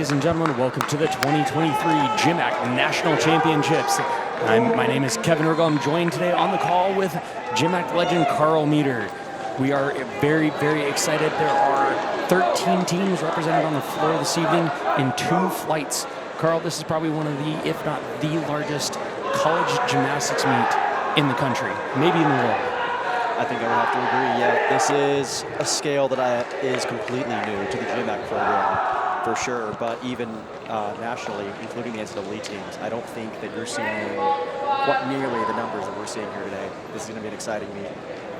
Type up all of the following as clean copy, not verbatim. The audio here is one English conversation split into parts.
ladies and gentlemen. Welcome to the 2023 GymACT National Championships. My name is Kevin Riggle. I'm joined today on the call with GymACT legend Carl Meter. We are very, very excited. There are 13 teams represented on the floor this evening in 2 flights. Carl, this is probably one of the, if not the largest college gymnastics meet in the country, maybe in the world. I think I would have to agree. Yeah, this is a scale that is completely new to the GymACT program, for sure. But even nationally, including the NCAA teams, I don't think that you're seeing quite nearly the numbers that we're seeing here today. This is going to be an exciting meet.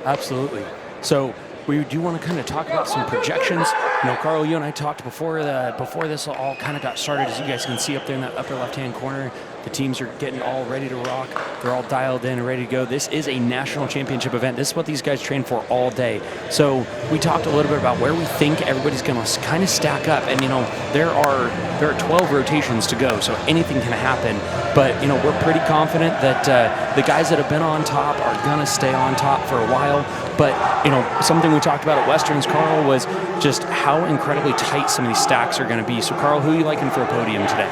Absolutely. So we do want to kind of talk about some projections. You know, Carl, you and I talked before this all kind of got started. As you guys can see up there in that upper left-hand corner, the teams are getting all ready to rock. They're all dialed in and ready to go. This is a national championship event. This is what these guys train for all day. So we talked a little bit about where we think everybody's going to kind of stack up. And, you know, there are 12 rotations to go, so anything can happen. But, you know, we're pretty confident that the guys that have been on top are going to stay on top for a while. But, you know, something we talked about at Westerns, Carl, was just how incredibly tight some of these stacks are going to be. So, Carl, who are you liking for a podium today?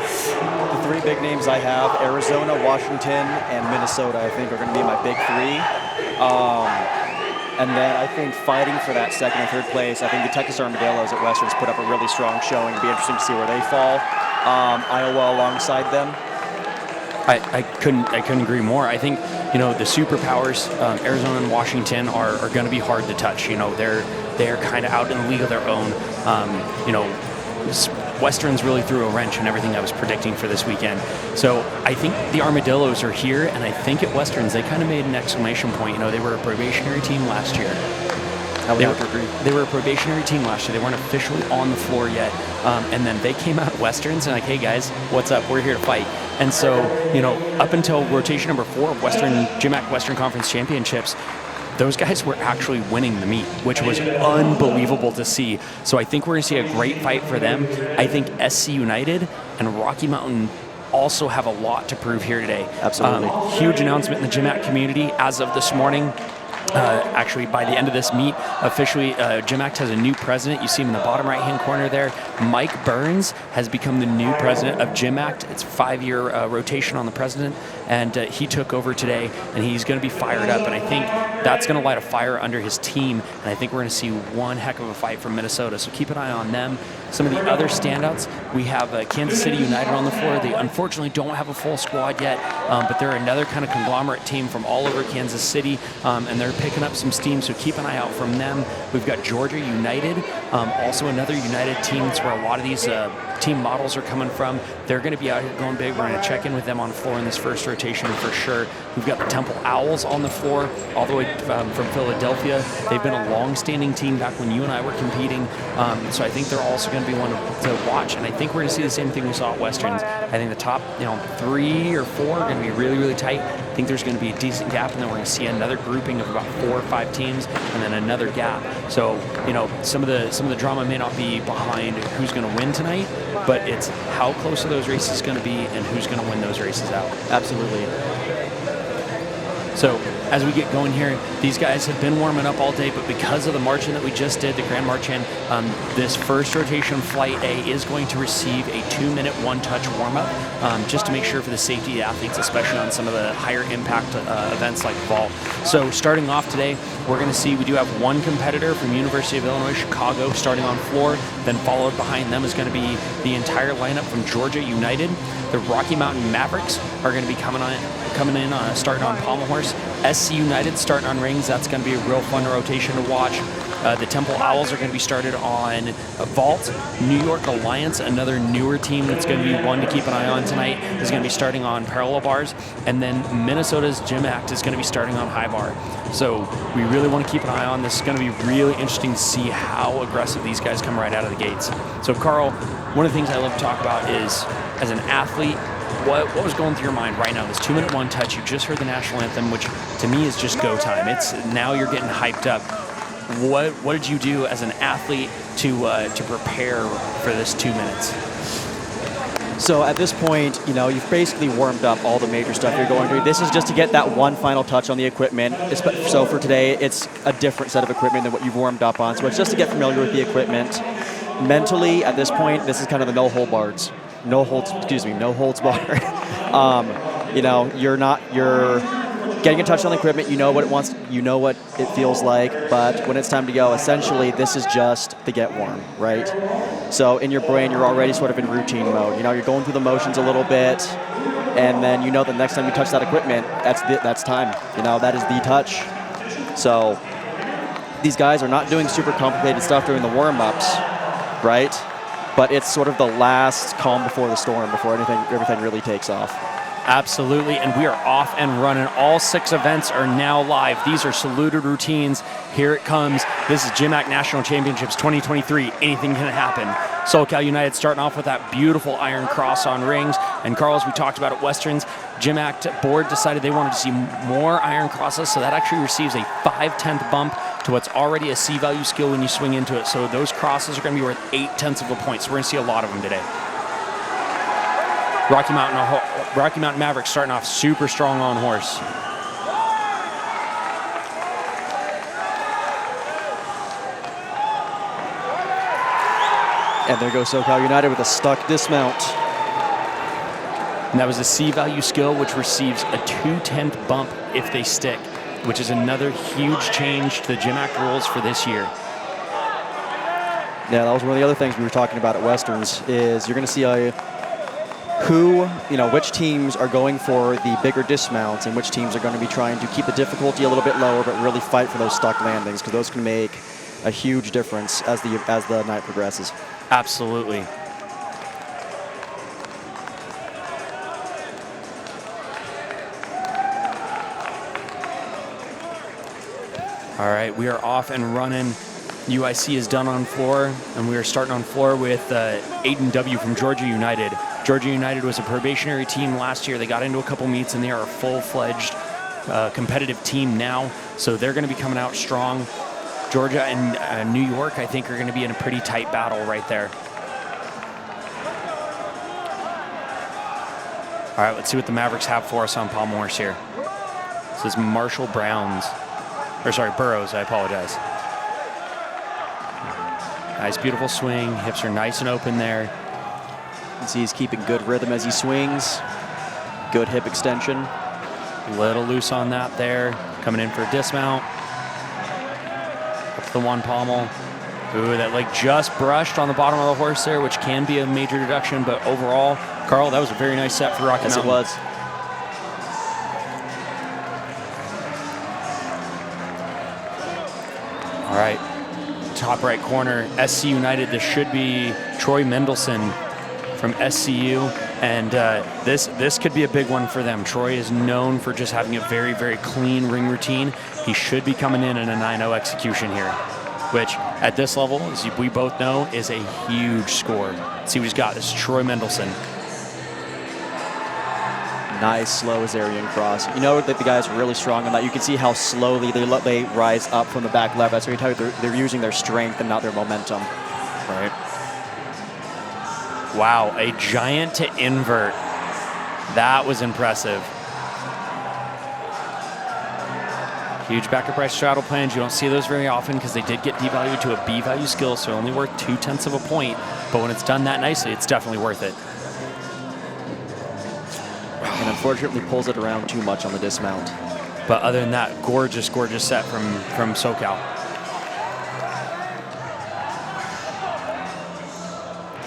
The 3 big names I have, Arizona, Washington, and Minnesota, I think are going to be my big 3. And then I think fighting for that second and third place, I think the Texas Armadillos at Westerns put up a really strong showing. It'll be interesting to see where they fall. Iowa alongside them. I couldn't agree more. I think, you know, the superpowers, Arizona and Washington, are going to be hard to touch. You know, they're kind of out in the league of their own. You know, Westerns really threw a wrench in everything I was predicting for this weekend. So I think the Armadillos are here, and I think at Westerns they kind of made an exclamation point. You know, they were a probationary team last year. They were a probationary team last year. They weren't officially on the floor yet. And then they came out at Westerns and like, hey guys, what's up? We're here to fight. And so, you know, up until rotation number 4 of GymACT Western Conference Championships, those guys were actually winning the meet, which was unbelievable to see. So I think we're going to see a great fight for them. I think SC United and Rocky Mountain also have a lot to prove here today. Absolutely. Huge announcement in the GymACT community as of this morning. Actually, by the end of this meet, officially, GymACT has a new president. You see him in the bottom right-hand corner there. Mike Burns has become the new president of GymACT. It's a 5-year rotation on the president, and he took over today, and he's going to be fired up. And I think that's going to light a fire under his team, and I think we're going to see one heck of a fight from Minnesota. So keep an eye on them. Some of the other standouts, we have Kansas City United on the floor. They unfortunately don't have a full squad yet, but they're another kind of conglomerate team from all over Kansas City, and they're picking up some steam, so keep an eye out from them. We've got Georgia United, also another United team. That's where a lot of these team models are coming from. They're going to be out here going big. We're going to check in with them on the floor in this first rotation for sure. We've got the Temple Owls on the floor, all the way from Philadelphia. They've been a long-standing team back when you and I were competing, so I think they're also going to be one to watch, and I think we're going to see the same thing we saw at Westerns. I think the top 3 or 4 are going to be really, really tight. I think there's going to be a decent gap, and then we're going to see another grouping of about 4 or 5 teams, and then another gap. So, you know, some of the drama may not be behind who's going to win tonight, but it's how close are those races going to be and who's going to win those races out. Absolutely. So as we get going here, these guys have been warming up all day, but because of the march-in that we just did, the Grand March-in, this first rotation, Flight A, is going to receive a 2-minute one-touch warm-up, just to make sure for the safety of the athletes, especially on some of the higher impact events like vault. So starting off today, we're going to see we do have one competitor from University of Illinois Chicago starting on floor, then followed behind them is going to be the entire lineup from Georgia United. The Rocky Mountain Mavericks are going to be coming in, starting on pommel horse. SC United starting on rings. That's going to be a real fun rotation to watch. The Temple Owls are going to be started on vault. New York Alliance, another newer team that's going to be one to keep an eye on tonight, is going to be starting on parallel bars. And then Minnesota's GymACT is going to be starting on high bar. So we really want to keep an eye on this. It's going to be really interesting to see how aggressive these guys come right out of the gates. So Carl, one of the things I love to talk about is, as an athlete, what was going through your mind right now? This 2-minute one touch, you just heard the national anthem, which to me is just go time. It's now you're getting hyped up. What did you do as an athlete to prepare for this 2 minutes? So at this point, you know, you've basically warmed up all the major stuff you're going through. This is just to get that one final touch on the equipment. So for today, it's a different set of equipment than what you've warmed up on. So it's just to get familiar with the equipment. mentally, at this point, this is kind of the no holds barred. You're getting in touch on the equipment. You know what it wants. You know what it feels like. But when it's time to go, essentially, this is just the get warm, right? So in your brain, you're already sort of in routine mode. You're going through the motions a little bit, and then the next time you touch that equipment, that's time. That is the touch. So these guys are not doing super complicated stuff during the warm-ups, right? But it's sort of the last calm before the storm, before everything really takes off. Absolutely, and we are off and running. All 6 events are now live. These are saluted routines. Here it comes. This is GymACT National Championships 2023. Anything can happen. SoCal United starting off with that beautiful iron cross on rings. And Carl, as we talked about at Westerns, GymACT board decided they wanted to see more iron crosses, so that actually receives a 5/10 bump to what's already a C-value skill when you swing into it. So those crosses are going to be worth 0.8 of a point. So we're going to see a lot of them today. Rocky Mountain Mavericks starting off super strong on horse. And there goes SoCal United with a stuck dismount. And that was a C-value skill, which receives a 2/10 bump if they stick, which is another huge change to the GymACT rules for this year. Yeah, that was one of the other things we were talking about at Westerns, is you're going to see which teams are going for the bigger dismounts and which teams are going to be trying to keep the difficulty a little bit lower but really fight for those stuck landings, because those can make a huge difference as the night progresses. Absolutely. All right, we are off and running. UIC is done on floor, and we are starting on floor with Aiden W. from Georgia United. Georgia United was a probationary team last year. They got into a couple meets, and they are a full-fledged competitive team now, so they're going to be coming out strong. Georgia and New York, I think, are going to be in a pretty tight battle right there. All right, let's see what the Mavericks have for us on pommel horse here. This is Burrows, I apologize. Nice, beautiful swing. Hips are nice and open there. You can see he's keeping good rhythm as he swings. Good hip extension. A little loose on that there. Coming in for a dismount. Up to the one pommel. Ooh, that leg just brushed on the bottom of the horse there, which can be a major deduction, but overall, Carl, that was a very nice set for Rocky Mountain. Yes, it was. All right, top right corner, SC United. This should be Troy Mendelson from SCU, and this could be a big one for them. Troy is known for just having a very, very clean ring routine. He should be coming in a 9-0 execution here, which at this level, as we both know, is a huge score. Let's see what he's got. This is Troy Mendelson. Nice, slow Azarian cross. You know that the guys are really strong on that. You can see how slowly they rise up from the back left. That's where you tell you they're using their strength and not their momentum. Right. Wow, a giant to invert. That was impressive. Huge back upright straddle plunge. You don't see those very often because they did get devalued to a B value skill, so only worth 0.2 of a point. But when it's done that nicely, it's definitely worth it. And unfortunately pulls it around too much on the dismount. But other than that, gorgeous, gorgeous set from SoCal.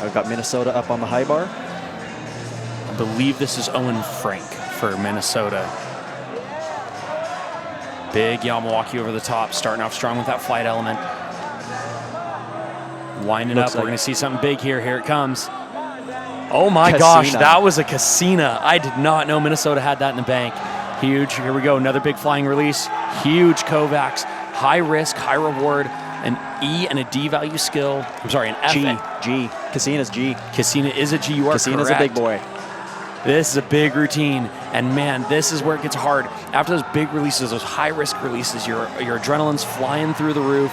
I've got Minnesota up on the high bar. I believe this is Owen Frank for Minnesota. Big Yamawaki over the top, starting off strong with that flight element. Winding up, we're going to see something big here. Here it comes. Oh my gosh, that was a Cassina. I did not know Minnesota had that in the bank. Huge. Here we go, another big flying release. Huge Kovacs. High risk, high reward. An E and a D value skill. I'm sorry, an F. G. Cassina's G. Cassina is a G. You are Cassina's correct. a big boy. This is a big routine, and man, this is where it gets hard. After those big releases, those high-risk releases, your adrenaline's flying through the roof,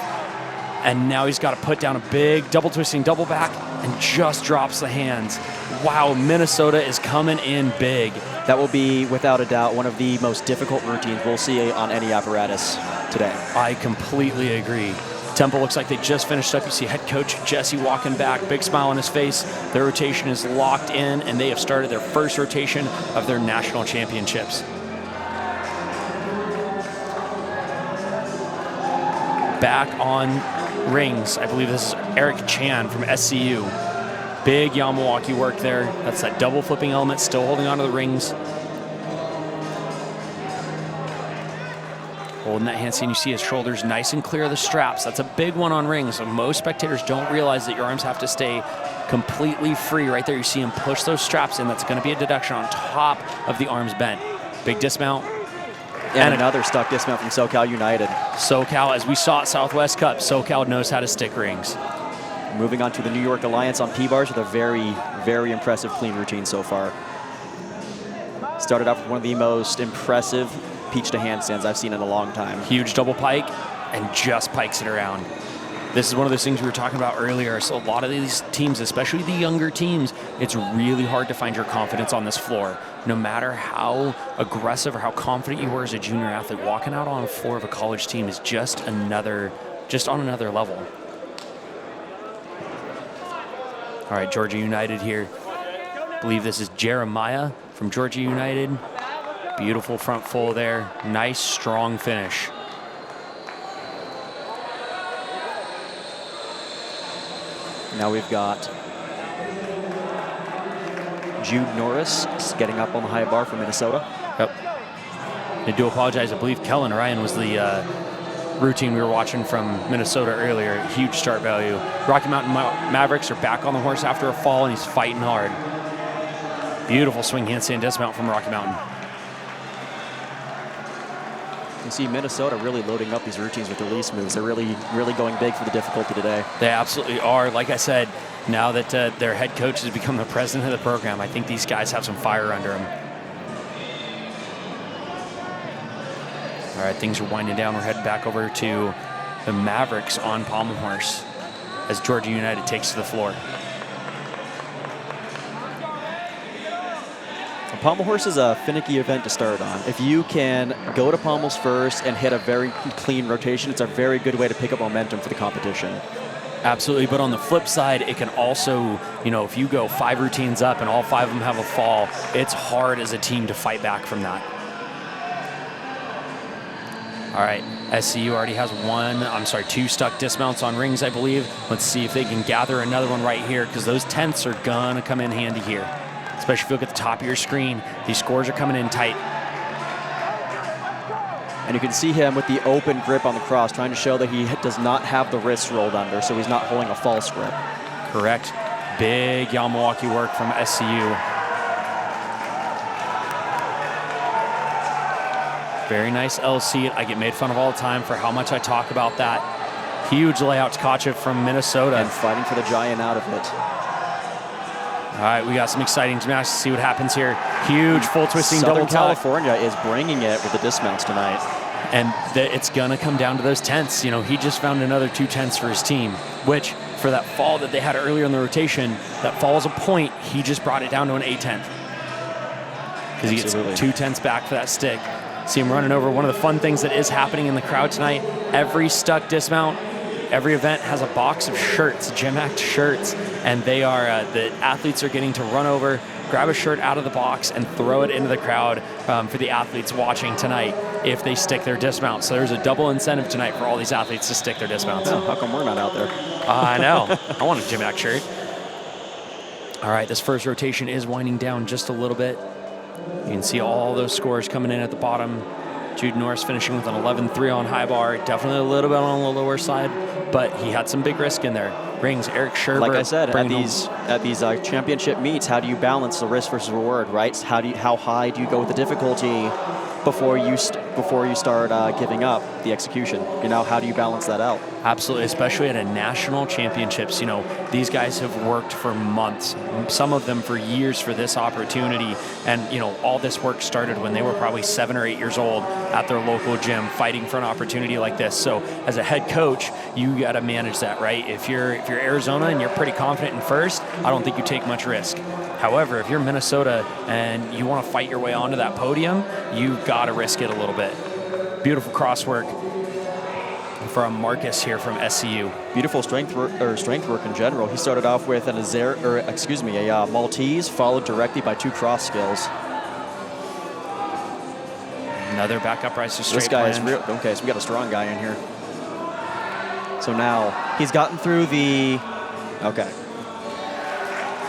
and now he's got to put down a big double twisting double back and just drops the hands. Wow, Minnesota is coming in big. That will be, without a doubt, one of the most difficult routines we'll see on any apparatus today. I completely agree. Temple looks like they just finished up. You see head coach Jesse walking back, big smile on his face. Their rotation is locked in, and they have started their first rotation of their national championships. Back on rings, I believe this is Eric Chan from SCU. Big Yamawaki work there. That's that double flipping element, still holding onto the rings. Holding that handstand, you see his shoulders nice and clear of the straps. That's a big one on rings. So most spectators don't realize that your arms have to stay completely free. Right there, you see him push those straps in. That's going to be a deduction on top of the arms bent. Big dismount. And another stuck dismount from SoCal United. SoCal, as we saw at Southwest Cup, SoCal knows how to stick rings. Moving on to the New York Alliance on P-bars with a very, very impressive clean routine so far. Started off with one of the most impressive peach to handstands I've seen in a long time. Huge double pike and just pikes it around. This is one of those things we were talking about earlier. So a lot of these teams, especially the younger teams, it's really hard to find your confidence on this floor. No matter how aggressive or how confident you were as a junior athlete, walking out on a floor of a college team is just on another level. All right, Georgia United here. I believe this is Jeremiah from Georgia United. Beautiful front full there. Nice, strong finish. Now we've got Jude Norris getting up on the high bar from Minnesota. Yep. I do apologize. I believe Kellen Ryan was the routine we were watching from Minnesota earlier. Huge start value. Rocky Mountain Mavericks are back on the horse after a fall, and he's fighting hard. Beautiful swing handstand dismount from Rocky Mountain. You see Minnesota really loading up these routines with release moves. They're really, really going big for the difficulty today. They absolutely are. Like I said, now that their head coach has become the president of the program, I think these guys have some fire under them. All right, things are winding down. We're heading back over to the Mavericks on pommel horse as Georgia United takes to the floor. Pommel horse is a finicky event to start on. If you can go to pommels first and hit a very clean rotation, it's a very good way to pick up momentum for the competition. Absolutely, but on the flip side, it can also, if you go 5 routines up and all 5 of them have a fall, it's hard as a team to fight back from that. All right, SCU already has 2 stuck dismounts on rings, I believe. Let's see if they can gather another one right here, because those 10ths are gonna come in handy here. Especially if you look at the top of your screen, these scores are coming in tight. And you can see him with the open grip on the cross, trying to show that he does not have the wrists rolled under, so he's not holding a false grip. Correct. Big Yamawaki work from SCU. Very nice LC. I get made fun of all the time for how much I talk about that. Huge layout to Tkachev from Minnesota. And fighting for the giant out of it. All right, we got some exciting gymnastics. See what happens here. Huge full twisting double tuck. California is bringing it with the dismounts tonight. And it's going to come down to those 10ths. He just found another 2 10ths for his team, which for that fall that they had earlier in the rotation, that fall is a point. He just brought it down to an 8/10. Because he gets 2 10ths back for that stick. See him running over. One of the fun things that is happening in the crowd tonight, every stuck dismount, every event has a box of shirts, GymACT shirts, and they are the athletes are getting to run over, grab a shirt out of the box, and throw it into the crowd for the athletes watching tonight if they stick their dismount. So there's a double incentive tonight for all these athletes to stick their dismounts. Oh, how come we're not out there? I know. I want a GymACT shirt. All right, this first rotation is winding down just a little bit. You can see all those scores coming in at the bottom. Jude Norris finishing with an 11-3 on high bar. Definitely a little bit on the lower side, but he had some big risk in there. Rings, Eric Scherber. Like I said, at these championship meets, how do you balance the risk versus reward, right? How high do you go with the difficulty before you start giving up the execution? How do you balance that out? Absolutely, especially at a national championships. These guys have worked for months, some of them for years for this opportunity. And, all this work started when they were probably 7 or 8 years old at their local gym fighting for an opportunity like this. So as a head coach, you got to manage that, right? If you're Arizona and you're pretty confident in first, I don't think you take much risk. However, if you're Minnesota and you want to fight your way onto that podium, you've got to risk it a little bit. Beautiful crosswork from Marcus here from SCU. Beautiful strength work in general. He started off with a Maltese, followed directly by 2 cross skills. Another back up rise to straight. This guy is plunge. real. Okay, so we got a strong guy in here. So now he's gotten through the. Okay.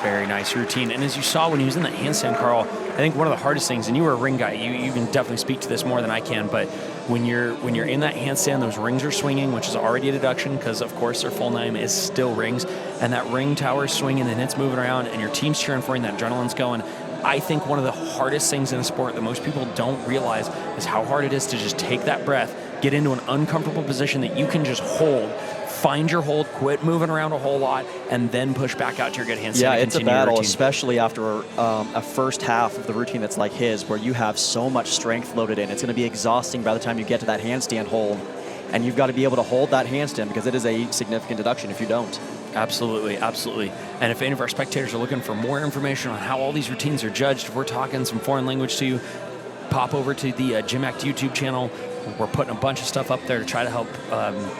Very nice routine. And as you saw when he was in that handstand, Carl, I think one of the hardest things, and you were a ring guy, you can definitely speak to this more than I can, but when you're in that handstand, those rings are swinging, which is already a deduction because, of course, their full name is still rings, and that ring tower is swinging and it's moving around and your team's cheering for you and that adrenaline's going. I think one of the hardest things in a sport that most people don't realize is how hard it is to just take that breath, get into an uncomfortable position that you can just hold, find your hold, quit moving around a whole lot, and then push back out to your good handstand. Yeah, it's a battle, especially after a first half of the routine that's like his, where you have so much strength loaded in. It's going to be exhausting by the time you get to that handstand hold, and you've got to be able to hold that handstand because it is a significant deduction if you don't. Absolutely, absolutely. And if any of our spectators are looking for more information on how all these routines are judged, if we're talking some foreign language to you, pop over to the GymACT YouTube channel. We're putting a bunch of stuff up there to try to help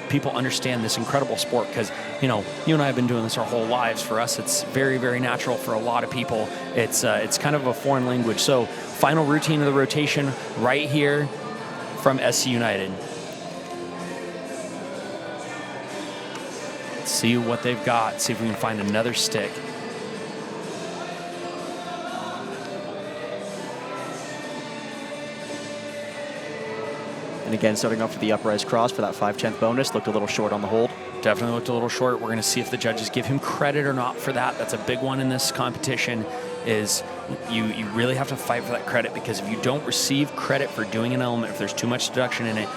people understand this incredible sport because, you know, you and I have been doing this our whole lives. For us, it's very, very natural. For a lot of people, it's kind of a foreign language. So final routine of the rotation right here from SC United. Let's see what they've got. See if we can find another stick. And again, starting off with the uprise cross for that 5/10 bonus, looked a little short on the hold. Definitely looked a little short. We're going to see if the judges give him credit or not for that. That's a big one in this competition, is you really have to fight for that credit, because if you don't receive credit for doing an element, if there's too much deduction in it,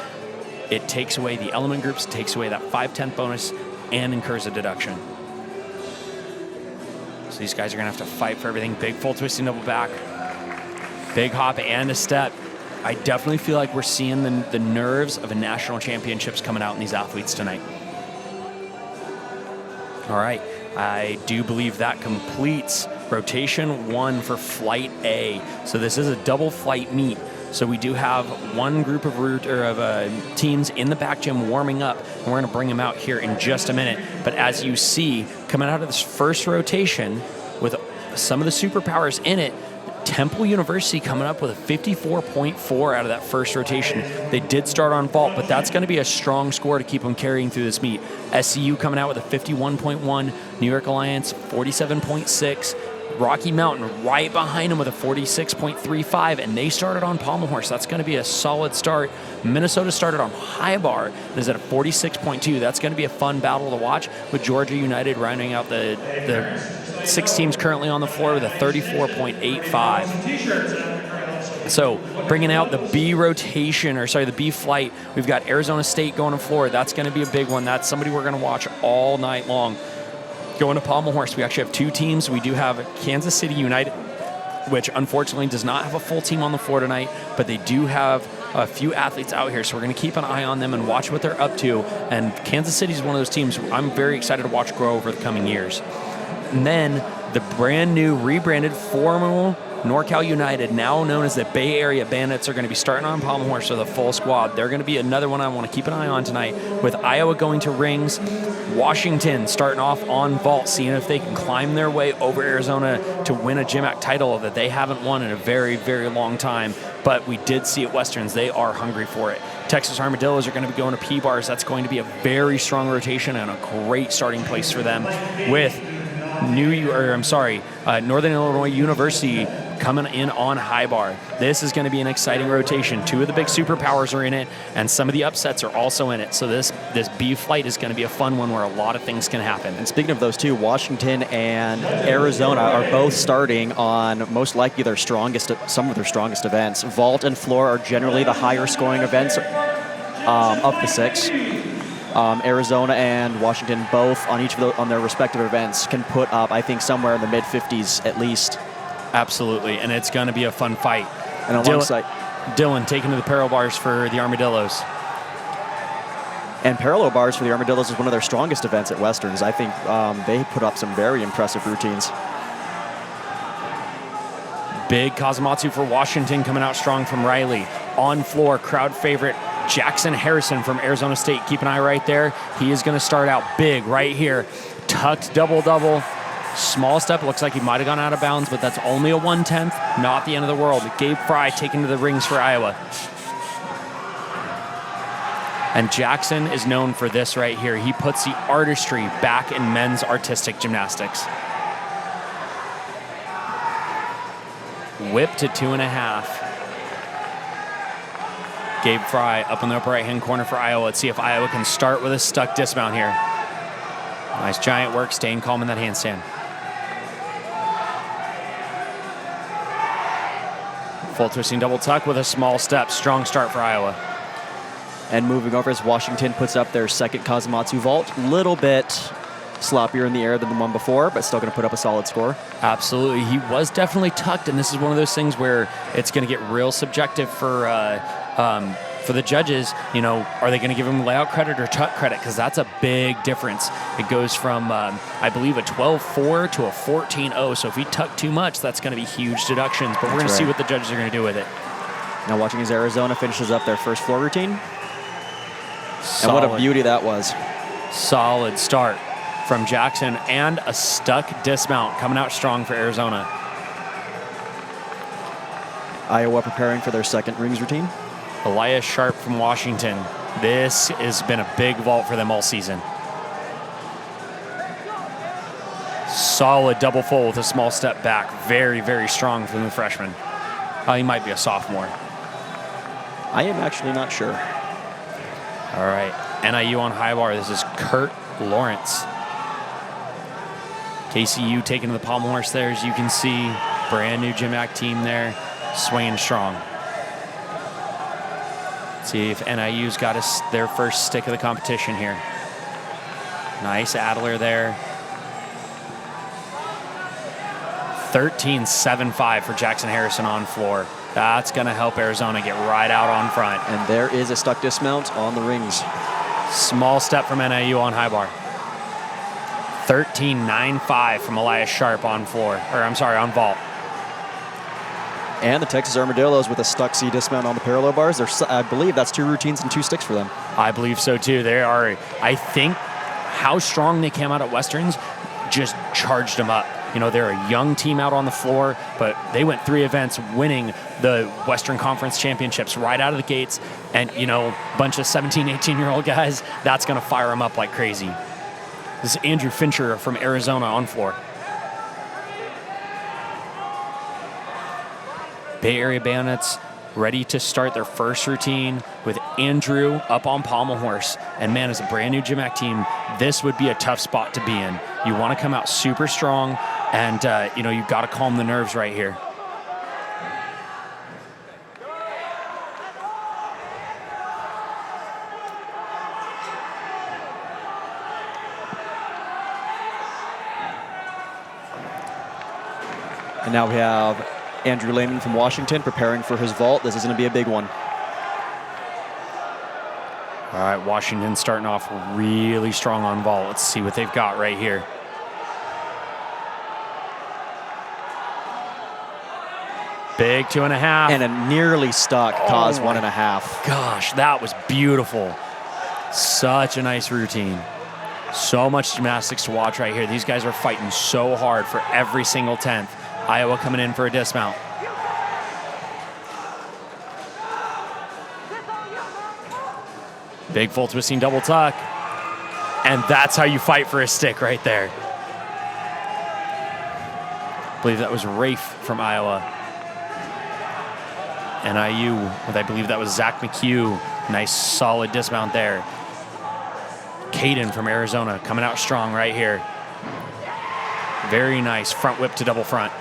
it takes away the element groups, takes away that 5/10 bonus, and incurs a deduction. So these guys are going to have to fight for everything. Big full twisting double back, big hop, and a step. I definitely feel like we're seeing the nerves of a national championships coming out in these athletes tonight. All right, I do believe that completes rotation 1 for flight A. So this is a double flight meet. So we do have one group of teams in the back gym warming up, and we're going to bring them out here in just a minute. But as you see, coming out of this first rotation with some of the superpowers in it, Temple University coming up with a 54.4 out of that first rotation. They did start on vault, but that's going to be a strong score to keep them carrying through this meet. SCU coming out with a 51.1, New York Alliance 47.6, Rocky Mountain right behind them with a 46.35, and they started on pommel horse. That's going to be a solid start. Minnesota started on high bar and is at a 46.2. That's going to be a fun battle to watch, with Georgia United rounding out the 6 teams currently on the floor with a 34.85. So bringing out the B rotation, the B flight, we've got Arizona State going to floor. That's going to be a big one. That's somebody we're going to watch all night long. Going to pommel horse, we actually have 2 teams. We do have Kansas City United, which unfortunately does not have a full team on the floor tonight, but they do have a few athletes out here, so we're going to keep an eye on them and watch what they're up to. And Kansas City is one of those teams I'm very excited to watch grow over the coming years. And then the brand new rebranded formal NorCal United, now known as the Bay Area Bandits, are going to be starting on pommel horse with a full squad. They're going to be another one I want to keep an eye on tonight, with Iowa going to rings, Washington starting off on vault, seeing if they can climb their way over Arizona to win a GymACT title that they haven't won in a very, very long time. But we did see at Westerns, they are hungry for it. Texas Armadillos are going to be going to P-bars. That's going to be a very strong rotation and a great starting place for them, with Northern Illinois University coming in on high bar. This is going to be an exciting rotation. 2 of the big superpowers are in it, and some of the upsets are also in it. So this B flight is going to be a fun one where a lot of things can happen. And speaking of those 2, Washington and Arizona are both starting on most likely some of their strongest events. Vault and floor are generally the higher scoring events of the 6. Arizona and Washington both on their respective events can put up, I think, somewhere in the mid-50s at least. Absolutely, and it's going to be a fun fight. And alongside Dylan taking to the parallel bars for the Armadillos. And parallel bars for the Armadillos is one of their strongest events at Westerns. I think they put up some very impressive routines. Big Kazumatsu for Washington coming out strong from Riley. On floor, crowd favorite Jackson Harrison from Arizona State. Keep an eye right there. He is going to start out big right here. Tucked double-double. Small step. Looks like he might have gone out of bounds, but that's only a 1/10. Not the end of the world. Gabe Fry taken to the rings for Iowa. And Jackson is known for this right here. He puts the artistry back in men's artistic gymnastics. Whip to 2.5. Gabe Fry up in the upper right-hand corner for Iowa. Let's see if Iowa can start with a stuck dismount here. Nice giant work, staying calm in that handstand. Full twisting double tuck with a small step. Strong start for Iowa. And moving over as Washington puts up their second Kazumatsu vault. Little bit sloppier in the air than the one before, but still going to put up a solid score. Absolutely. He was definitely tucked, and this is one of those things where it's going to get real subjective for the judges. You know, are they going to give him layout credit or tuck credit? Because that's a big difference. It goes from, I believe, a 12.4 to a 14.0. So if he tucked too much, that's going to be huge deductions. But we're going to see what the judges are going to do with it. Now watching as Arizona finishes up their first floor routine. Solid. And what a beauty that was. Solid start from Jackson, and a stuck dismount coming out strong for Arizona. Iowa preparing for their second rings routine. Elias Sharp from Washington. This has been a big vault for them all season. Solid double full with a small step back. Very, very strong from the freshman. He might be a sophomore. I am actually not sure. All right, NIU on high bar. This is Kurt Lawrence. KCU taking to the pommel horse there, as you can see. Brand new GymACT team there, swinging strong. Let's see if NIU's got their first stick of the competition here. Nice Adler there. 13.75 for Jackson Harrison on floor. That's going to help Arizona get right out on front. And there is a stuck dismount on the rings. Small step from NIU on high bar. 13.95 from Elias Sharp on floor, or I'm sorry, on vault. And the Texas Armadillos with a stuck C dismount on the parallel bars. I believe that's 2 routines and 2 sticks for them. I believe so too. They are, I think, how strong they came out at Westerns just charged them up. You know, they're a young team out on the floor, but they went 3 events winning the Western Conference Championships right out of the gates. And, you know, a bunch of 17, 18-year-old guys, that's going to fire them up like crazy. This is Andrew Fincher from Arizona on floor. Bay Area Bandits ready to start their first routine with Andrew up on pommel horse. And man, as a brand new GymACT team, this would be a tough spot to be in. You want to come out super strong, and you know, you've got to calm the nerves right here. And now we have Andrew Lehman from Washington preparing for his vault. This is going to be a big one. All right, Washington starting off really strong on vault. Let's see what they've got right here. Big 2.5. And a nearly stuck cause 1.5. Gosh, that was beautiful. Such a nice routine. So much gymnastics to watch right here. These guys are fighting so hard for every single 10th. Iowa coming in for a dismount. Big full twisting double tuck. And that's how you fight for a stick right there. I believe that was Rafe from Iowa. NIU, I believe that was Zach McHugh. Nice solid dismount there. Caden from Arizona coming out strong right here. Very nice front whip to double front.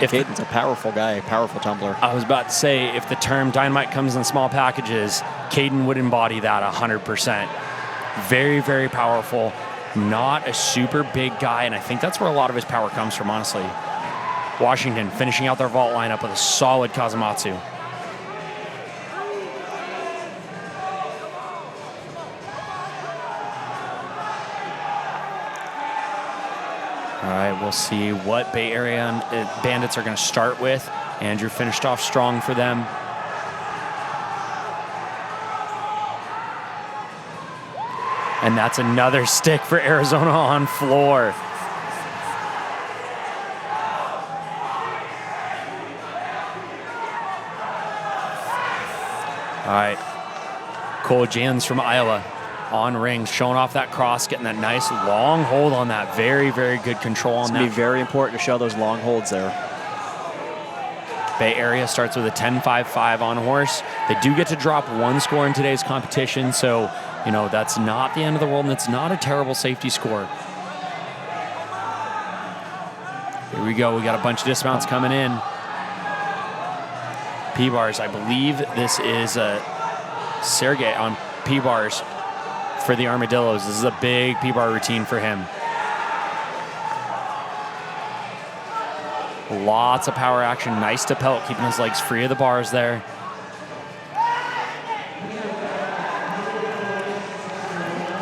Caden's a powerful guy, a powerful tumbler. I was about to say, if the term dynamite comes in small packages, Caden would embody that 100%. Very, very powerful. Not a super big guy, and I think that's where a lot of his power comes from, honestly. Washington finishing out their vault lineup with a solid Kazumatsu. All right, we'll see what Bay Area Bandits are going to start with. Andrew finished off strong for them. And that's another stick for Arizona on floor. All right, Cole Jans from Iowa on rings, showing off that cross, getting that nice long hold on that. Very, very good control on that. It's going to be very important to show those long holds there. Bay Area starts with a 10-5-5 on horse. They do get to drop one score in today's competition, so that's not the end of the world, and it's not a terrible safety score. Here we go. We got a bunch of dismounts coming in. P-bars, I believe this is Sergey on P-bars for the Armadillos. This is a big P-bar routine for him. Lots of power action. Nice to pelt, keeping his legs free of the bars there.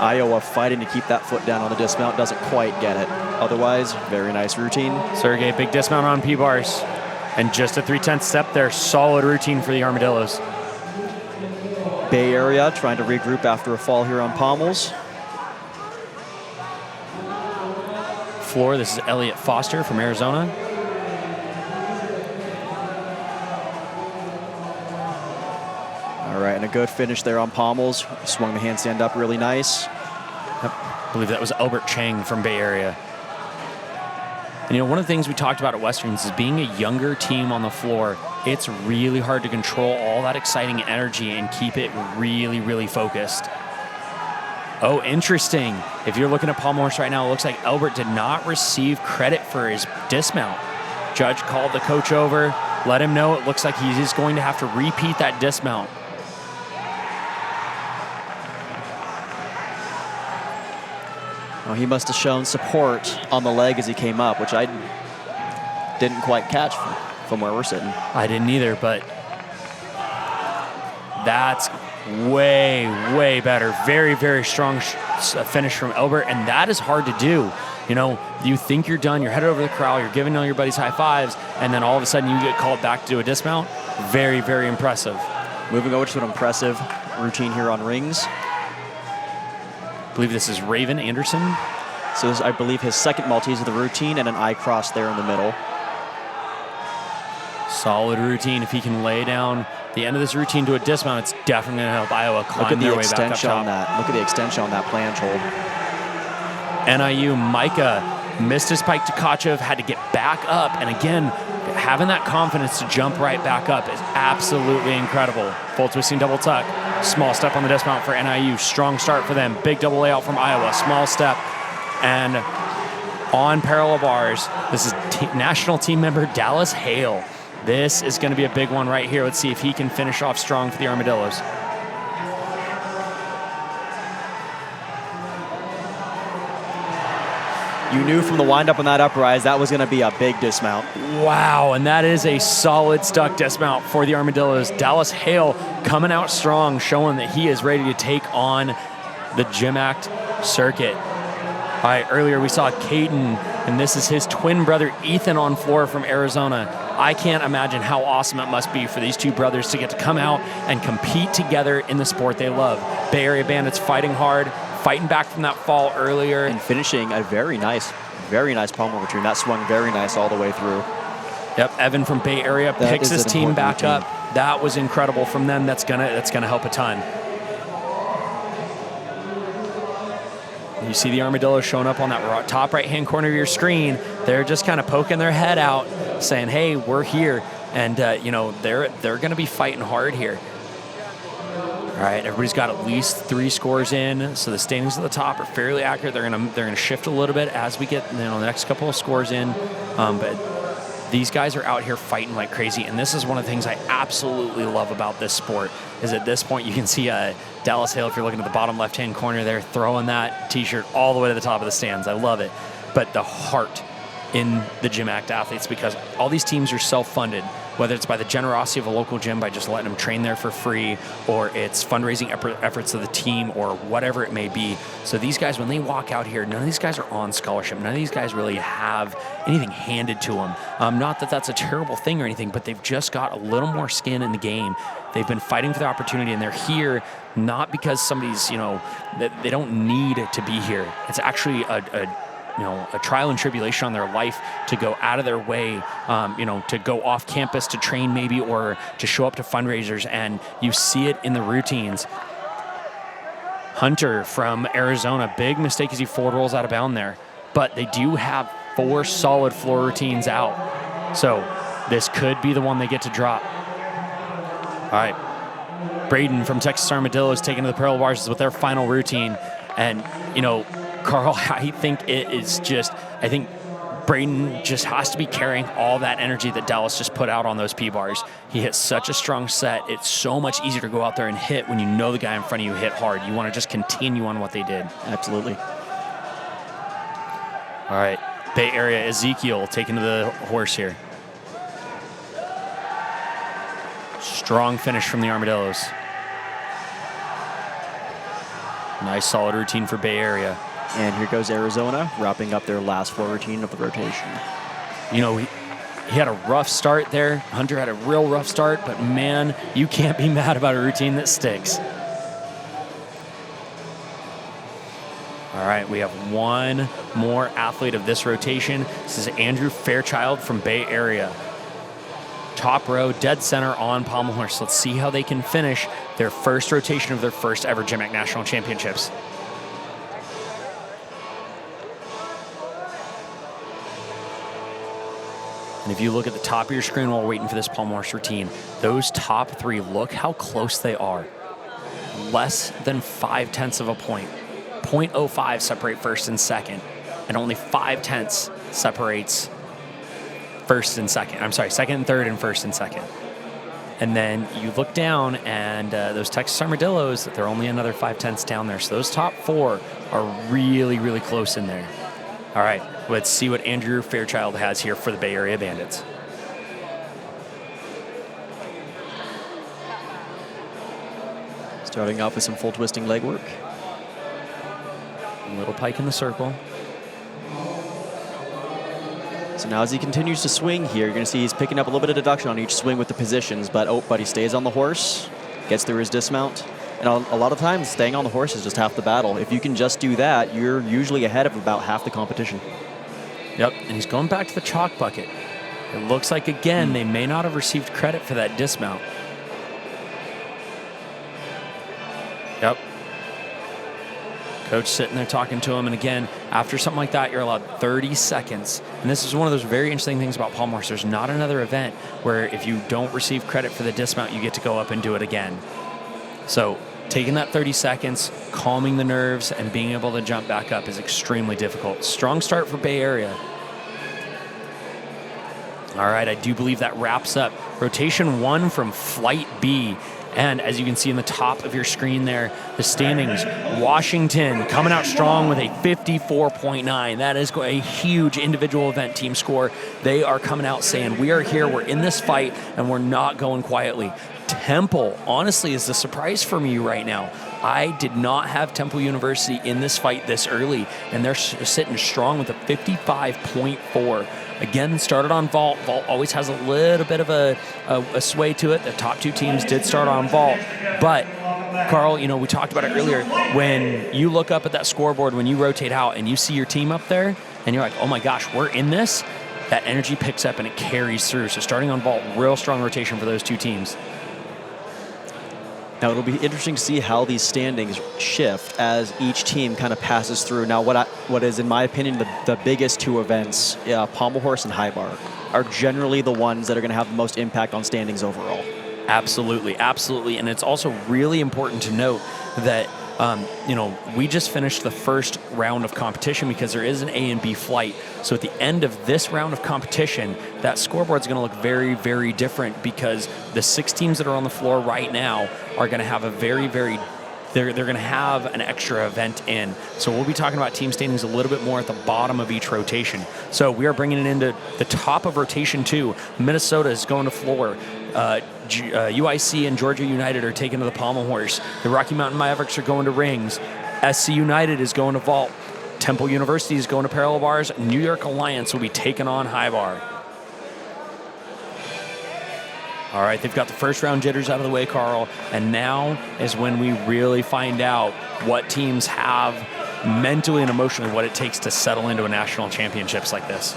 Iowa fighting to keep that foot down on the dismount. Doesn't quite get it. Otherwise, very nice routine. Sergey, big dismount on P-bars. And just a 3/10 step there. Solid routine for the Armadillos. Bay Area trying to regroup after a fall here on pommels. Floor, this is Elliot Foster from Arizona. All right, and a good finish there on pommels. Swung the handstand up really nice. Yep. I believe that was Albert Chang from Bay Area. And one of the things we talked about at Westerns is being a younger team on the floor, it's really hard to control all that exciting energy and keep it really, really focused. Oh, interesting. If you're looking at pommel horse right now, it looks like Albert did not receive credit for his dismount. Judge called the coach over, let him know it looks like he is going to have to repeat that dismount. Well, he must have shown support on the leg as he came up, which I didn't quite catch from where we're sitting. I didn't either, but that's way, way better. Very, very strong finish from Albert, and that is hard to do. You think you're done, you're headed over the corral, you're giving all your buddies high fives, and then all of a sudden you get called back to do a dismount. Very, very impressive. Moving over to an impressive routine here on rings. I believe this is Raven Anderson. So this is, I believe, his second Maltese of the routine, and an I cross there in the middle. Solid routine. If he can lay down the end of this routine to a dismount, it's definitely going to help Iowa climb their way back up top. Look at the extension on that planche hold. NIU, Micah missed his pike to Kachev, had to get back up, and again, having that confidence to jump right back up is absolutely incredible. Full twisting double tuck. Small step on the dismount for NIU. Strong start for them. Big double layout from Iowa. Small step. And on parallel bars, this is national team member Dallas Hale. This is going to be a big one right here. Let's see if he can finish off strong for the Armadillos. You knew from the windup on that uprise that was going to be a big dismount. Wow, and that is a solid stuck dismount for the Armadillos. Dallas Hale coming out strong, showing that he is ready to take on the GymACT circuit. All right, earlier we saw Caden, and this is his twin brother Ethan on floor from Arizona. I can't imagine how awesome it must be for these two brothers to get to come out and compete together in the sport they love. Bay Area Bandits fighting hard, fighting back from that fall earlier. And finishing a very nice pommel routine. That swung very nice all the way through. Yep, Evan from Bay Area picks his team back up. That was incredible from them. That's gonna help a ton. You see the Armadillos showing up on that top right-hand corner of your screen. They're just kind of poking their head out, saying, "Hey, we're here," and they're going to be fighting hard here. All right, everybody's got at least 3 scores in, so the standings at the top are fairly accurate. They're gonna shift a little bit as we get the next couple of scores in, but these guys are out here fighting like crazy, and this is one of the things I absolutely love about this sport. Is at this point you can see Dallas Hale, if you're looking at the bottom left-hand corner there, throwing that T-shirt all the way to the top of the stands. I love it, but the heart in the GymACT athletes, because all these teams are self-funded. whether it's by the generosity of a local gym by just letting them train there for free, or it's fundraising efforts of the team, or whatever it may be. So these guys, when they walk out here, none of these guys are on scholarship. None of these guys really have anything handed to them. Not that that's a terrible thing or anything, but they've just got a little more skin in the game. They've been fighting for the opportunity, and they're here not because somebody's, they don't need to be here. It's actually a trial and tribulation on their life to go out of their way, to go off campus to train maybe, or to show up to fundraisers, and you see it in the routines. Hunter from Arizona, big mistake as he forward rolls out of bound there, but they do have 4 solid floor routines out. So this could be the one they get to drop. All right, Braden from Texas Armadillos taking to the parallel bars with their final routine. And, Carl, I think Braden just has to be carrying all that energy that Dallas just put out on those P-bars. He hit such a strong set. It's so much easier to go out there and hit when you know the guy in front of you hit hard. You want to just continue on what they did. Absolutely. All right, Bay Area, Ezekiel taking to the horse here. Strong finish from the Armadillos. Nice solid routine for Bay Area. And here goes Arizona, wrapping up their last floor routine of the rotation. He had a rough start there. Hunter had a real rough start, but man, you can't be mad about a routine that sticks. All right, we have one more athlete of this rotation. This is Andrew Fairchild from Bay Area. Top row, dead center on pommel horse. Let's see how they can finish their first rotation of their first ever GymACT National Championships. And if you look at the top of your screen while we're waiting for this pommel horse routine, those top 3, look how close they are. Less than 0.5 of a point. 0.05 separate first and second, and only 0.5 separates first and second. I'm sorry, second and third and first and second. And then you look down, and those Texas Armadillos, they're only another 0.5 down there. So those top 4 are really, really close in there. All right, let's see what Andrew Fairchild has here for the Bay Area Bandits. Starting off with some full twisting leg work. Little pike in the circle. So now as he continues to swing here, you're going to see he's picking up a little bit of deduction on each swing with the positions, but he stays on the horse, gets through his dismount. And a lot of times, staying on the horse is just half the battle. If you can just do that, you're usually ahead of about half the competition. Yep, and he's going back to the chalk bucket. It looks like, again, they may not have received credit for that dismount. Yep. Coach sitting there talking to him, and again, after something like that, you're allowed 30 seconds. And this is one of those very interesting things about pommel horse. There's not another event where if you don't receive credit for the dismount, you get to go up and do it again. So taking that 30 seconds, calming the nerves, and being able to jump back up is extremely difficult. Strong start for Bay Area. All right, I do believe that wraps up rotation 1 from Flight B. And as you can see in the top of your screen there, the standings, Washington coming out strong with a 54.9. That is a huge individual event team score. They are coming out saying, we are here, we're in this fight, and we're not going quietly. Temple, honestly, is the surprise for me right now. I did not have Temple University in this fight this early, and they're sitting strong with a 55.4. Again, started on vault. Vault always has a little bit of a sway to it. The top 2 teams did start on vault. But, Carl, we talked about it earlier. When you look up at that scoreboard, when you rotate out and you see your team up there, and you're like, oh my gosh, we're in this, that energy picks up and it carries through. So starting on vault, real strong rotation for those 2 teams. Now, it'll be interesting to see how these standings shift as each team kind of passes through. Now, what is, in my opinion, the biggest 2 events, pommel horse and high bar, are generally the ones that are going to have the most impact on standings overall. Absolutely, absolutely. And it's also really important to note that, we just finished the first round of competition because there is an A and B flight. So at the end of this round of competition, that scoreboard is going to look very, very different because the 6 teams that are on the floor right now are going to have a very, very they're going to have an extra event in. So we'll be talking about team standings a little bit more at the bottom of each rotation. So we are bringing it into the top of rotation 2. Minnesota is going to floor. UIC and Georgia United are taking to the pommel horse. The Rocky Mountain Mavericks are going to rings. SC United is going to vault. Temple University is going to parallel bars. New York Alliance will be taking on high bar. All right, they've got the first round jitters out of the way, Carl, and now is when we really find out what teams have mentally and emotionally, what it takes to settle into a national championships like this.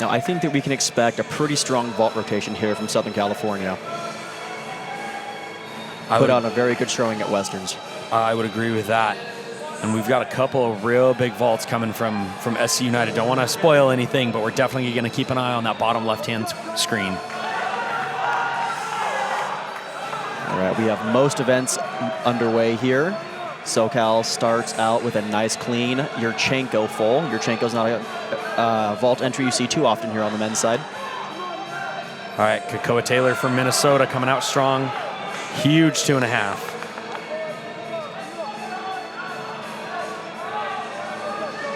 Now, I think that we can expect a pretty strong vault rotation here from Southern California. Put on a very good showing at Westerns. I would agree with that. And we've got a couple of real big vaults coming from SC United. Don't want to spoil anything, but we're definitely going to keep an eye on that bottom left-hand screen. All right, we have most events underway here. SoCal starts out with a nice clean Yurchenko full. Yurchenko's not a vault entry you see too often here on the men's side. All right, Kakoa Taylor from Minnesota coming out strong. Huge 2.5.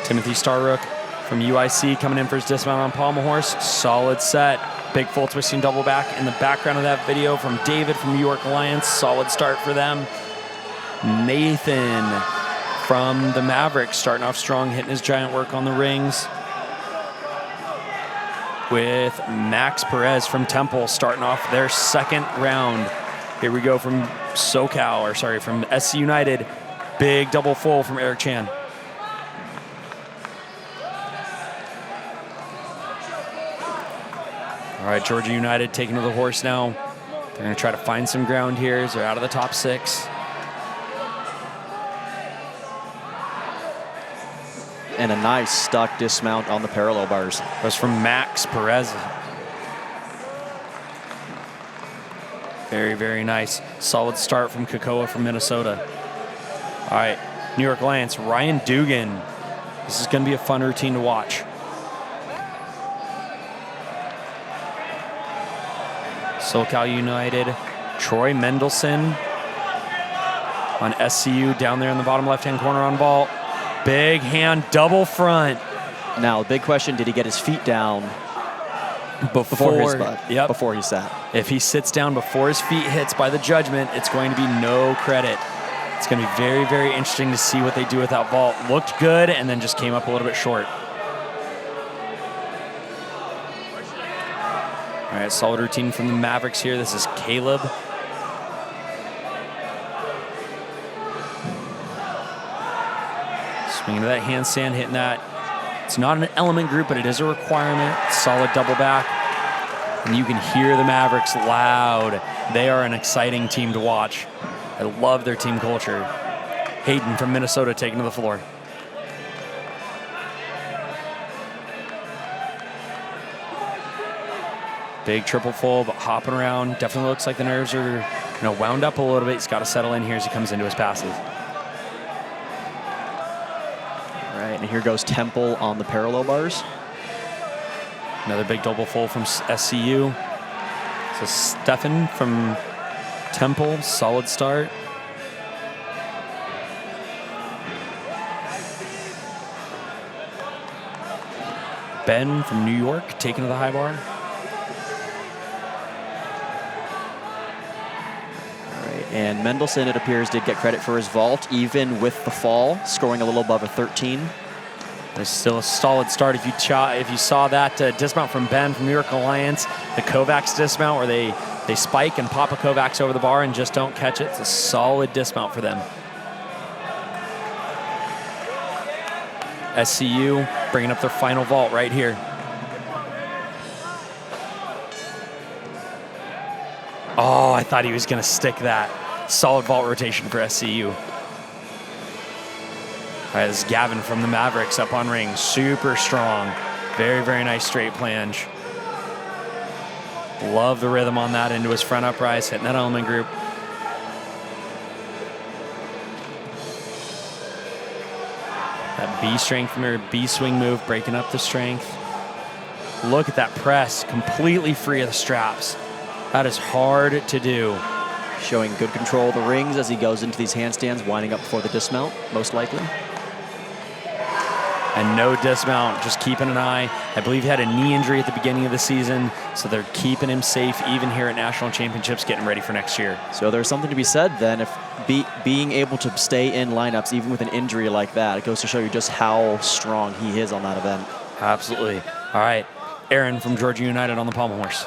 Timothy Starrook from UIC coming in for his dismount on pommel horse. Solid set. Big full twisting double back in the background of that video from David from New York Alliance. Solid start for them. Nathan from the Mavericks starting off strong, hitting his giant work on the rings. With Max Perez from Temple starting off their second round. Here we go from from SC United. Big double full from Eric Chan. All right, Georgia United taking to the horse now. They're going to try to find some ground here as they're out of the top 6. And a nice stuck dismount on the parallel bars. That was from Max Perez. Very, very nice. Solid start from Kakoa from Minnesota. All right, New York Alliance, Ryan Dugan. This is going to be a fun routine to watch. SoCal United, Troy Mendelson on SCU down there in the bottom left-hand corner on vault. Big hand double front. Now, big question, did he get his feet down before his butt? Yep. Before he sat. If he sits down before his feet hits by the judgment, it's going to be no credit. It's going to be very, very interesting to see what they do with that vault. Looked good and then just came up a little bit short. All right, solid routine from the Mavericks here. This is Caleb. Swinging to that handstand, hitting that. It's not an element group, but it is a requirement. Solid double back. And you can hear the Mavericks loud. They are an exciting team to watch. I love their team culture. Hayden from Minnesota taking to the floor. Big triple full, but hopping around. Definitely looks like the nerves are, wound up a little bit. He's got to settle in here as he comes into his passes. All right, and here goes Temple on the parallel bars. Another big double full from SCU. So Stefan from Temple, solid start. Ben from New York taking to the high bar. And Mendelson, it appears, did get credit for his vault, even with the fall, scoring a little above a 13. There's still a solid start. If you saw that dismount from Ben from New York Alliance, the Kovacs dismount where they spike and pop a Kovacs over the bar and just don't catch it, it's a solid dismount for them. SCU bringing up their final vault right here. Oh, I thought he was going to stick that. Solid vault rotation for SCU. All right, this is Gavin from the Mavericks up on ring. Super strong. Very, very nice straight planche. Love the rhythm on that into his front uprise, hitting that element group. That B strength from her B swing move, breaking up the strength. Look at that press, completely free of the straps. That is hard to do. Showing good control of the rings as he goes into these handstands, winding up before the dismount, most likely. And no dismount, just keeping an eye. I believe he had a knee injury at the beginning of the season, so they're keeping him safe even here at National Championships, getting ready for next year. So there's something to be said then, if being able to stay in lineups even with an injury like that, it goes to show you just how strong he is on that event. Absolutely. All right, Aaron from Georgia United on the pommel horse.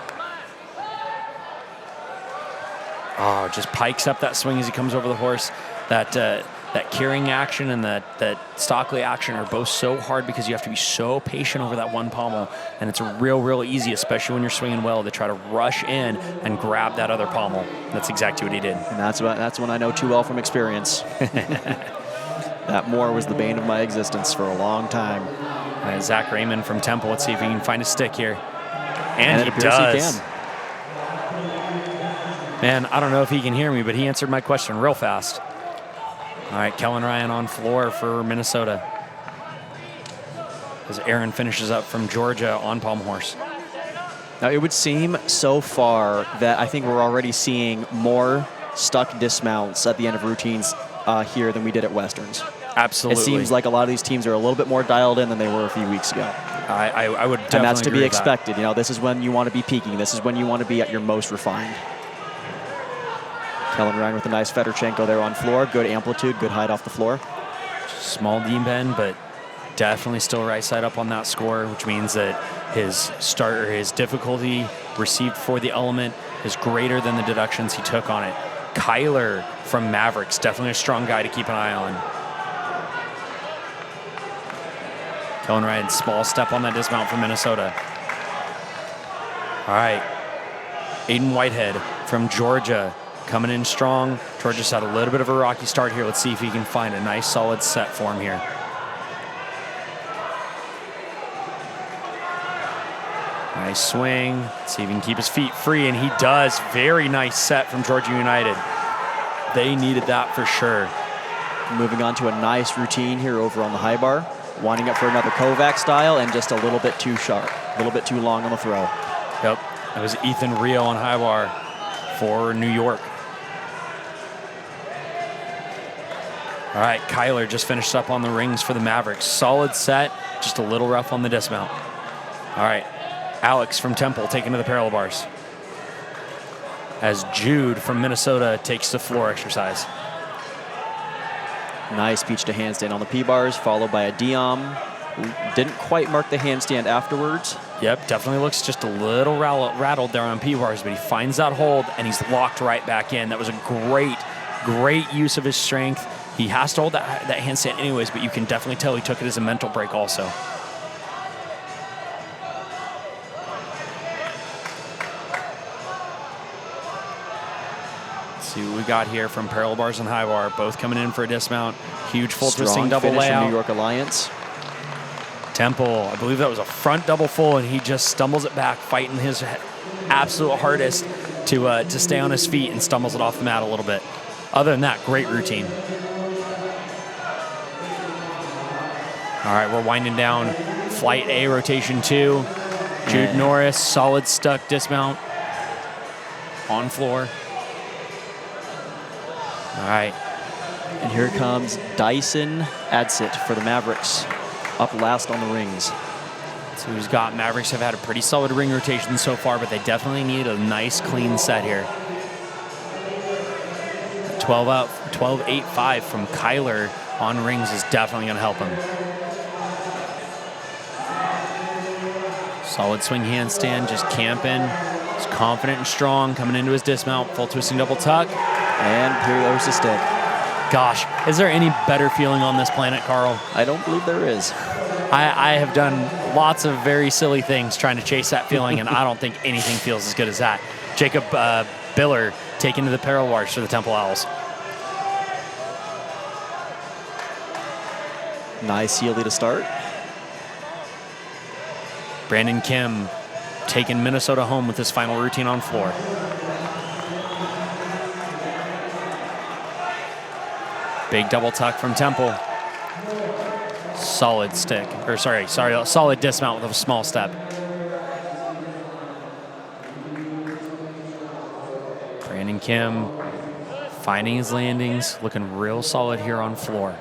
Oh, just pikes up that swing as he comes over the horse. That carrying action and that Stockley action are both so hard because you have to be so patient over that one pommel. And it's real easy, especially when you're swinging well, to try to rush in and grab that other pommel. That's exactly what he did. And that's when I know too well from experience. That more was the bane of my existence for a long time. Zach Raymond from Temple. Let's see if he can find a stick here. And it he appears does. he can. Man, I don't know if he can hear me, but he answered my question real fast. All right, Kellen Ryan on floor for Minnesota as Aaron finishes up from Georgia on pommel horse. Now, it would seem so far that I think we're already seeing more stuck dismounts at the end of routines here than we did at Westerns. Absolutely. It seems like a lot of these teams are a little bit more dialed in than they were a few weeks ago. I would definitely And that's to agree be with that. expected. You know, this is when you want to be peaking. This is when you want to be at your most refined. Kellen Ryan with a nice Fedorchenko there on floor. Good amplitude, good height off the floor. Small D bend, but definitely still right side up on that score, which means that his difficulty received for the element is greater than the deductions he took on it. Kyler from Mavericks, definitely a strong guy to keep an eye on. Kellen Ryan, small step on that dismount from Minnesota. All right, Aiden Whitehead from Georgia coming in strong. Georgia's had a little bit of a rocky start here. Let's see if he can find a nice solid set for him here. Nice swing. Let's see if he can keep his feet free, and he does. Very nice set from Georgia United. They needed that for sure. Moving on to a nice routine here over on the high bar. Winding up for another Kovac style and just a little bit too sharp, a little bit too long on the throw. Yep, that was Ethan Rio on high bar for New York. All right, Kyler just finished up on the rings for the Mavericks. Solid set, just a little rough on the dismount. All right, Alex from Temple taking to the parallel bars. As Jude from Minnesota takes the floor exercise. Nice peach to handstand on the P-bars, followed by a Diom, who didn't quite mark the handstand afterwards. Yep, definitely looks just a little rattled there on P-bars, but he finds that hold, and he's locked right back in. That was a great use of his strength. He has to hold that handstand anyways, but you can definitely tell he took it as a mental break also. Let's see what we got here from parallel bars and high bar, both coming in for a dismount. Huge full twisting double finish layout. from New York Alliance. Temple, I believe that was a front double full, and he just stumbles it back, fighting his absolute hardest to stay on his feet, and stumbles it off the mat a little bit. Other than that, great routine. All right, we're winding down Flight A, rotation 2. Jude Norris, solid stuck dismount on floor. All right. And here comes Dyson Adsit for the Mavericks, up last on the rings. So who's got? Mavericks have had a pretty solid ring rotation so far, but they definitely need a nice clean set here. 12-8-5 from Kyler on rings is definitely going to help him. Solid swing handstand, just camping. He's confident and strong, coming into his dismount, full twisting double tuck. And here goes the stick. Gosh, is there any better feeling on this planet, Carl? I don't believe there is. I have done lots of very silly things trying to chase that feeling, and I don't think anything feels as good as that. Jacob Biller taken to the parallel bars for the Temple Owls. Nice Healy to start. Brandon Kim taking Minnesota home with his final routine on floor. Big double tuck from Temple. Solid stick, or solid dismount with a small step. Kim finding his landings, looking real solid here on floor.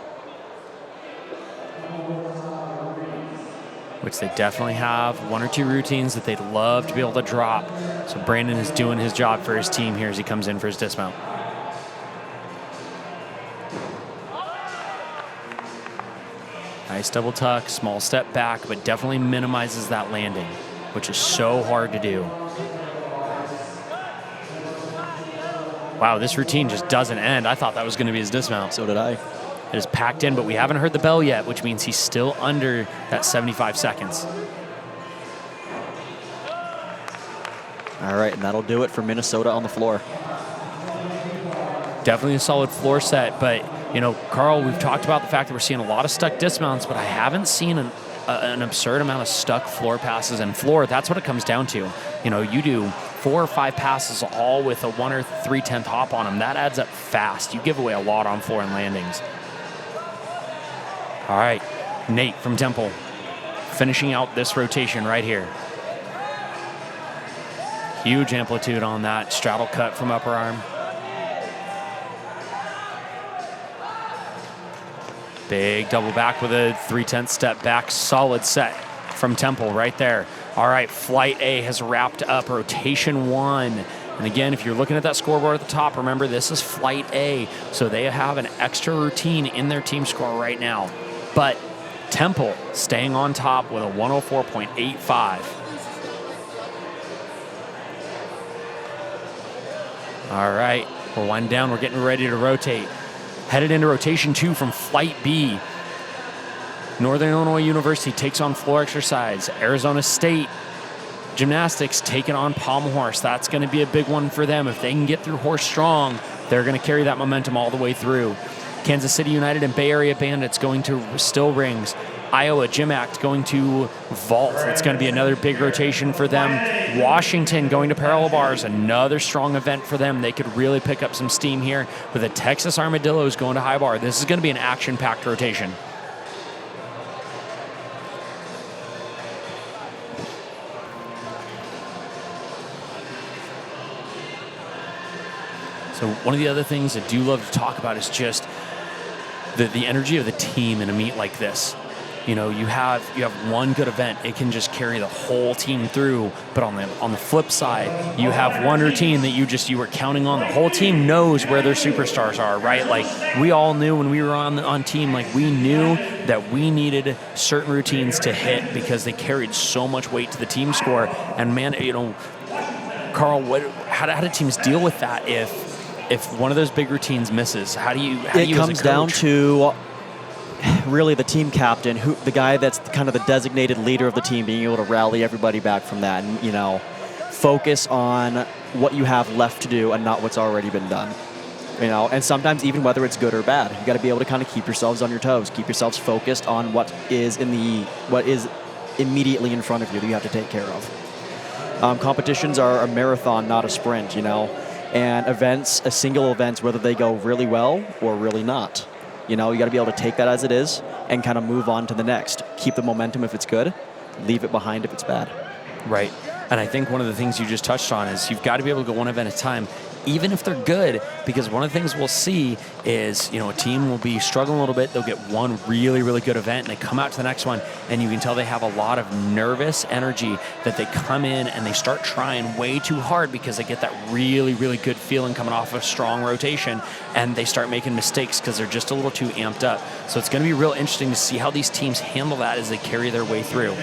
Which they definitely have. 1 or 2 routines that they'd love to be able to drop. So Brandon is doing his job for his team here as he comes in for his dismount. Nice double tuck, small step back, but definitely minimizes that landing, which is so hard to do. Wow, this routine just doesn't end. I thought that was going to be his dismount. So did I. It is packed in, but we haven't heard the bell yet, which means he's still under that 75 seconds. All right, and that'll do it for Minnesota on the floor. Definitely a solid floor set, but, you know, Carl, we've talked about the fact that we're seeing a lot of stuck dismounts, but I haven't seen an absurd amount of stuck floor passes. And floor, that's what it comes down to. You know, you do 4 or 5 passes all with a 1 or 3/10 hop on them. That adds up fast. You give away a lot on floor and landings. All right, Nate from Temple finishing out this rotation right here. Huge amplitude on that straddle cut from upper arm. Big double back with a 3/10 step back. Solid set from Temple right there. All right, Flight A has wrapped up rotation 1. And again, if you're looking at that scoreboard at the top, remember this is Flight A. So they have an extra routine in their team score right now. But Temple staying on top with a 104.85. All right, we're winding down. We're getting ready to rotate. Headed into rotation 2 from Flight B. Northern Illinois University takes on floor exercise. Arizona State Gymnastics taking on pommel horse. That's going to be a big one for them. If they can get through horse strong, they're going to carry that momentum all the way through. Kansas City United and Bay Area Bandits going to still rings. Iowa GymACT going to vault. It's going to be another big rotation for them. Washington going to parallel bars, another strong event for them. They could really pick up some steam here with the Texas Armadillos going to high bar. This is going to be an action-packed rotation. So one of the other things I do love to talk about is just the energy of the team in a meet like this. You know, you have one good event, it can just carry the whole team through. But on the flip side, you have one routine that you were counting on. The whole team knows where their superstars are, right? Like we all knew when we were on team, like we knew that we needed certain routines to hit because they carried so much weight to the team score. And man, you know, Carl, how do teams deal with that if one of those big routines misses? How do you it comes down to really the team captain, the guy that's kind of the designated leader of the team, being able to rally everybody back from that and, you know, focus on what you have left to do and not what's already been done. You know, and sometimes even whether it's good or bad, you got to be able to kind of keep yourselves on your toes, keep yourselves focused on what is immediately in front of you that you have to take care of. Competitions are a marathon, not a sprint, you know. And events, single events, whether they go really well or really not. You know, you got to be able to take that as it is and kind of move on to the next. Keep the momentum if it's good, leave it behind if it's bad. Right. And I think one of the things you just touched on is you've got to be able to go one event at a time, even if they're good, because one of the things we'll see is, you know, a team will be struggling a little bit. They'll get one really, really good event and they come out to the next one and you can tell they have a lot of nervous energy that they come in and they start trying way too hard because they get that really, really good feeling coming off a strong rotation and they start making mistakes because they're just a little too amped up. So it's going to be real interesting to see how these teams handle that as they carry their way through.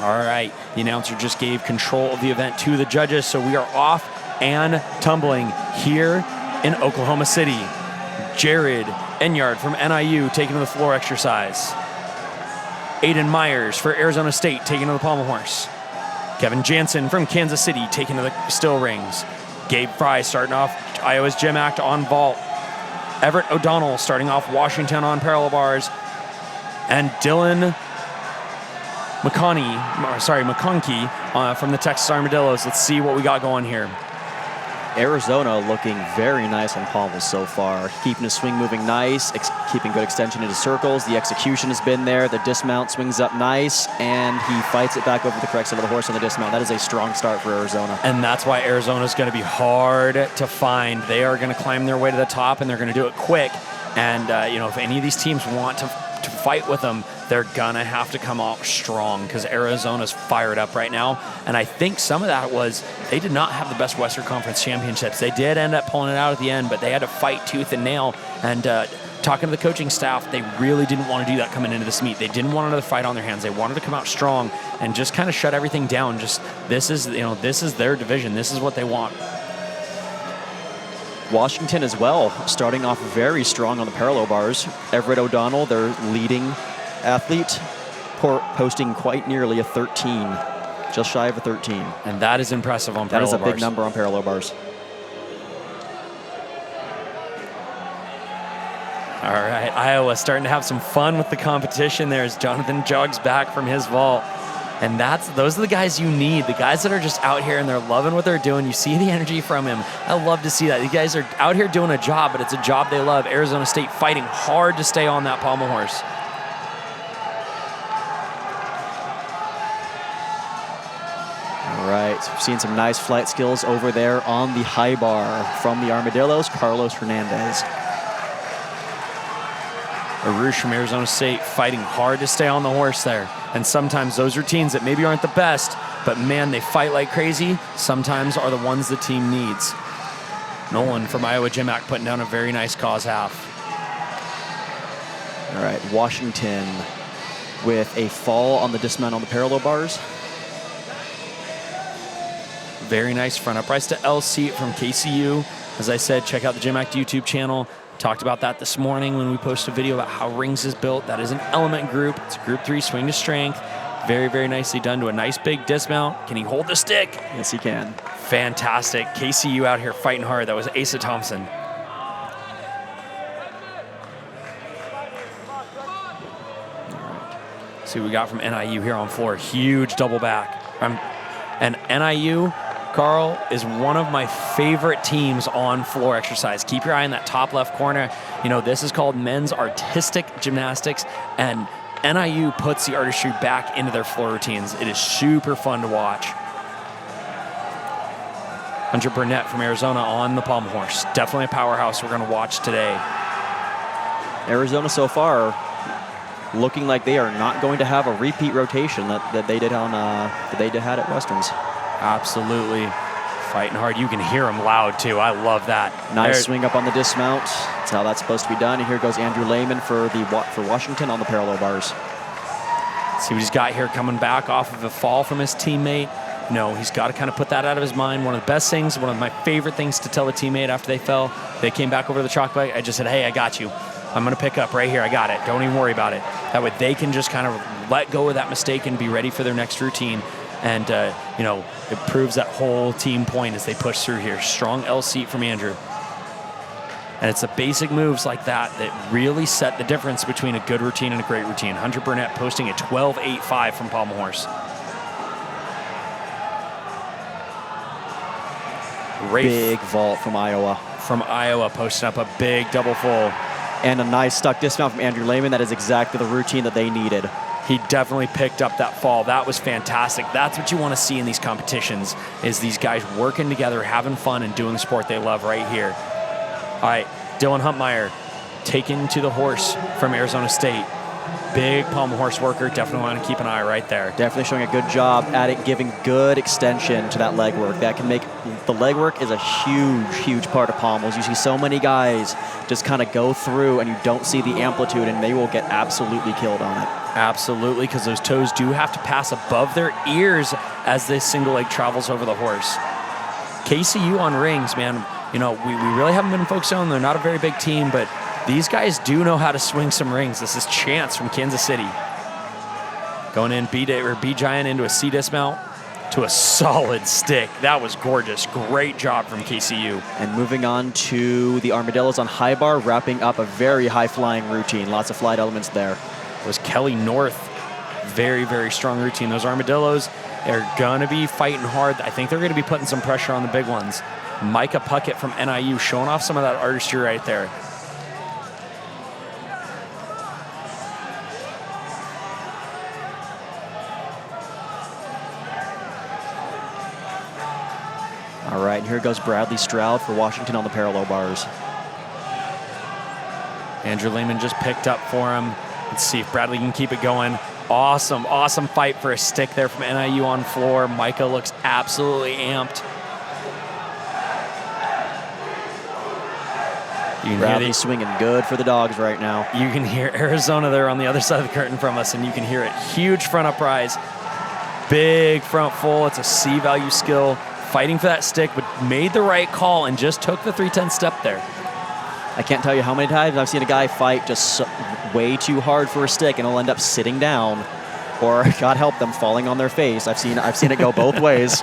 All right, the announcer just gave control of the event to the judges, so we are off and tumbling here in Oklahoma City. Jared Enyard from NIU taking to the floor exercise. Aiden Myers for Arizona State taking to the pommel horse. Kevin Jansen from Kansas City taking to the still rings. Gabe Fry starting off Iowa's GymACT on vault. Everett O'Donnell starting off Washington on parallel bars. And Dylan McConkey from the Texas Armadillos. Let's see what we got going here. Arizona looking very nice on pommels so far. Keeping his swing moving nice, keeping good extension into circles. The execution has been there. The dismount swings up nice, and he fights it back over the correct side of the horse on the dismount. That is a strong start for Arizona. And that's why Arizona is going to be hard to find. They are going to climb their way to the top, and they're going to do it quick. And, if any of these teams want to fight with them, they're going to have to come out strong because Arizona's fired up right now. And I think some of that was they did not have the best Western Conference championships. They did end up pulling it out at the end, but they had to fight tooth and nail. And talking to the coaching staff, they really didn't want to do that coming into this meet. They didn't want another fight on their hands. They wanted to come out strong and just kind of shut everything down. Just this is their division. This is what they want. Washington as well, starting off very strong on the parallel bars. Everett O'Donnell, their leading athlete, posting quite nearly a 13, just shy of a 13. And that is impressive on parallel bars. That is a big number on parallel bars. All right, Iowa starting to have some fun with the competition there as Jonathan jogs back from his vault. And those are the guys you need, the guys that are just out here and they're loving what they're doing. You see the energy from him. I love to see that. These guys are out here doing a job, but it's a job they love. Arizona State fighting hard to stay on that pommel horse. All right, so we've seen some nice flight skills over there on the high bar from the Armadillos, Carlos Hernandez. Arush from Arizona State fighting hard to stay on the horse there. And sometimes those routines that maybe aren't the best, but man, they fight like crazy, sometimes are the ones the team needs. Nolan from Iowa GymACT putting down a very nice cause half. All right, Washington with a fall on the dismount on the parallel bars. Very nice front uprights to L seat from KCU. As I said, check out the GymACT YouTube channel. Talked about that this morning when we posted a video about how rings is built. That is an element group. It's a group 3 swing to strength. Very, very nicely done to a nice big dismount. Can he hold the stick? Yes, he can. Fantastic. KCU out here fighting hard. That was Asa Thompson. See what we got from NIU here on floor. Huge double back. And NIU, Carl, is one of my favorite teams on floor exercise. Keep your eye in that top left corner. This is called men's artistic gymnastics, and NIU puts the artistry back into their floor routines. It is super fun to watch. Hunter Burnett from Arizona on the pommel horse. Definitely a powerhouse we're going to watch today. Arizona so far looking like they are not going to have a repeat rotation that they did had at Westerns. Absolutely. Fighting hard. You can hear them loud, too. I love that. Nice swing up on the dismount. That's how that's supposed to be done. And here goes Andrew Lehman for Washington on the parallel bars. See what he's got here coming back off of a fall from his teammate. He's got to kind of put that out of his mind. One of the best things, one of my favorite things to tell a teammate after they fell, they came back over the chalk bike. I just said, hey, I got you. I'm going to pick up right here. I got it. Don't even worry about it. That way they can just kind of let go of that mistake and be ready for their next routine. And, it proves that whole team point as they push through here. Strong L seat from Andrew. And it's the basic moves like that that really set the difference between a good routine and a great routine. Hunter Burnett posting a 12.85 from pommel horse. Big vault from Iowa. From Iowa, posting up a big double full. And a nice stuck dismount from Andrew Lehman. That is exactly the routine that they needed. He definitely picked up that fall. That was fantastic. That's what you want to see in these competitions, is these guys working together, having fun, and doing the sport they love right here. All right, Dylan Huntmeyer taken to the horse from Arizona State. Big pommel horse worker. Definitely want to keep an eye right there. Definitely showing a good job at it, giving good extension to that leg work. That can make the leg work is a huge, huge part of pommels. You see so many guys just kind of go through and you don't see the amplitude, and they will get absolutely killed on it. Absolutely, because those toes do have to pass above their ears as this single leg travels over the horse. KCU on rings, man. We really haven't been focused on them. They're not a very big team, but these guys do know how to swing some rings. This is Chance from Kansas City. Going in B-Giant into a C dismount to a solid stick. That was gorgeous. Great job from KCU. And moving on to the Armadillos on high bar, wrapping up a very high-flying routine. Lots of flight elements there. It was Kelly North. Very, very strong routine. Those Armadillos are going to be fighting hard. I think they're going to be putting some pressure on the big ones. Micah Puckett from NIU showing off some of that artistry right there. All right, and here goes Bradley Stroud for Washington on the parallel bars. Andrew Lehman just picked up for him. Let's see if Bradley can keep it going. Awesome, awesome fight for a stick there from NIU on floor. Micah looks absolutely amped. Bradley swinging good for the Dogs right now. You can hear Arizona there on the other side of the curtain from us, and you can hear it. Huge front uprise, big front full. It's a C value skill. Fighting for that stick, but made the right call and just took the 310 step there. I can't tell you how many times I've seen a guy fight just way too hard for a stick and he'll end up sitting down, or God help them, falling on their face. I've seen it go both ways.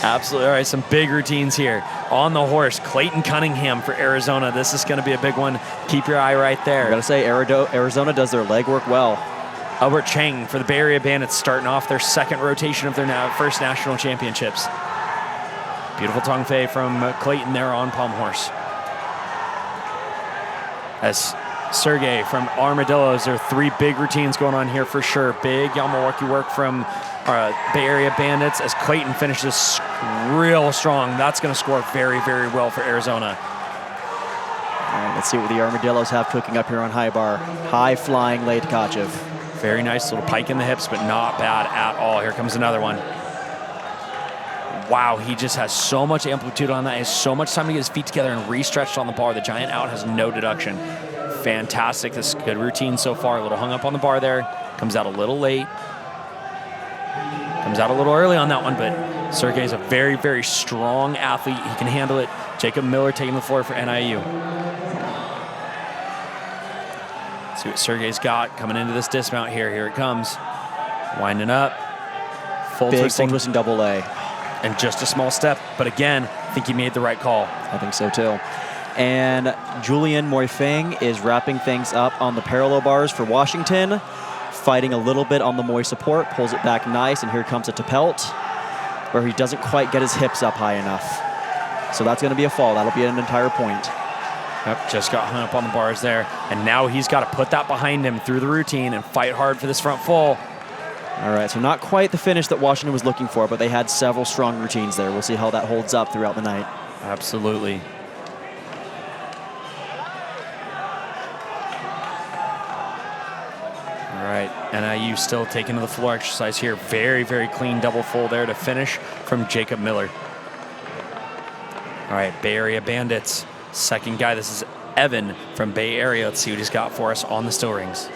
Absolutely. All right, some big routines here. On the horse, Clayton Cunningham for Arizona. This is going to be a big one. Keep your eye right there. I got to say, Arizona does their leg work well. Albert Chang for the Bay Area Bandits, starting off their second rotation of their first national championships. Beautiful Tong Fei from Clayton there on Palm Horse. As Sergey from Armadillos, there are three big routines going on here for sure. Big Yamawaki work from Bay Area Bandits as Clayton finishes real strong. That's going to score very, very well for Arizona. All right, let's see what the Armadillos have cooking up here on high bar. High flying Late Tkachev. Very nice little pike in the hips, but not bad at all. Here comes another one. Wow, he just has so much amplitude on that. He has so much time to get his feet together and re-stretched on the bar. The giant out has no deduction. Fantastic. This is a good routine so far. A little hung up on the bar there. Comes out a little late. Comes out a little early on that one, but Sergey's a very, very strong athlete. He can handle it. Jacob Miller taking the floor for NIU. See what Sergey's got coming into this dismount here. Here it comes. Winding up. Full twisting. Full twisting double A. And just a small step. But again, I think he made the right call. I think so too. And Julian Moifeng is wrapping things up on the parallel bars for Washington. Fighting a little bit on the Moy support. Pulls it back nice. And here comes a Tepelt, where he doesn't quite get his hips up high enough. So that's going to be a fall. That'll be an entire point. Yep, just got hung up on the bars there. And now he's got to put that behind him through the routine and fight hard for this front full. All right, so not quite the finish that Washington was looking for, but they had several strong routines there. We'll see how that holds up throughout the night. Absolutely. All right, NIU still taking to the floor exercise here. Very, very clean double full there to finish from Jacob Miller. All right, Bay Area Bandits. Second guy, this is Evan from Bay Area. Let's see what he's got for us on the still rings.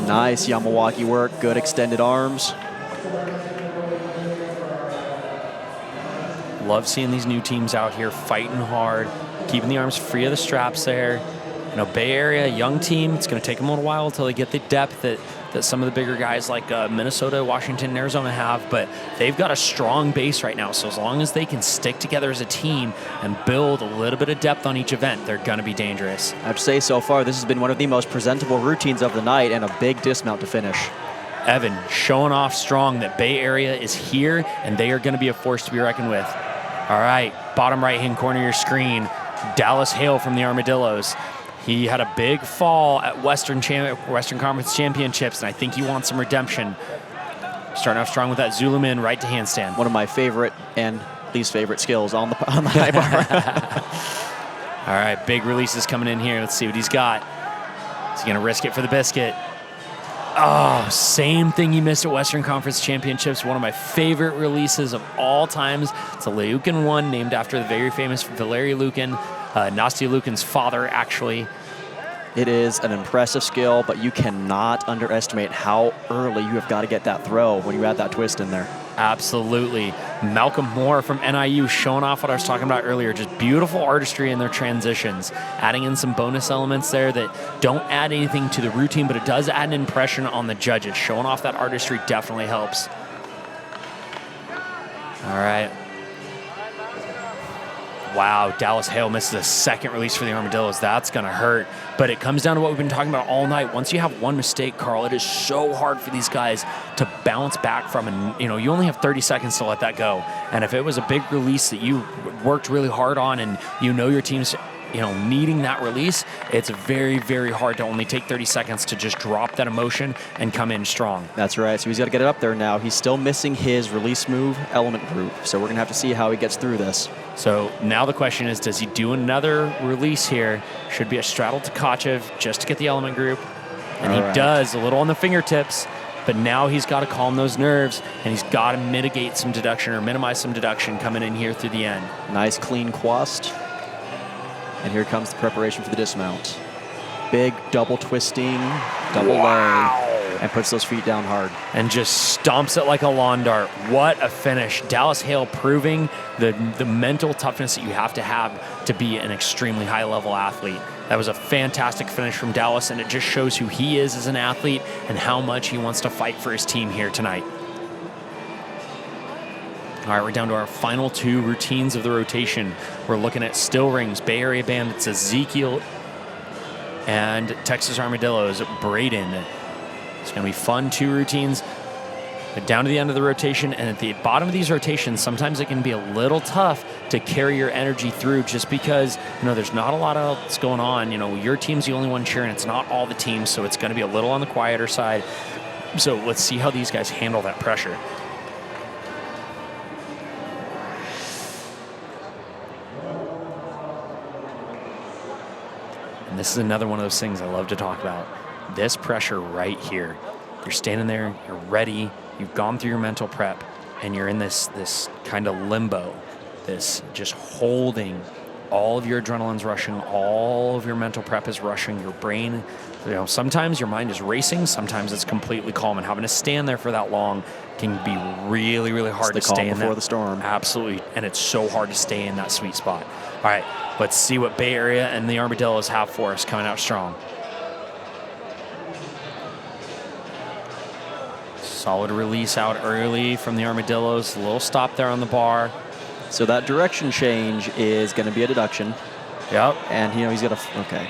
Nice Yamawaki work, good extended arms. Love seeing these new teams out here fighting hard, keeping the arms free of the straps there. You know, Bay Area, young team, it's going to take them a little while until they get the depth that some of the bigger guys like Minnesota, Washington, and Arizona have, but they've got a strong base right now. So as long as they can stick together as a team and build a little bit of depth on each event, they're going to be dangerous. I'd say so far this has been one of the most presentable routines of the night and a big dismount to finish. Evan showing off strong that Bay Area is here and they are going to be a force to be reckoned with. All right, bottom right-hand corner of your screen, Dallas Hale from the Armadillos. He had a big fall at Western Conference Championships, and I think he wants some redemption. Starting off strong with that Zulumin right to handstand. One of my favorite and least favorite skills on the high bar. All right, big releases coming in here. Let's see what he's got. Is he going to risk it for the biscuit? Oh, same thing he missed at Western Conference Championships. One of my favorite releases of all times. It's a Liukin one named after the very famous Valery Liukin, Nastia Liukin's father, actually. It is an impressive skill, but you cannot underestimate how early you have got to get that throw when you add that twist in there. Absolutely. Malcolm Moore from NIU showing off what I was talking about earlier. Just beautiful artistry in their transitions. Adding in some bonus elements there that don't add anything to the routine, but it does add an impression on the judges. Showing off that artistry definitely helps. All right. Wow, Dallas Hale misses a second release for the Armadillos. That's going to hurt. But it comes down to what we've been talking about all night. Once you have one mistake, Carl, it is so hard for these guys to bounce back from. And, you only have 30 seconds to let that go. And if it was a big release that you worked really hard on and your team's needing that release, it's very, very hard to only take 30 seconds to just drop that emotion and come in strong. That's right. So he's got to get it up there now. He's still missing his release move element group. So we're going to have to see how he gets through this. So now the question is, does he do another release here? Should be a straddle to Tkachev just to get the element group. And he does, a little on the fingertips. But now he's got to calm those nerves, and he's got to mitigate some deduction or minimize some deduction coming in here through the end. Nice clean quast. And here comes the preparation for the dismount. Big double twisting, double lay, and puts those feet down hard. And just stomps it like a lawn dart. What a finish. Dallas Hale proving the mental toughness that you have to be an extremely high-level athlete. That was a fantastic finish from Dallas, and it just shows who he is as an athlete and how much he wants to fight for his team here tonight. All right, we're down to our final 2 routines of the rotation. We're looking at Still Rings, Bay Area Bandits, Ezekiel, and Texas Armadillos, Braden. It's going to be fun 2 routines. But down to the end of the rotation, and at the bottom of these rotations, sometimes it can be a little tough to carry your energy through just because, there's not a lot else going on. Your team's the only one cheering. It's not all the teams, so it's going to be a little on the quieter side. So let's see how these guys handle that pressure. And this is another one of those things I love to talk about. This pressure right here. You're standing there, you're ready, you've gone through your mental prep, and you're in this kind of limbo, this just holding. All of your adrenaline's rushing, all of your mental prep is rushing, your brain, sometimes your mind is racing, sometimes it's completely calm, and having to stand there for that long can be really, really hard to stay in before the storm. Absolutely, and it's so hard to stay in that sweet spot. All right, let's see what Bay Area and the Armadillos have for us coming out strong. Solid release out early from the Armadillos, a little stop there on the bar. So that direction change is going to be a deduction. Yep. And he's got to, okay.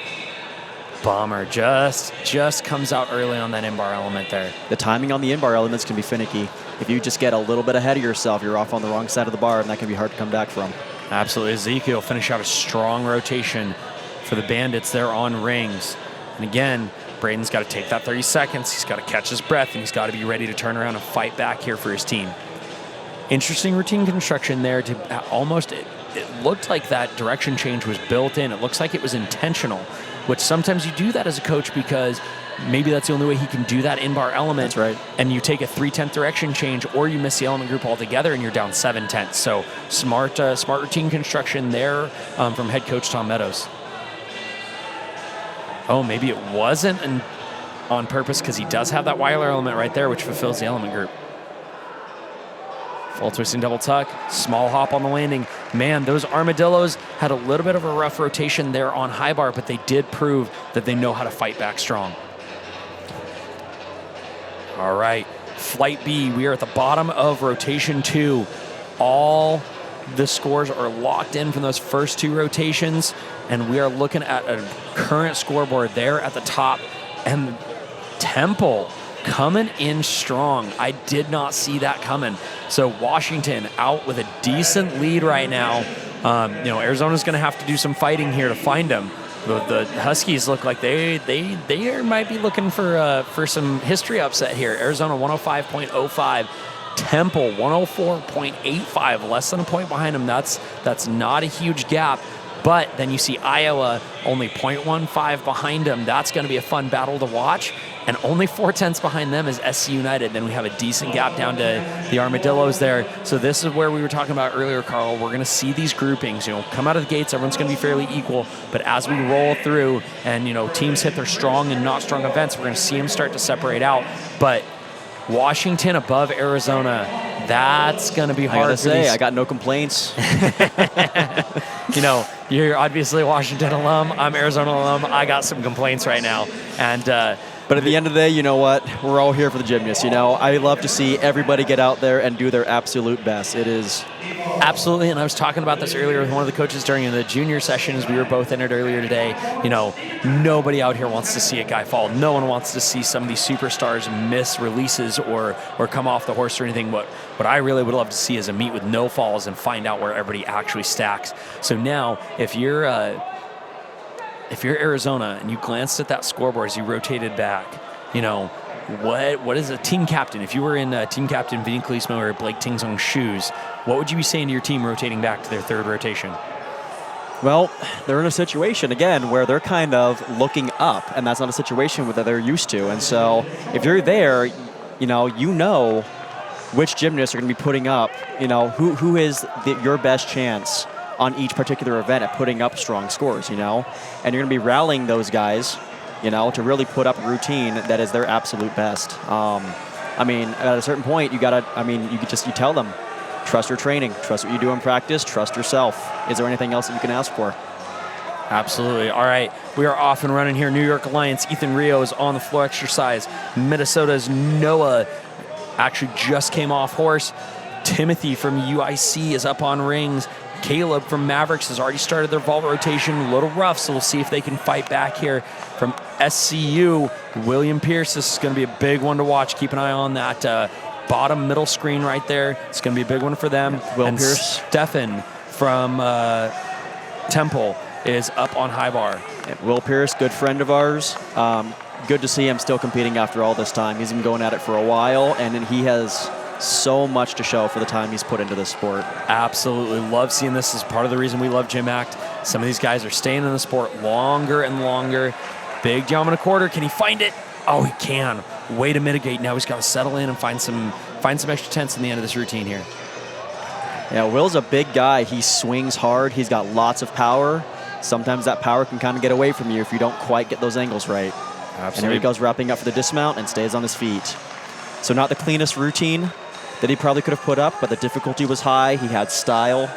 Bummer, just comes out early on that in-bar element there. The timing on the in-bar elements can be finicky. If you just get a little bit ahead of yourself, you're off on the wrong side of the bar, and that can be hard to come back from. Absolutely. Ezekiel finish out a strong rotation for the Bandits there on rings. And again, Braden's got to take that 30 seconds. He's got to catch his breath, and he's got to be ready to turn around and fight back here for his team. Interesting routine construction there to almost, it looked like that direction change was built in. It looks like it was intentional, which sometimes you do that as a coach because maybe that's the only way he can do that in-bar element. That's right. And you take a 3/10 direction change, or you miss the element group altogether and you're down 7/10. So smart routine construction there from head coach Tom Meadows. Oh, maybe it wasn't on purpose because he does have that Weiler element right there, which fulfills the element group. Full twisting double tuck, small hop on the landing. Man, those Armadillos had a little bit of a rough rotation there on high bar, but they did prove that they know how to fight back strong. All right, Flight B, we are at the bottom of rotation 2. All the scores are locked in from those first 2 rotations, and we are looking at a current scoreboard there at the top, and Temple coming in strong. I did not see that coming. So Washington out with a decent lead right now. Arizona's going to have to do some fighting here to find them. The Huskies look like they might be looking for some history upset here. Arizona 105.05. Temple 104.85, less than a point behind them. That's not a huge gap. But then you see Iowa only 0.15 behind them. That's going to be a fun battle to watch. And only 0.4 behind them is SC United. Then we have a decent gap down to the Armadillos there. So this is where we were talking about earlier, Carl. We're going to see these groupings. Come out of the gates, everyone's going to be fairly equal. But as we roll through and, teams hit their strong and not strong events, we're going to see them start to separate out. But Washington above Arizona, that's going to be hard to say. I got no complaints. You're obviously a Washington alum. I'm Arizona alum. I got some complaints right now. And But at the end of the day, you know what? We're all here for the gymnasts. You know, I love to see everybody get out there and do their absolute best. It is absolutely, and I was talking about this earlier with one of the coaches during the junior sessions. We were both in it earlier today. You know, nobody out here wants to see a guy fall. No one wants to see some of these superstars miss releases or come off the horse or anything. What I really would love to see is a meet with no falls and find out where everybody actually stacks. So now, if you're Arizona and you glanced at that scoreboard as you rotated back, you know, what is a team captain? If you were in team captain Vinny Clismo or Blake Tingzong's shoes, what would you be saying to your team rotating back to their third rotation? Well, they're in a situation, again, where they're kind of looking up, and that's not a situation that they're used to. And so if you're there, you know which gymnasts are going to be putting up, you know, who is your best chance on each particular event at putting up strong scores, you know? And you're going to be rallying those guys, you know, to really put up a routine that is their absolute best. I mean, at a certain point, you tell them, trust your training, trust what you do in practice, trust yourself. Is there anything else that you can ask for? Absolutely. All right, we are off and running here. New York Alliance, Ethan Rio is on the floor exercise. Minnesota's Noah actually just came off horse. Timothy from UIC is up on rings. Caleb from Mavericks has already started their vault rotation. A little rough, so we'll see if they can fight back here. From SCU, William Pierce. This is going to be a big one to watch. Keep an eye on that bottom middle screen right there. It's going to be a big one for them. Will and Pierce. Stefan from Temple is up on high bar. Will Pierce, good friend of ours. Good to see him still competing after all this time. He's been going at it for a while, and then he has so much to show for the time he's put into this sport. Absolutely. Love seeing this. This is part of the reason we love GymACT. Some of these guys are staying in the sport longer and longer. Big jump and a quarter. Can he find it? Oh, he can. Way to mitigate. Now he's got to settle in and find some extra tenths in the end of this routine here. Yeah, Will's a big guy. He swings hard. He's got lots of power. Sometimes that power can kind of get away from you if you don't quite get those angles right. Absolutely. And here he goes wrapping up for the dismount and stays on his feet. So not the cleanest routine that he probably could have put up, but the difficulty was high. He had style.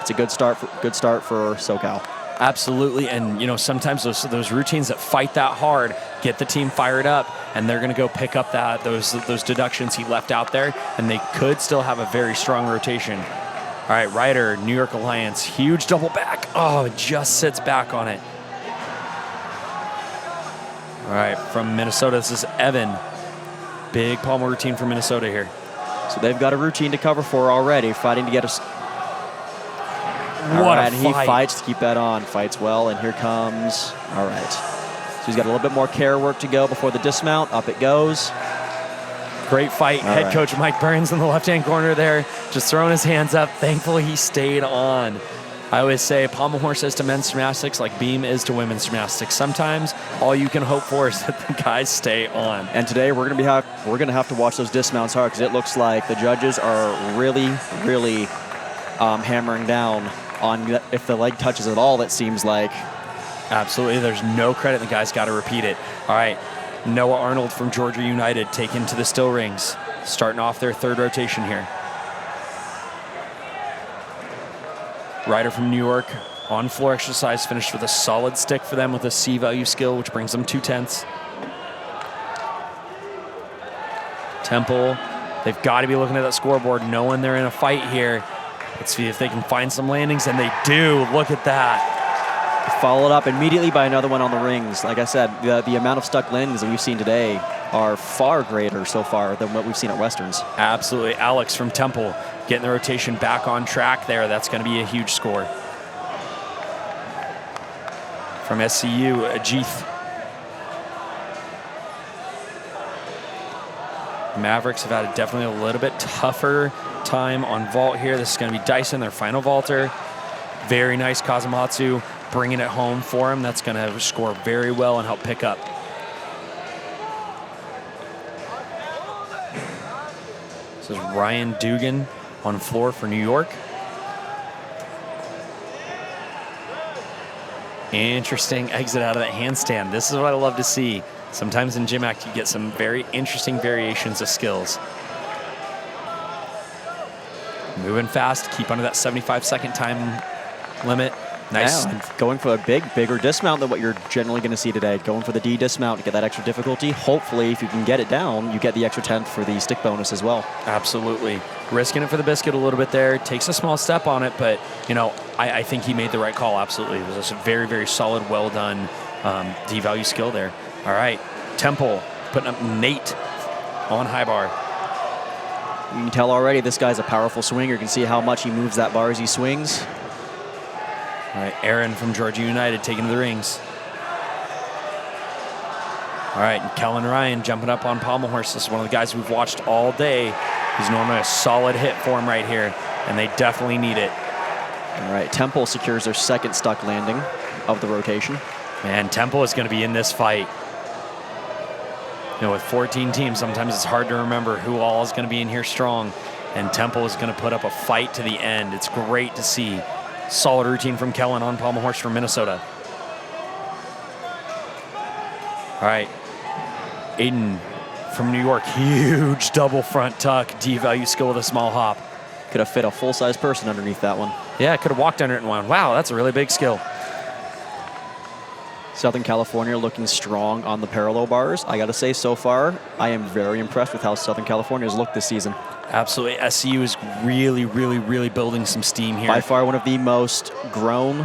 It's a good start for SoCal. Absolutely, and you know, sometimes those routines that fight that hard get the team fired up, and they're going to go pick up those deductions he left out there, and they could still have a very strong rotation. All right, Ryder, New York Alliance, huge double back. Oh, it just sits back on it. All right, from Minnesota, this is Evan. Big pommel routine for Minnesota here. So they've got a routine to cover for already, fighting to get us. What a fight. He fights to keep that on, fights well, and here comes, all right. So he's got a little bit more care work to go before the dismount. Up it goes. Great fight. All Head right. coach Mike Burns in the left-hand corner there, just throwing his hands up. Thankfully, he stayed on. I always say pommel horse is to men's gymnastics like beam is to women's gymnastics. Sometimes all you can hope for is that the guys stay on. And today we're gonna have to watch those dismounts hard because it looks like the judges are really hammering down on if the leg touches at all. It seems like. Absolutely. There's no credit. The guy's got to repeat it. All right. Noah Arnold from Georgia United taken to the still rings, starting off their third rotation here. Ryder from New York on floor exercise, finished with a solid stick for them with a C value skill, which brings them 2/10. Temple, they've got to be looking at that scoreboard, knowing they're in a fight here. Let's see if they can find some landings, and they do. Look at that. Followed up immediately by another one on the rings. Like I said, the amount of stuck landings that we've seen today are far greater so far than what we've seen at Westerns. Absolutely. Alex from Temple getting the rotation back on track there. That's going to be a huge score. From SCU, Ajith. Mavericks have had definitely a little bit tougher time on vault here. This is going to be Dyson, their final vaulter. Very nice Kazumatsu, bringing it home for him. That's going to score very well and help pick up. This is Ryan Dugan on floor for New York. Interesting exit out of that handstand. This is what I love to see. Sometimes in GymACT you get some very interesting variations of skills. Moving fast, keep under that 75-second time limit. Nice. Yeah, and going for a bigger dismount than what you're generally going to see today. Going for the D dismount to get that extra difficulty. Hopefully, if you can get it down, you get the extra 10th for the stick bonus as well. Absolutely. Risking it for the biscuit a little bit there. Takes a small step on it, but, I think he made the right call, absolutely. It was a very, very solid, well done D-value skill there. All right, Temple putting up Nate on high bar. You can tell already this guy's a powerful swinger. You can see how much he moves that bar as he swings. All right, Aaron from Georgia United taking to the rings. All right, and Kellen Ryan jumping up on pommel horse. This is one of the guys we've watched all day. He's normally a solid hit for him right here, and they definitely need it. All right, Temple secures their second stuck landing of the rotation. And Temple is going to be in this fight. With 14 teams, sometimes it's hard to remember who all is going to be in here strong. And Temple is going to put up a fight to the end. It's great to see. Solid routine from Kellen on pommel horse from Minnesota. All right, Aiden from New York, huge double front tuck, D-value skill with a small hop. Could have fit a full-size person underneath that one. Yeah, could have walked under it and won. Wow, that's a really big skill. Southern California looking strong on the parallel bars. I got to say, so far, I am very impressed with how Southern California has looked this season. Absolutely. SCU is really, really, really building some steam here. By far one of the most grown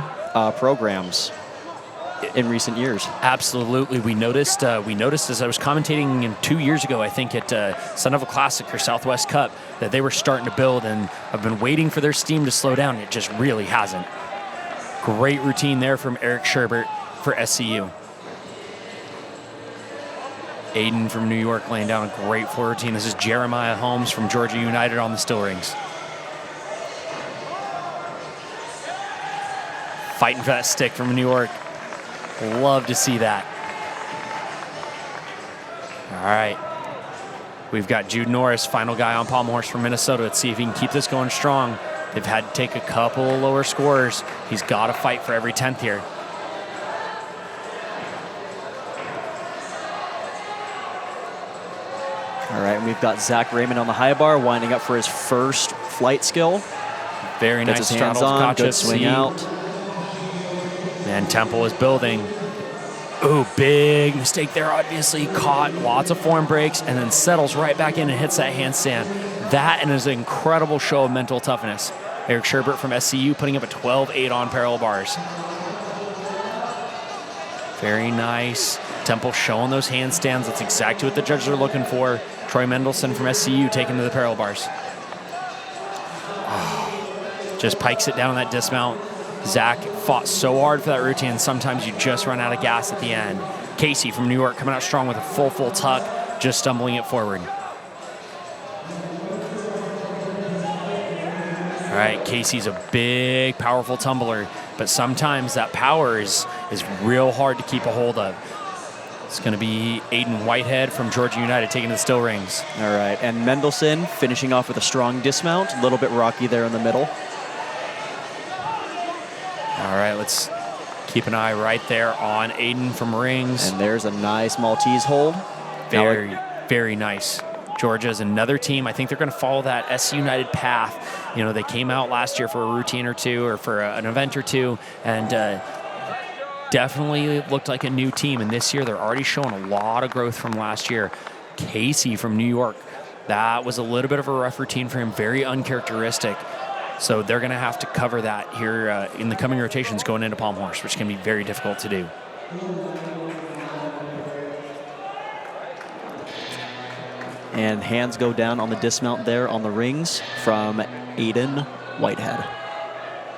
programs in recent years. Absolutely. We noticed as I was commentating 2 years ago, I think at Son of a Classic or Southwest Cup, that they were starting to build, and I've been waiting for their steam to slow down. It just really hasn't. Great routine there from Eric Sherbert for SCU. Aiden from New York laying down a great floor routine. This is Jeremiah Holmes from Georgia United on the still rings. Fighting for that stick from New York. Love to see that. All right. We've got Jude Norris, final guy on pommel horse from Minnesota. Let's see if he can keep this going strong. They've had to take a couple lower scores. He's got to fight for every 10th here. All right, and we've got Zach Raymond on the high bar, winding up for his first flight skill. Very nice hands straddle. on, Gotcha. good swing out. And Temple is building. Ooh, big mistake there, obviously. Caught lots of form breaks and then settles right back in and hits that handstand. That and is an incredible show of mental toughness. Eric Sherbert from SCU putting up a 12-8 on parallel bars. Very nice. Temple showing those handstands. That's exactly what the judges are looking for. Troy Mendelson from SCU taking to the parallel bars. Oh, just pikes it down on that dismount. Zach fought so hard for that routine. Sometimes you just run out of gas at the end. Casey from New York coming out strong with a full tuck, just stumbling it forward. All right, Casey's a big, powerful tumbler, but sometimes that power is real hard to keep a hold of. It's going to be Aiden Whitehead from Georgia United taking the still rings. All right, and Mendelson finishing off with a strong dismount. A little bit rocky there in the middle. All right, let's keep an eye right there on Aiden from rings. And there's a nice Maltese hold. Very nice. Georgia is another team. I think they're going to follow that SC United path. They came out last year for a routine or two or for an event or two, and definitely looked like a new team. And this year, they're already showing a lot of growth from last year. Casey from New York, that was a little bit of a rough routine for him, very uncharacteristic. So they're going to have to cover that here in the coming rotations going into pommel horse, which can be very difficult to do. And hands go down on the dismount there on the rings from Aiden Whitehead.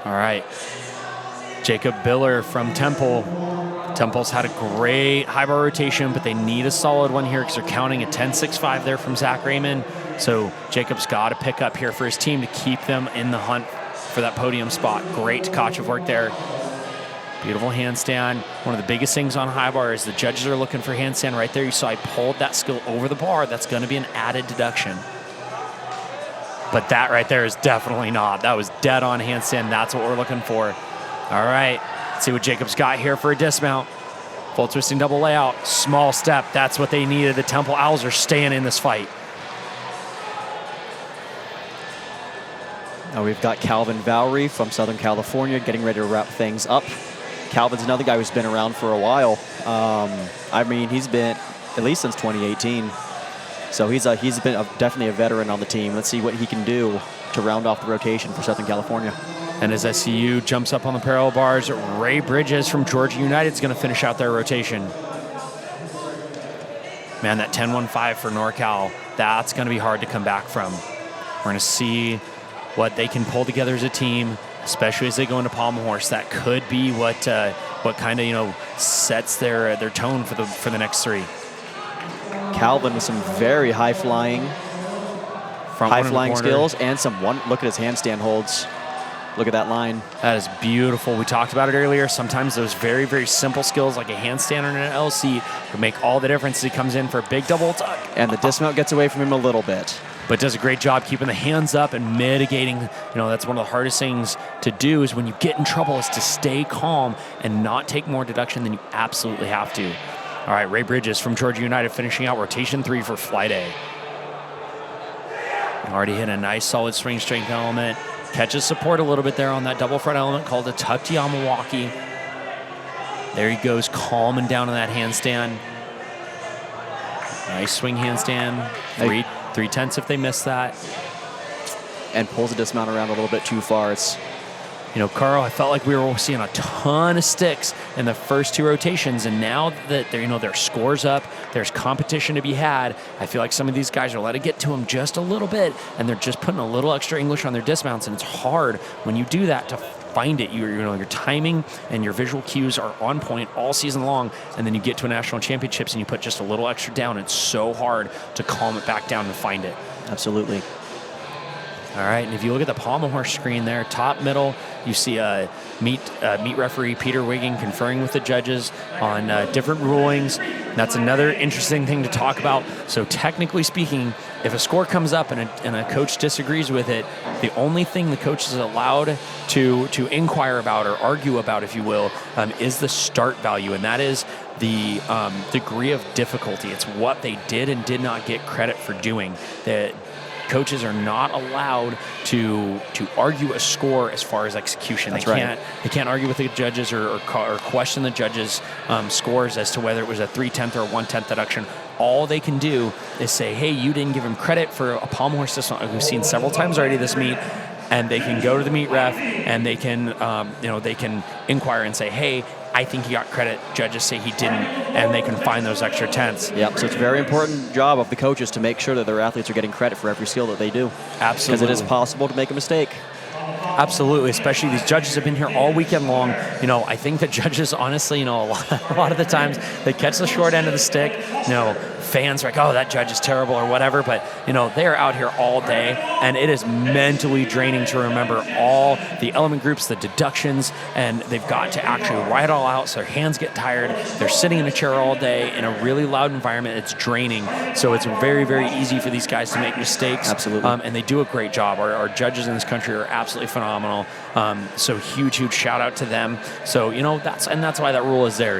All right. Jacob Biller from Temple. Temple's had a great high bar rotation, but they need a solid one here because they're counting a 10.65 there from Zach Raymond. So Jacob's got to pick up here for his team to keep them in the hunt for that podium spot. Great Tkachev work there. Beautiful handstand. One of the biggest things on high bar is the judges are looking for handstand right there. You saw I pulled that skill over the bar. That's going to be an added deduction. But that right there is definitely not. That was dead on handstand. That's what we're looking for. All right. Let's see what Jacob's got here for a dismount. Full twisting double layout. Small step. That's what they needed. The Temple Owls are staying in this fight. We've got Calvin Vowry from Southern California getting ready to wrap things up. Calvin's another guy who's been around for a while. I mean, he's been at least since 2018. So he's been definitely a veteran on the team. Let's see what he can do to round off the rotation for Southern California. And as SCU jumps up on the parallel bars, Ray Bridges from Georgia United is going to finish out their rotation. Man, that 10-1-5 for NorCal, that's going to be hard to come back from. We're going to see what they can pull together as a team, especially as they go into Pommel Horse. That could be what kind of sets their tone for the next three. Calvin with some very high flying skills and look at his handstand holds. Look at that line. That is beautiful. We talked about it earlier. Sometimes those very, very simple skills like a handstand or an LC would make all the difference. He comes in for a big double tuck. And the dismount gets away from him a little bit. But does a great job keeping the hands up and mitigating. That's one of the hardest things to do is when you get in trouble is to stay calm and not take more deduction than you absolutely have to. All right, Ray Bridges from Georgia United finishing out rotation 3 for Flight A. Already hit a nice solid swing strength element. Catches support a little bit there on that double front element called a tucked Yamawaki. There he goes, calming down on that handstand. Nice swing handstand. 3/10 if they miss that. And pulls the dismount around a little bit too far. It's, Carl, I felt like we were seeing a ton of sticks in the first 2 rotations, and now that their score's up, there's competition to be had. I feel like some of these guys are letting it get to them just a little bit, and they're just putting a little extra English on their dismounts, and it's hard when you do that to find it. Your timing and your visual cues are on point all season long, and then you get to a national championships and you put just a little extra down. It's so hard to calm it back down and find it. Absolutely. All right, and if you look at the Pommel Horse screen there, top middle, you see meet referee Peter Wigging conferring with the judges on different rulings. That's another interesting thing to talk about. So technically speaking, if a score comes up and a coach disagrees with it, the only thing the coach is allowed to inquire about or argue about, if you will, is the start value, and that is the degree of difficulty. It's what they did and did not get credit for doing. Coaches are not allowed to argue a score as far as execution. That's right. They can't argue with the judges or question the judges' scores as to whether it was a 3/10 or a 1/10 deduction. All they can do is say, hey, you didn't give him credit for a Pommel Horse dismount. We've seen several times already this meet, and they can go to the meet ref and they can they can inquire and say, hey, I think he got credit. Judges say he didn't, and they can find those extra tenths. Yep, so it's a very important job of the coaches to make sure that their athletes are getting credit for every skill that they do. Absolutely. Because it is possible to make a mistake. Absolutely, especially these judges have been here all weekend long. I think the judges, honestly, a lot of the times they catch the short end of the stick. Fans are like, oh, that judge is terrible or whatever, but they are out here all day, and it is mentally draining to remember all the element groups, the deductions, and they've got to actually write it all out so their hands get tired. They're sitting in a chair all day in a really loud environment. It's draining, so it's very, very easy for these guys to make mistakes. Absolutely. And they do a great job. Our judges in this country are absolutely phenomenal. So huge shout out to them. So that's why that rule is there.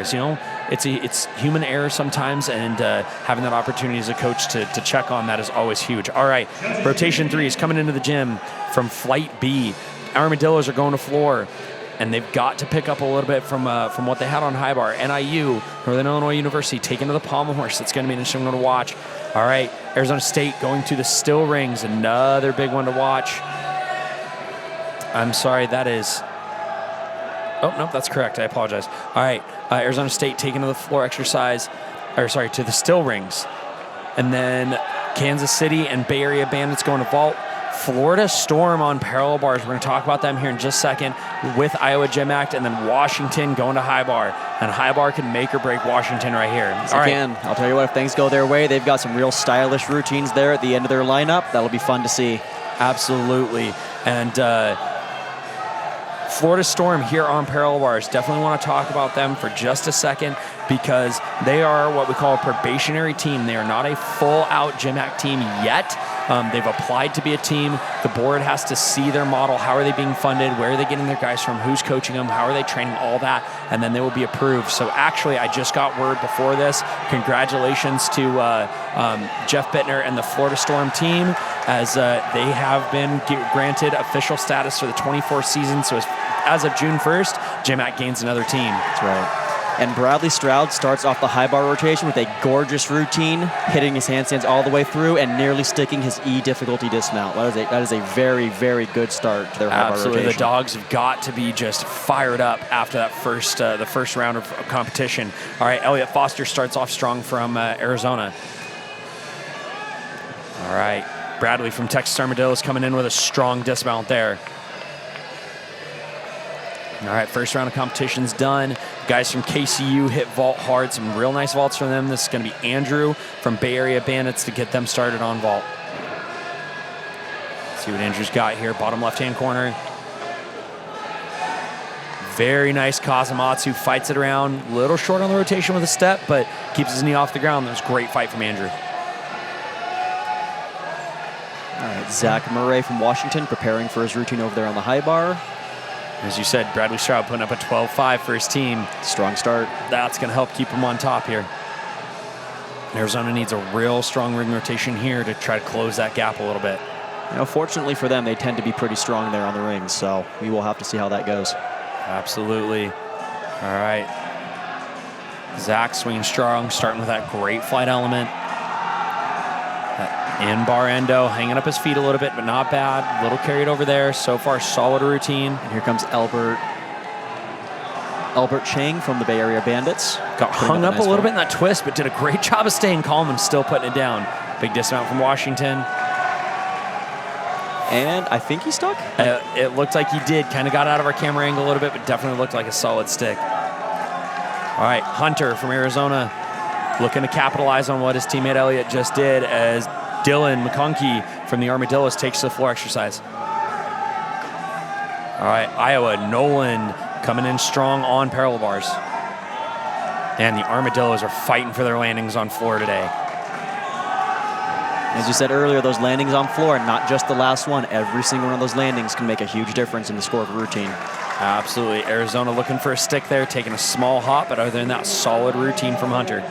It's human error sometimes, and having that opportunity as a coach to check on that is always huge. All right, rotation 3 is coming into the gym from Flight B. Armadillos are going to floor, and they've got to pick up a little bit from what they had on high bar. NIU, Northern Illinois University, taking to the Pommel Horse. That's going to be an interesting one to watch. All right, Arizona State going to the still rings, another big one to watch. I'm sorry, that is... Oh, no, that's correct. I apologize. All right, Arizona State taking to the floor exercise, to the still rings. And then Kansas City and Bay Area Bandits going to vault. Florida Storm on parallel bars. We're going to talk about them here in just a second with Iowa GymACT, and then Washington going to high bar. And high bar can make or break Washington right here. All right. I'll tell you what, if things go their way, they've got some real stylish routines there at the end of their lineup. That'll be fun to see. Absolutely. And Florida Storm here on parallel bars. Definitely want to talk about them for just a second because they are what we call a probationary team. They are not a full-out GymACT team yet. They've applied to be a team. The board has to see their model. How are they being funded? Where are they getting their guys from? Who's coaching them? How are they training? All that. And then they will be approved. So actually, I just got word before this. Congratulations to Jeff Bittner and the Florida Storm team. as they have been granted official status for the 24th season. So as of June 1st, GymACT gains another team. That's right. And Bradley Stroud starts off the high bar rotation with a gorgeous routine, hitting his handstands all the way through and nearly sticking his E difficulty dismount. That is a very, very good start to their high bar rotation. Absolutely, the dogs have got to be just fired up after that the first round of competition. All right, Elliot Foster starts off strong from Arizona. All right, Bradley from Texas Armadillos coming in with a strong dismount there. All right, first round of competition's done. Guys from KCU hit vault hard. Some real nice vaults from them. This is going to be Andrew from Bay Area Bandits to get them started on vault. Let's see what Andrew's got here. Bottom left-hand corner. Very nice Kazumatsu. Fights it around. Little short on the rotation with a step, but keeps his knee off the ground. That was a great fight from Andrew. All right, Zach Murray from Washington preparing for his routine over there on the high bar. As you said, Bradley Stroud putting up a 12.5 for his team. Strong start. That's going to help keep him on top here. Arizona needs a real strong ring rotation here to try to close that gap a little bit. You know, fortunately for them, they tend to be pretty strong there on the rings, so we will have to see how that goes. Absolutely. All right. Zach swinging strong, starting with that great flight element. That in-bar endo, hanging up his feet a little bit, but not bad. A little carried over there. So far, solid routine. And here comes Albert Chang from the Bay Area Bandits. Got hung up a little bit in that twist, but did a great job of staying calm and still putting it down. Big dismount from Washington. And I think he stuck? It looked like he did. Kind of got out of our camera angle a little bit, but definitely looked like a solid stick. All right, Hunter from Arizona looking to capitalize on what his teammate Elliott just did as Dylan McConkey from the Armadillos takes the floor exercise. All right, Iowa, Nolan coming in strong on parallel bars. And the Armadillos are fighting for their landings on floor today. As you said earlier, those landings on floor, not just the last one. Every single one of those landings can make a huge difference in the score of a routine. Absolutely. Arizona looking for a stick there, taking a small hop, but other than that, solid routine from Hunter.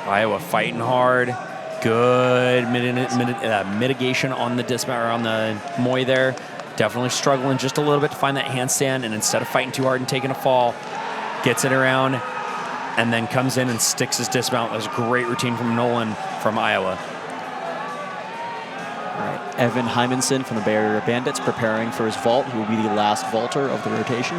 Iowa fighting hard. Good mitigation on the dismount or on the Moy there. Definitely struggling just a little bit to find that handstand, and instead of fighting too hard and taking a fall, gets it around and then comes in and sticks his dismount. That was a great routine from Nolan from Iowa. All right, Evan Hymanson from the Bay Area Bandits preparing for his vault, who will be the last vaulter of the rotation.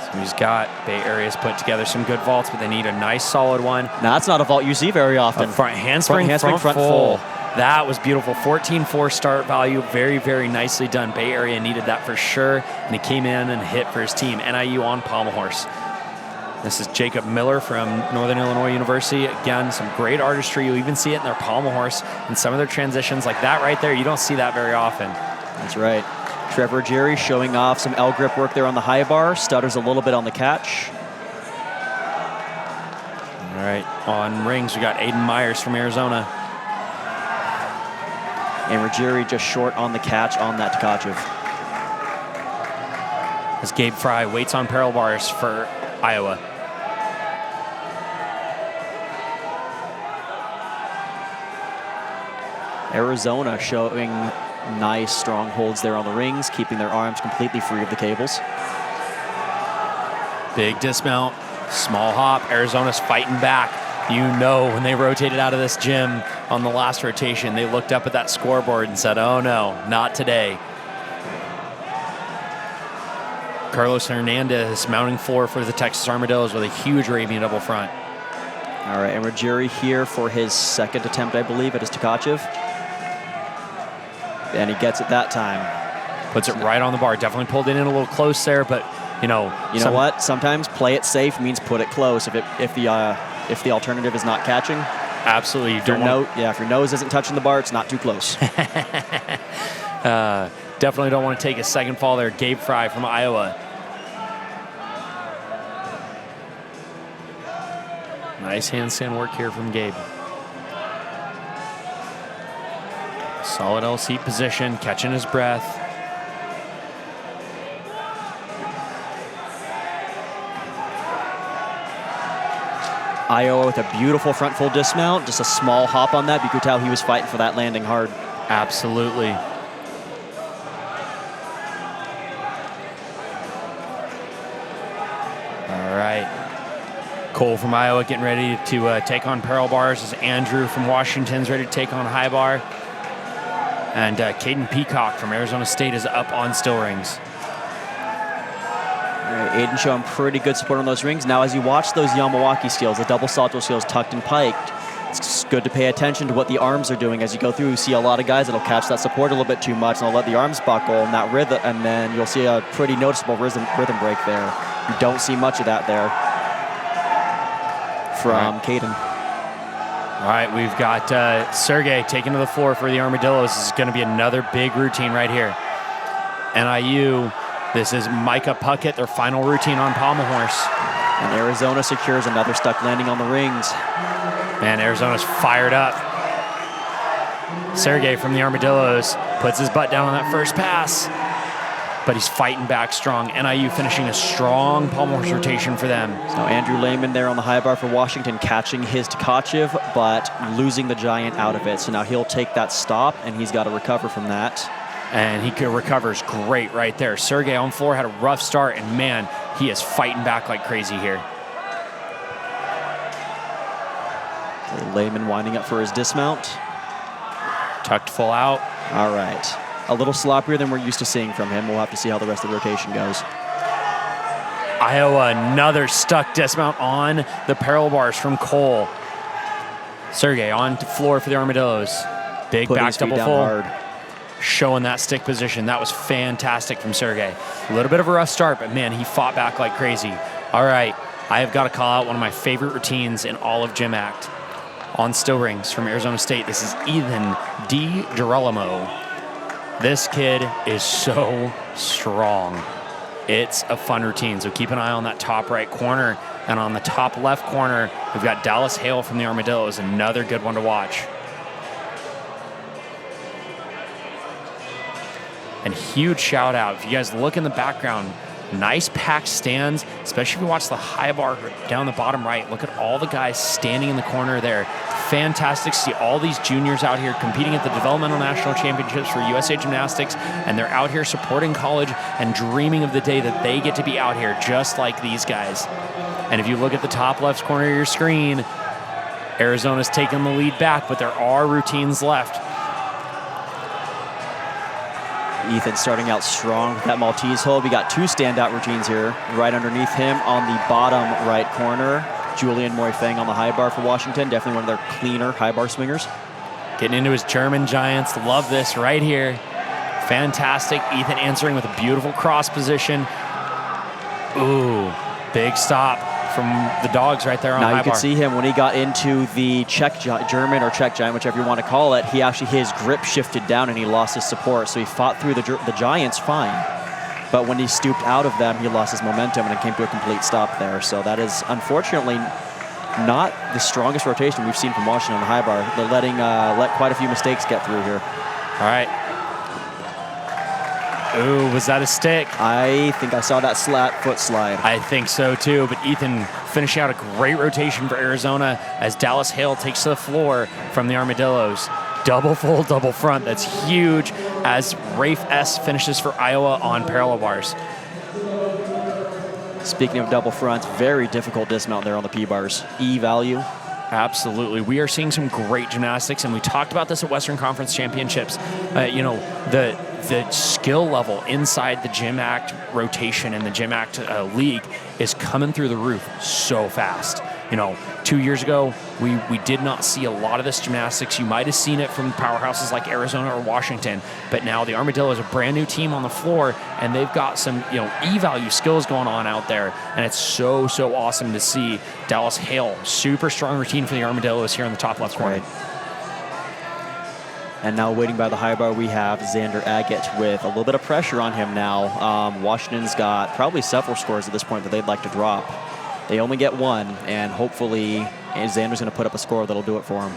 So he's got Bay Area's put together some good vaults, but they need a nice solid one. Now that's not a vault you see very often. Front handspring, front full. That was beautiful. 14.4 start value. Very, very nicely done. Bay Area needed that for sure, and he came in and hit for his team. NIU on pommel horse. This is Jacob Miller from Northern Illinois University. Again, some great artistry. You even see it in their pommel horse and some of their transitions like that right there. You don't see that very often. That's right. Trevor Jerry showing off some L grip work there on the high bar. Stutters a little bit on the catch. All right, on rings, we got Aiden Myers from Arizona. And Ruggieri just short on the catch on that Tkachev. As Gabe Fry waits on parallel bars for Iowa. Arizona showing nice strong holds there on the rings, keeping their arms completely free of the cables. Big dismount, small hop. Arizona's fighting back. You know, when they rotated out of this gym on the last rotation, they looked up at that scoreboard and said, oh no, not today. Carlos Hernandez mounting floor for the Texas Armadillos with a huge Arabian double front. All right, and Ruggieri here for his second attempt, I believe, at his Tkachev. And he gets it that time. Puts it right on the bar. Definitely pulled it in a little close there, but you know what? Sometimes play it safe means put it close. If the alternative is not catching. Absolutely. If your nose isn't touching the bar, it's not too close. Definitely don't want to take a second fall there. Gabe Fry from Iowa. Nice handstand work here from Gabe. Solid L seat position, catching his breath. Iowa with a beautiful front full dismount, just a small hop on that. You could tell he was fighting for that landing hard. Absolutely. All right. Cole from Iowa getting ready to take on parallel bars as Andrew from Washington's ready to take on high bar. And Caden Peacock from Arizona State is up on still rings. All right, Aiden showing pretty good support on those rings. Now, as you watch those Yamawaki skills, the double salto skills tucked and piked, it's good to pay attention to what the arms are doing. As you go through, you see a lot of guys that'll catch that support a little bit too much, and they'll let the arms buckle and that rhythm, and then you'll see a pretty noticeable rhythm break there. You don't see much of that there from Caden. All right, we've got Sergey taking to the floor for the Armadillos. This is going to be another big routine right here. NIU, this is Micah Puckett, their final routine on pommel horse. And Arizona secures another stuck landing on the rings. Man, Arizona's fired up. Sergey from the Armadillos puts his butt down on that first pass, but he's fighting back strong. NIU finishing a strong pommel horse rotation for them. So Andrew Lehman there on the high bar for Washington, catching his Tkachev, but losing the giant out of it. So now he'll take that stop, and he's got to recover from that. And he recovers great right there. Sergey on floor had a rough start, and man, he is fighting back like crazy here. Lehman winding up for his dismount. Tucked full out. All right. A little sloppier than we're used to seeing from him. We'll have to see how the rest of the rotation goes. Iowa, another stuck dismount on the parallel bars from Cole. Sergey on floor for the Armadillos. Big Putting back his feet double down full. hard. Showing that stick position. That was fantastic from Sergey. A little bit of a rough start, but man, he fought back like crazy. All right, I have got to call out one of my favorite routines in all of GymACT. On still rings from Arizona State, this is Ethan DiGirolamo. This kid is so strong. It's a fun routine, so keep an eye on that top right corner. And on the top left corner, we've got Dallas Hale from the Armadillos, another good one to watch. And huge shout out, if you guys look in the background, nice packed stands, especially if you watch the high bar down the bottom right. Look at all the guys standing in the corner there. Fantastic to see all these juniors out here competing at the developmental national championships for USA Gymnastics, and they're out here supporting college and dreaming of the day that they get to be out here just like these guys. And if you look at the top left corner of your screen, Arizona's taking the lead back, but there are routines left. Ethan starting out strong with that Maltese hold. We got two standout routines here. Right underneath him on the bottom right corner, Julian Moifeng on the high bar for Washington. Definitely one of their cleaner high bar swingers. Getting into his German Giants. Love this right here. Fantastic. Ethan answering with a beautiful cross position. Ooh, big stop from the dogs right there on high bar. Now you can see him when he got into the German or Czech Giant, whichever you want to call it, his grip shifted down and he lost his support. So he fought through the Giants fine. But when he stooped out of them, he lost his momentum and it came to a complete stop there. So that is unfortunately not the strongest rotation we've seen from Washington on the high bar. They're let quite a few mistakes get through here. All right. Ooh, was that a stick? I think I saw that foot slide. I think so too, but Ethan finishing out a great rotation for Arizona as Dallas Hale takes to the floor from the Armadillos. Double full, double front. That's huge as Rafe S. finishes for Iowa on parallel bars. Speaking of double fronts, very difficult dismount there on the P-bars. E value. Absolutely. We are seeing some great gymnastics, and we talked about this at Western Conference Championships. The skill level inside the GymACT rotation and the GymACT league is coming through the roof so fast. 2 years ago, we did not see a lot of this gymnastics. You might have seen it from powerhouses like Arizona or Washington, but now the Armadillo is a brand new team on the floor, and they've got some E-value skills going on out there, and it's so awesome to see. Dallas Hale, super strong routine for the Armadillos here in the top left corner. Right. And now waiting by the high bar, we have Xander Agate with a little bit of pressure on him now. Washington's got probably several scores at this point that they'd like to drop. They only get one, and hopefully Xander's going to put up a score that'll do it for him.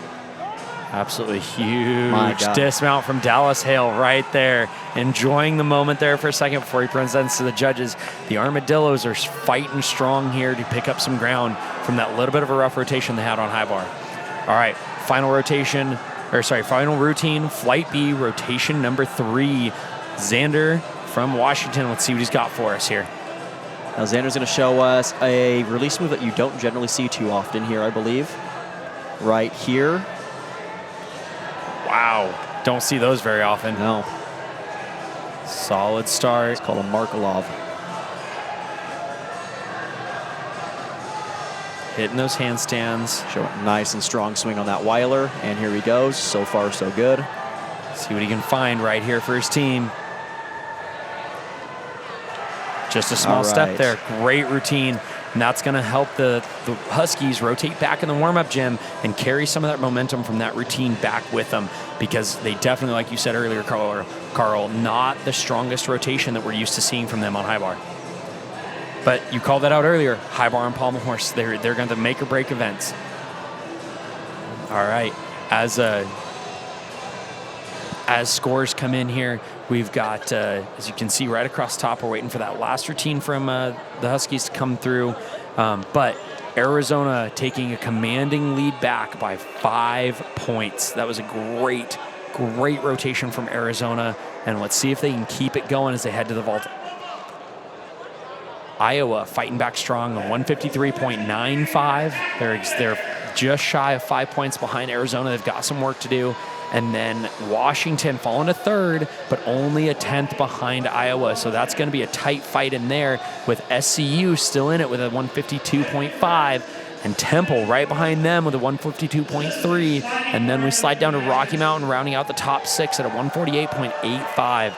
Absolutely huge dismount from Dallas Hale right there. Enjoying the moment there for a second before he presents to the judges. The Armadillos are fighting strong here to pick up some ground from that little bit of a rough rotation they had on high bar. All right, final rotation, final routine, flight B, rotation number 3. Xander from Washington. Let's see what he's got for us here. Now Xander's going to show us a release move that you don't generally see too often here, I believe. Right here. Wow, don't see those very often. No. Solid start. It's called a Markelov. Hitting those handstands. Show a nice and strong swing on that Weiler, and here he goes. So far, so good. See what he can find right here for his team. Just a small step there. Great routine. And that's going to help the Huskies rotate back in the warm-up gym and carry some of that momentum from that routine back with them, because they definitely, like you said earlier, Carl, not the strongest rotation that we're used to seeing from them on high bar. But you called that out earlier. High bar and pommel horse, they're going to make or break events. All right. As scores come in here, we've got, as you can see right across the top, we're waiting for that last routine from the Huskies to come through. But Arizona taking a commanding lead back by 5 points. That was a great rotation from Arizona. And let's see if they can keep it going as they head to the vault. Iowa fighting back strong, a 153.95. They're just shy of 5 points behind Arizona. They've got some work to do. And then Washington falling to third, but only a 10th behind Iowa. So that's going to be a tight fight in there, with SCU still in it with a 152.5, and Temple right behind them with a 152.3. And then we slide down to Rocky Mountain, rounding out the top 6 at a 148.85.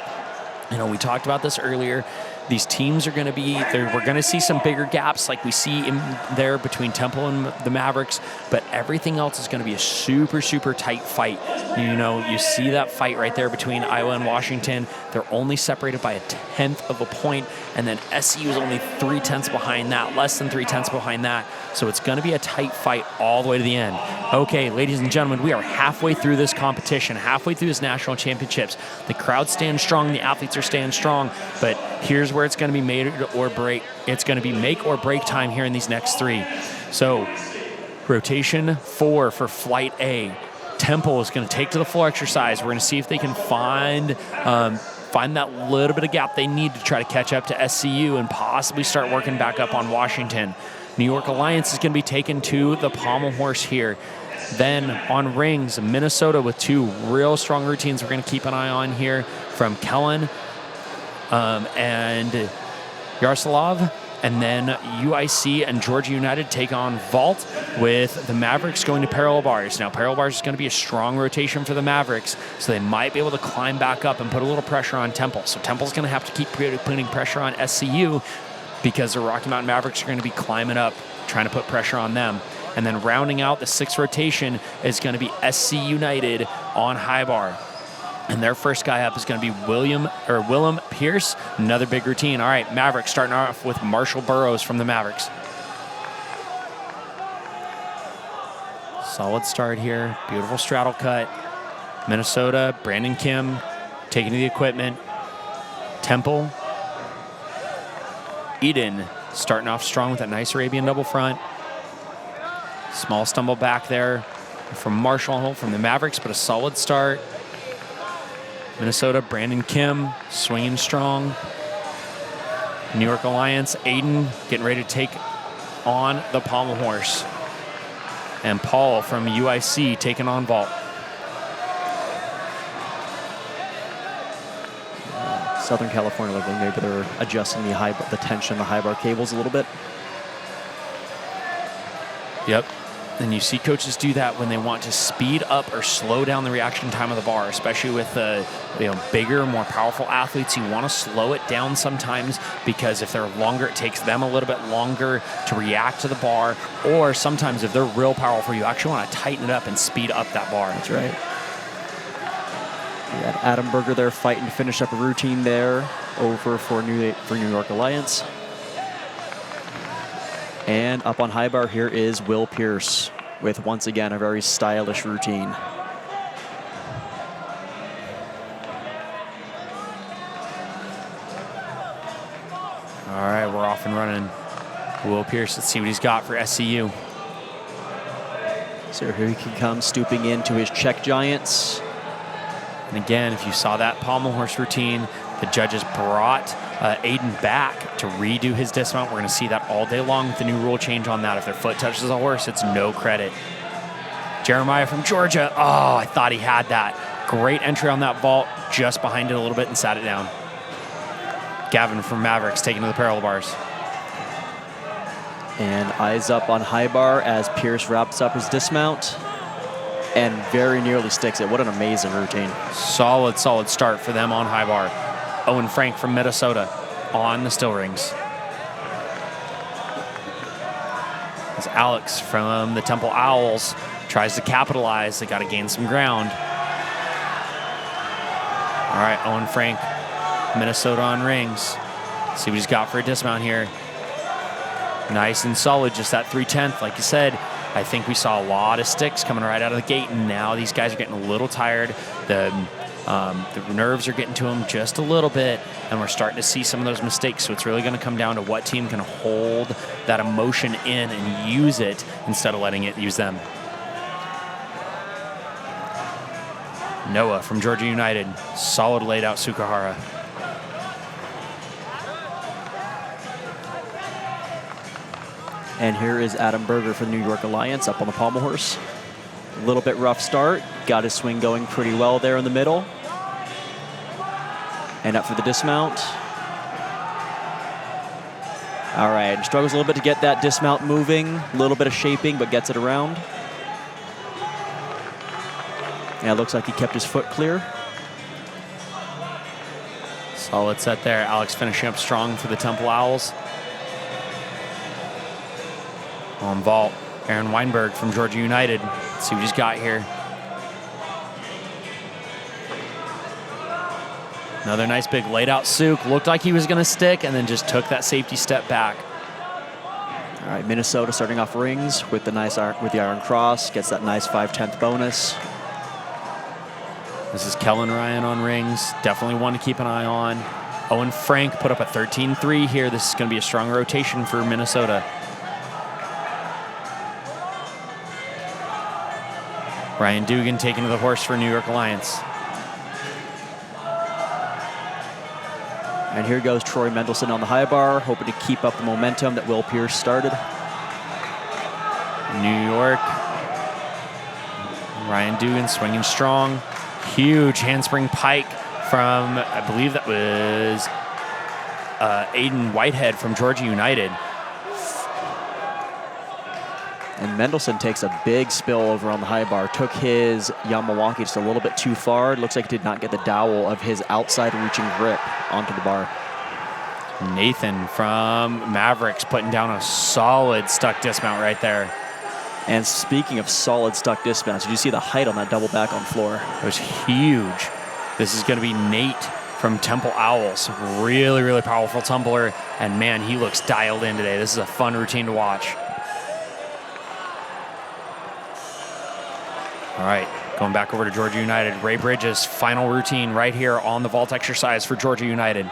You know, we talked about this earlier. These teams are going to be, we're going to see some bigger gaps like we see in there between Temple and the Mavericks, but everything else is going to be a super, super tight fight. You know, you see that fight right there between Iowa and Washington. They're only separated by a 1/10 of a point, and then SCU is only 3/10 behind that, less than 3/10 behind that. So it's going to be a tight fight all the way to the end. Okay, ladies and gentlemen, we are halfway through this competition, halfway through this national championships. The crowd stands strong, the athletes are staying strong, but here's where it's going to be made or break. It's going to be make or break time here in these next 3. So rotation 4 for flight A. Temple is going to take to the floor exercise. We're going to see if they can find that little bit of gap they need to try to catch up to SCU and possibly start working back up on Washington. New York Alliance is going to be taken to the pommel horse here. Then on rings, Minnesota with 2 real strong routines we're going to keep an eye on here from Kellen and Yaroslav. And then UIC and Georgia United take on vault, with the Mavericks going to parallel bars. Now, parallel bars is going to be a strong rotation for the Mavericks, so they might be able to climb back up and put a little pressure on Temple. So Temple's going to have to keep putting pressure on SCU, because the Rocky Mountain Mavericks are going to be climbing up, trying to put pressure on them. And then rounding out the 6th rotation is going to be SC United on high bar. And their first guy up is going to be Willem Pierce, another big routine. All right, Mavericks starting off with Marshall Burroughs from the Mavericks. Solid start here, beautiful straddle cut. Minnesota, Brandon Kim taking to the equipment. Temple, Eden starting off strong with that nice Arabian double front. Small stumble back there from Marshall from the Mavericks, but a solid start. Minnesota, Brandon Kim, swinging strong. New York Alliance, Aiden getting ready to take on the pommel horse. And Paul from UIC taking on vault. Southern California level, maybe they're adjusting the tension, the high bar cables a little bit. Yep. And you see coaches do that when they want to speed up or slow down the reaction time of the bar, especially with bigger, more powerful athletes. You want to slow it down sometimes, because if they're longer, it takes them a little bit longer to react to the bar. Or sometimes if they're real powerful, you actually want to tighten it up and speed up that bar. That's right. We had Adam Berger there fighting to finish up a routine there over for New York Alliance. And up on high bar here is Will Pierce with, once again, a very stylish routine. All right, we're off and running. Will Pierce, let's see what he's got for SCU. So here he can come stooping into his check giants. And again, if you saw that pommel horse routine, the judges brought Aiden back to redo his dismount. We're going to see that all day long with the new rule change on that. If their foot touches a horse, it's no credit. Jeremiah from Georgia. Oh, I thought he had that. Great entry on that vault, just behind it a little bit and sat it down. Gavin from Mavericks taking to the parallel bars. And eyes up on high bar as Pierce wraps up his dismount and very nearly sticks it. What an amazing routine. Solid start for them on high bar. Owen Frank from Minnesota on the still rings. As Alex from the Temple Owls tries to capitalize. They got to gain some ground. All right, Owen Frank, Minnesota on rings. See what he's got for a dismount here. Nice and solid, just that 3/10. Like you said, I think we saw a lot of sticks coming right out of the gate, and now these guys are getting a little tired. The nerves are getting to them just a little bit, and we're starting to see some of those mistakes. So it's really going to come down to what team can hold that emotion in and use it instead of letting it use them. Noah from Georgia United, solid laid out Sukahara. And here is Adam Berger for the New York Alliance up on the pommel horse. A little bit rough start. Got his swing going pretty well there in the middle. And up for the dismount. All right, struggles a little bit to get that dismount moving. A little bit of shaping, but gets it around. And it looks like he kept his foot clear. Solid set there. Alex finishing up strong for the Temple Owls. On vault, Aaron Weinberg from Georgia United. Let's see what he's got here. Another nice big laid out Suk. Looked like he was going to stick and then just took that safety step back. All right, Minnesota starting off rings with the nice with the iron cross. Gets that nice 5/10 bonus. This is Kellen Ryan on rings. Definitely one to keep an eye on. Owen Frank put up a 13-3 here. This is going to be a strong rotation for Minnesota. Ryan Dugan taking to the horse for New York Alliance. And here goes Troy Mendelson on the high bar, hoping to keep up the momentum that Will Pierce started. New York. Ryan Dugan swinging strong. Huge handspring pike from, I believe that was Aiden Whitehead from Georgia United. And Mendelson takes a big spill over on the high bar. Took his Yamawaki just a little bit too far. Looks like he did not get the dowel of his outside reaching grip onto the bar. Nathan from Mavericks putting down a solid stuck dismount right there. And speaking of solid stuck dismounts, did you see the height on that double back on floor? It was huge. This is going to be Nate from Temple Owls. Really, really powerful tumbler. And man, he looks dialed in today. This is a fun routine to watch. All right, going back over to Georgia United. Ray Bridges, final routine right here on the vault exercise for Georgia United.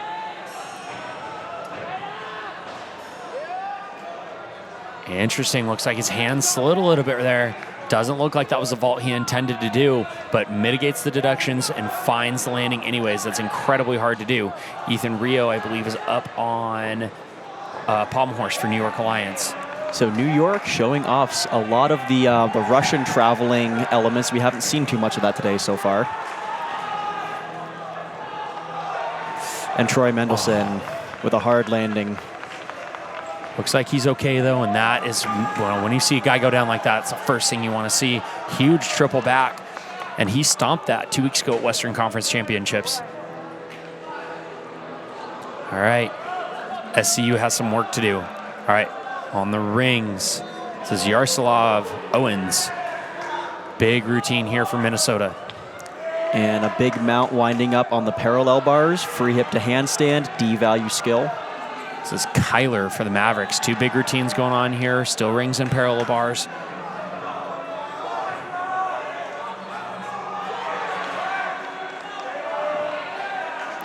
Interesting, looks like his hand slid a little bit there. Doesn't look like that was the vault he intended to do, but mitigates the deductions and finds the landing anyways. That's incredibly hard to do. Ethan Rio, I believe, is up on pommel horse for New York Alliance. So New York showing off a lot of the Russian traveling elements. We haven't seen too much of that today so far. And Troy Mendelson with a hard landing. Looks like he's okay though, and that is, well, when you see a guy go down like that, it's the first thing you want to see. Huge triple back, and he stomped that 2 weeks ago at Western Conference Championships. All right, SCU has some work to do. All right. On the rings, this is Yaroslav Owens. Big routine here for Minnesota. And a big mount winding up on the parallel bars. Free hip to handstand, D-value skill. This is Kyler for the Mavericks. 2 big routines going on here. Still rings and parallel bars.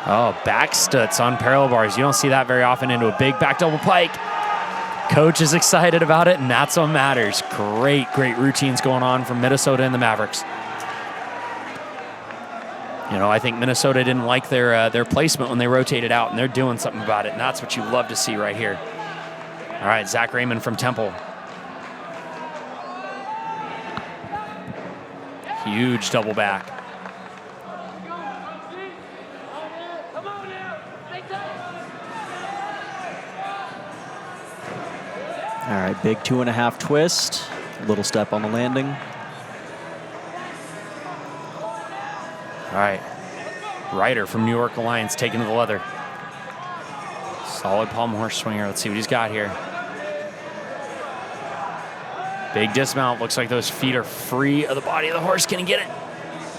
Oh, back stuts on parallel bars. You don't see that very often into a big back double pike. Coach is excited about it, and that's what matters. Great routines going on from Minnesota and the Mavericks. You know, I think Minnesota didn't like their placement when they rotated out, and they're doing something about it, and that's what you love to see right here. All right, Zach Raymond from Temple. Huge double back. All right, big 2.5 twist. Little step on the landing. All right, Ryder from New York Alliance taking to the leather. Solid palm horse swinger. Let's see what he's got here. Big dismount. Looks like those feet are free of the body of the horse. Can he get it?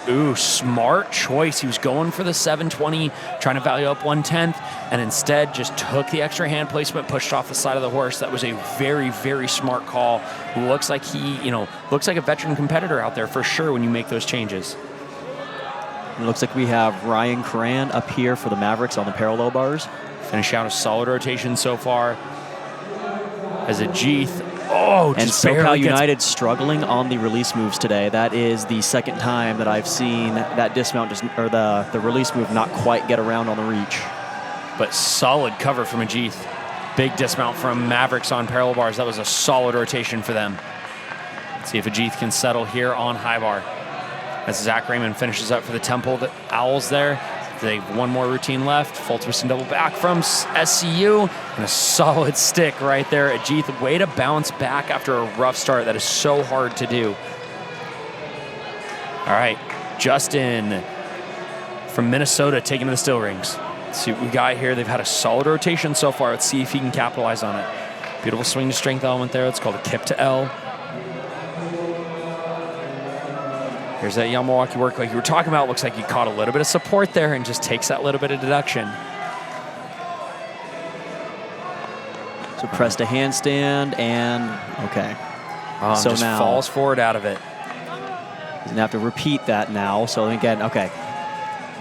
Ooh, smart choice. He was going for the 720, trying to value up 1/10, and instead just took the extra hand placement, pushed off the side of the horse. That was a very smart call. Looks like looks like a veteran competitor out there for sure when you make those changes. It looks like we have Ryan Cran up here for the Mavericks on the parallel bars. Finish out a solid rotation so far. As Ajith, oh, and just SoCal United struggling on the release moves today. That is the second time that I've seen that dismount or the release move not quite get around on the reach. But solid cover from Ajith. Big dismount from Mavericks on parallel bars. That was a solid rotation for them. Let's see if Ajith can settle here on high bar. As Zach Raymond finishes up for the Temple, the Owls there. They have one more routine left. Full twist and double back from SCU. And a solid stick right there. Ajith, way to bounce back after a rough start. That is so hard to do. All right, Justin from Minnesota taking to the still rings. Let's see what we got here. They've had a solid rotation so far. Let's see if he can capitalize on it. Beautiful swing to strength element there. It's called a kip to L. Here's that Yamawaki work like you were talking about. Looks like he caught a little bit of support there and just takes that little bit of deduction. So press to handstand and okay. So just now falls forward out of it. He's going to have to repeat that now. So again, okay.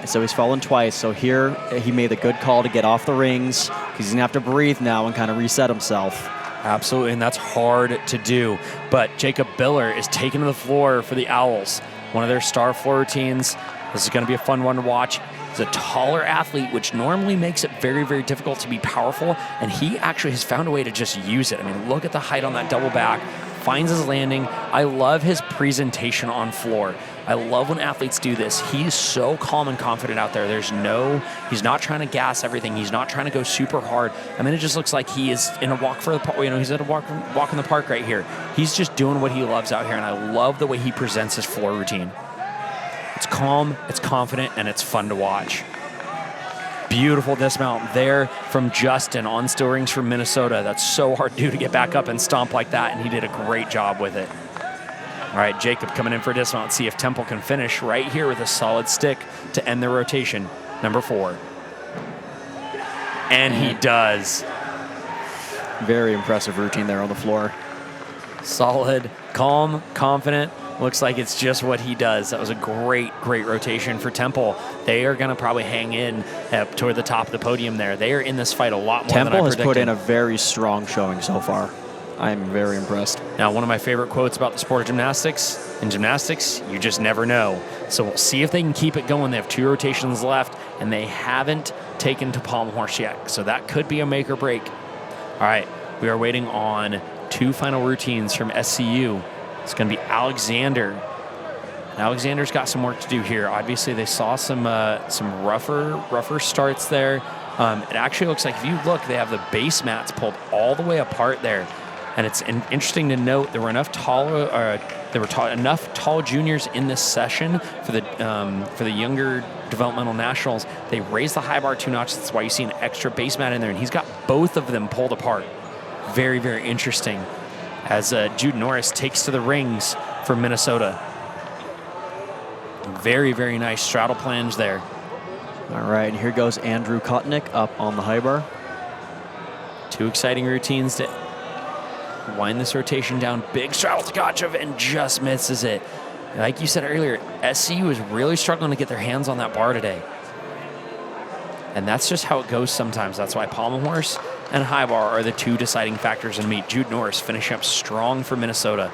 So he's fallen twice. So here he made the good call to get off the rings because he's going to have to breathe now and kind of reset himself. Absolutely, and that's hard to do. But Jacob Biller is taken to the floor for the Owls. One of their star floor routines. This is going to be a fun one to watch. He's a taller athlete, which normally makes it very difficult to be powerful, and he actually has found a way to just use it. I mean, look at the height on that double back. Finds his landing. I love his presentation on floor. I love when athletes do this. He's so calm and confident out there. He's not trying to gas everything. He's not trying to go super hard. I mean, it just looks like he is in a walk for the park. He's at a walk in the park right here. He's just doing what he loves out here, and I love the way he presents his floor routine. It's calm, it's confident, and it's fun to watch. Beautiful dismount there from Justin on still rings from Minnesota. That's so hard to do to get back up and stomp like that, and he did a great job with it. All right, Jacob coming in for a dismount. See if Temple can finish right here with a solid stick to end the rotation. Number 4. And he does. Very impressive routine there on the floor. Solid, calm, confident. Looks like it's just what he does. That was a great rotation for Temple. They are going to probably hang in toward the top of the podium there. They are in this fight a lot more Temple than I has predicted. put in a very strong showing so far. I'm very impressed. Now, one of my favorite quotes about the sport of gymnastics, in gymnastics, you just never know. So we'll see if they can keep it going. They have 2 rotations left, and they haven't taken to palm horse yet. So that could be a make or break. All right, we are waiting on 2 final routines from SCU. It's going to be Alexander. And Alexander's got some work to do here. Obviously, they saw some rougher starts there. It actually looks like if you look, they have the base mats pulled all the way apart there. And it's interesting to note there were enough tall juniors in this session for the younger developmental nationals. They raised the high bar 2 notches. That's why you see an extra base mat in there, and he's got both of them pulled apart. Very interesting. As Jude Norris takes to the rings for Minnesota. Very nice straddle plunge there. All right, and here goes Andrew Kotnick up on the high bar. 2 exciting routines to wind this rotation down. Big straddle to Tkachev and just misses it. Like you said earlier, SCU is really struggling to get their hands on that bar today. And that's just how it goes sometimes. That's why pommel horse and high bar are the two deciding factors in the meet. Jude Norris finishing up strong for Minnesota.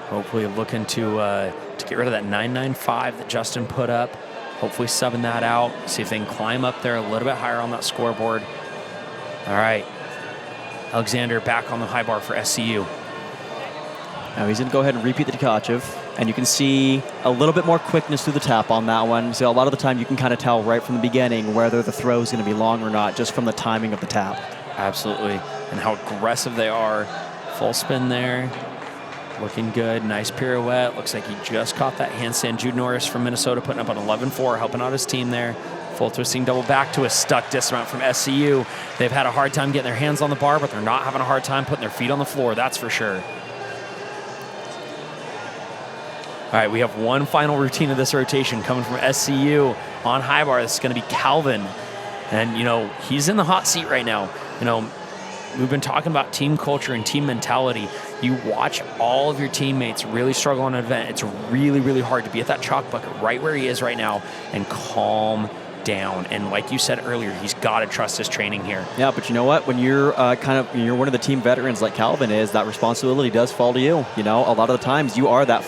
Hopefully looking to get rid of that 995 that Justin put up. Hopefully subbing that out. See if they can climb up there a little bit higher on that scoreboard. All right. Alexander back on the high bar for SCU. Now he's going to go ahead and repeat the Tkachev, and you can see a little bit more quickness through the tap on that one. So a lot of the time you can kind of tell right from the beginning whether the throw is going to be long or not, just from the timing of the tap. Absolutely. And how aggressive they are. Full spin there. Looking good. Nice pirouette. Looks like he just caught that handstand. Jude Norris from Minnesota putting up an 11-4, helping out his team there. Full twisting double back to a stuck dismount from SCU. They've had a hard time getting their hands on the bar, but they're not having a hard time putting their feet on the floor, that's for sure. All right, we have one final routine of this rotation coming from SCU on high bar. This is going to be Calvin. And, you know, he's in the hot seat right now. You know, we've been talking about team culture and team mentality. You watch all of your teammates really struggle on an event. It's really, really hard to be at that chalk bucket right where he is right now and calm down. And like you said earlier, he's got to trust his training here. Yeah, but you know what? When you're you're one of the team veterans like Calvin is, that responsibility does fall to you. You know, a lot of the times you are that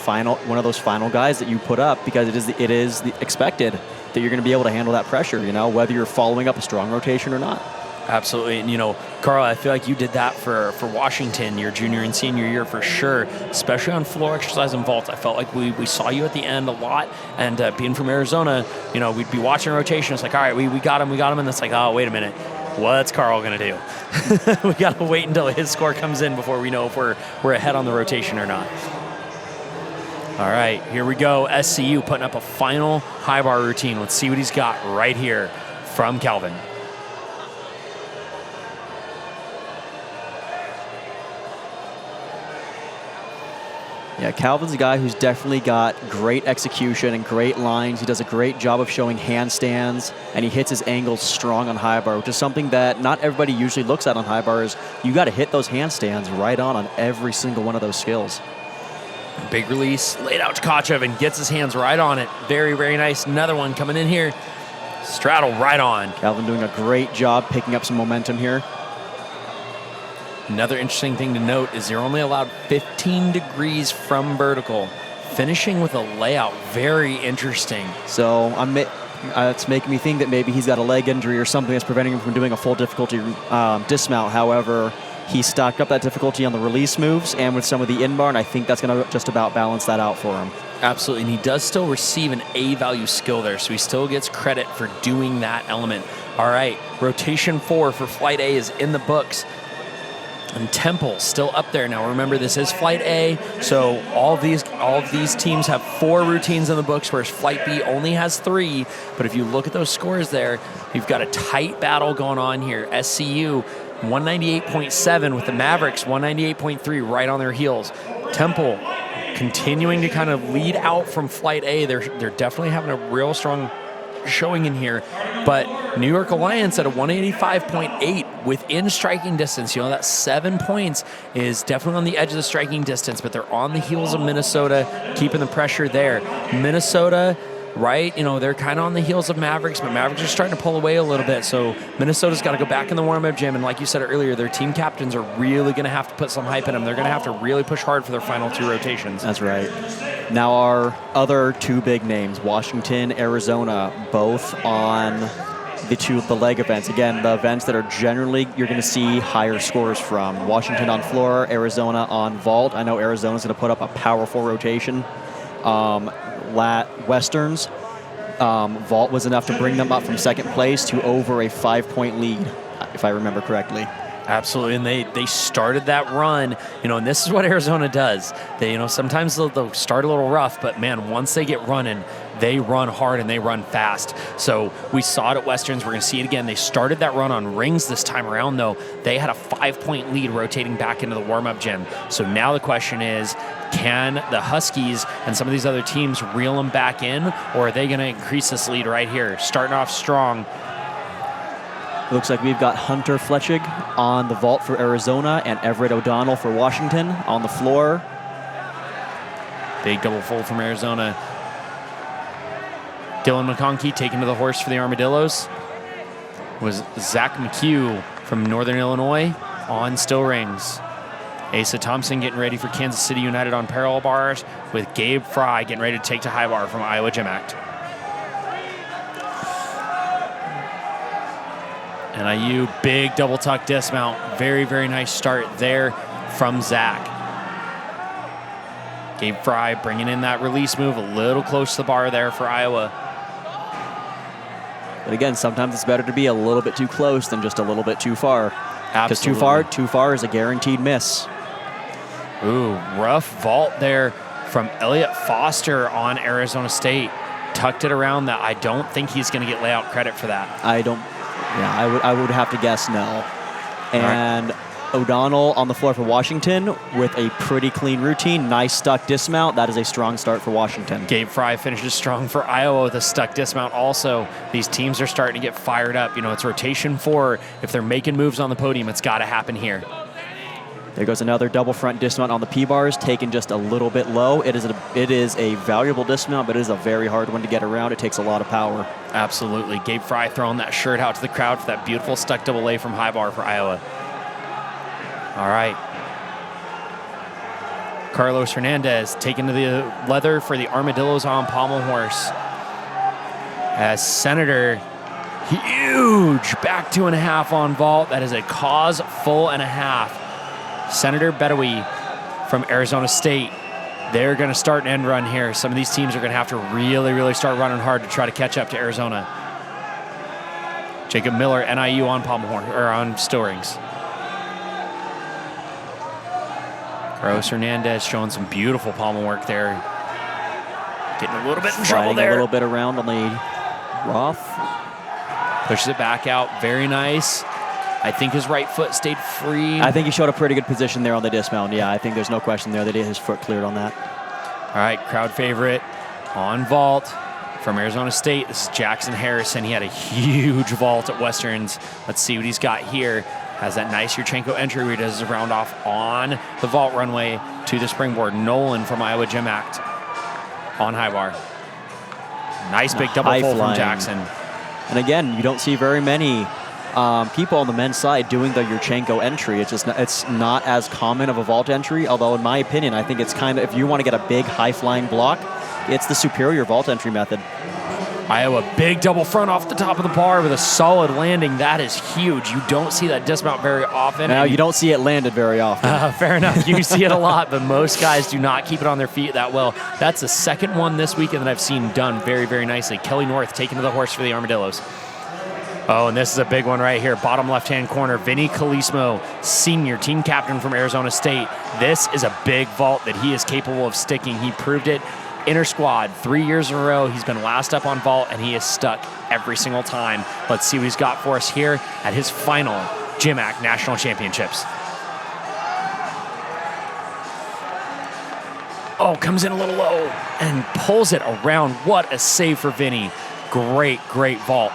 one of those final guys that you put up because it is expected that you're going to be able to handle that pressure. You know, whether you're following up a strong rotation or not. Absolutely. And, you know, Carl, I feel like you did that for Washington your junior and senior year for sure, especially on floor exercise and vault. I felt like we saw you at the end a lot. And being from Arizona, you know, we'd be watching a rotation. It's like, all right, we got him. And it's like, oh, wait a minute. What's Carl going to do? We got to wait until his score comes in before we know if we're ahead on the rotation or not. All right, here we go. SCU putting up a final high bar routine. Let's see what he's got right here from Calvin. Yeah, Calvin's a guy who's definitely got great execution and great lines. He does a great job of showing handstands, and he hits his angles strong on high bar, which is something that not everybody usually looks at on high bars. You got to hit those handstands right on every single one of those skills. Big release, laid out Tkachev and gets his hands right on it. Very, very nice. Another one coming in here. Straddle right on. Calvin doing a great job picking up some momentum here. Another interesting thing to note is you're only allowed 15 degrees from vertical. Finishing with a layout, very interesting. So it's making me think that maybe he's got a leg injury or something that's preventing him from doing a full difficulty dismount. However, he stocked up that difficulty on the release moves and with some of the in-bar, and I think that's going to just about balance that out for him. Absolutely, and he does still receive an A-value skill there, so he still gets credit for doing that element. All right, rotation 4 for Flight A is in the books. And Temple still up there now. Remember, this is Flight A, so all of these teams have 4 routines in the books, whereas Flight B only has 3. But if you look at those scores there, you've got a tight battle going on here. SCU 198.7 with the Mavericks 198.3 right on their heels. Temple continuing to kind of lead out from Flight A. They're definitely having a real strong showing in here, but New York Alliance at a 185.8 within striking distance. You know, that 7 points is definitely on the edge of the striking distance, but they're on the heels of Minnesota, keeping the pressure there. Minnesota, right, you know, they're kind of on the heels of Mavericks, but Mavericks are starting to pull away a little bit, so Minnesota's got to go back in the warm-up gym, and like you said earlier, their team captains are really going to have to put some hype in them. They're going to have to really push hard for their final 2 rotations. That's right. Now our other 2 big names, Washington, Arizona, both on the leg events. Again, the events that are generally you're going to see higher scores from. Washington on floor, Arizona on vault. I know Arizona's going to put up a powerful rotation. Westerns, vault was enough to bring them up from second place to over a 5-point lead, if I remember correctly. Absolutely, and they started that run, you know, and this is what Arizona does. They, you know, sometimes they'll start a little rough, but man, once they get running, they run hard and they run fast. So we saw it at Westerns. We're going to see it again. They started that run on rings this time around, though. They had a 5-point lead rotating back into the warm-up gym. So now the question is, can the Huskies and some of these other teams reel them back in, or are they going to increase this lead right here? Starting off strong. It looks like we've got Hunter Fletchig on the vault for Arizona and Everett O'Donnell for Washington on the floor. Big double fold from Arizona. Dylan McConkey taken to the horse for the Armadillos was Zach McHugh from Northern Illinois on still rings. Asa Thompson getting ready for Kansas City United on parallel bars, with Gabe Fry getting ready to take to high bar from Iowa GymACT. NIU, big double tuck dismount. Very, very nice start there from Zach. Gabe Fry bringing in that release move a little close to the bar there for Iowa. But again, sometimes it's better to be a little bit too close than just a little bit too far. Because too far is a guaranteed miss. Ooh, rough vault there from Elliott Foster on Arizona State. Tucked it around that. I don't think he's going to get layout credit for that. I would have to guess no. And O'Donnell on the floor for Washington with a pretty clean routine. Nice stuck dismount. That is a strong start for Washington. Gabe Fry finishes strong for Iowa with a stuck dismount also. These teams are starting to get fired up. You know, it's rotation 4. If they're making moves on the podium, it's got to happen here. There goes another double front dismount on the P-bars, taken just a little bit low. It is a valuable dismount, but it is a very hard one to get around. It takes a lot of power. Absolutely. Gabe Fry throwing that shirt out to the crowd for that beautiful stuck double A from high bar for Iowa. All right. Carlos Hernandez taken to the leather for the Armadillos on pommel horse. As Senator, huge back 2.5 on vault. That is a cause full and a half. Senator Bedoui from Arizona State. They're going to start an end run here. Some of these teams are going to have to really, really start running hard to try to catch up to Arizona. Jacob Miller, NIU on pommel horse, or on still rings. Carlos Hernandez showing some beautiful pommel work there. Getting a little bit in trouble there. A little bit around on the rough. Pushes it back out. Very nice. I think his right foot stayed free. I think he showed a pretty good position there on the dismount. Yeah, I think there's no question there that his foot cleared on that. All right, crowd favorite on vault from Arizona State. This is Jackson Harrison. He had a huge vault at Westerns. Let's see what he's got here. Has that nice Yurchenko entry where he does his round off on the vault runway to the springboard. Nolan from Iowa GymACT on high bar. Nice big double full from Jackson. And again, you don't see very many people on the men's side doing the Yurchenko entry. It's not as common of a vault entry, although in my opinion, I think it's kind of, if you want to get a big high-flying block, it's the superior vault entry method. Iowa, big double front off the top of the bar with a solid landing. That is huge. You don't see that dismount very often. Now, you don't see it landed very often. Fair enough. You see it a lot, but most guys do not keep it on their feet that well. That's the second one this weekend that I've seen done very, very nicely. Kelly North taken to the horse for the Armadillos. Oh, and this is a big one right here. Bottom left-hand corner, Vinny Calismo, senior team captain from Arizona State. This is a big vault that he is capable of sticking. He proved it inter squad 3 years in a row. He's been last up on vault, and he is stuck every single time. Let's see what he's got for us here at his final GymACT National Championships. Oh, comes in a little low and pulls it around. What a save for Vinny. Great, great vault.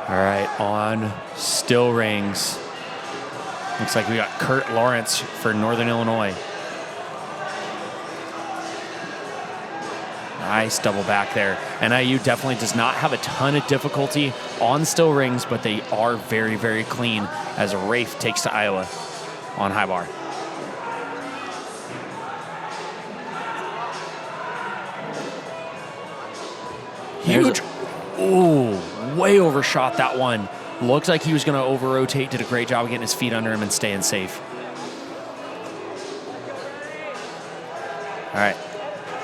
All right, on still rings. Looks like we got Kurt Lawrence for Northern Illinois. Nice double back there. NIU definitely does not have a ton of difficulty on still rings, but they are very, very clean as Rafe takes to Iowa on high bar. Huge. Ooh, way overshot that one. Looks like he was going to over-rotate. Did a great job of getting his feet under him and staying safe. All right.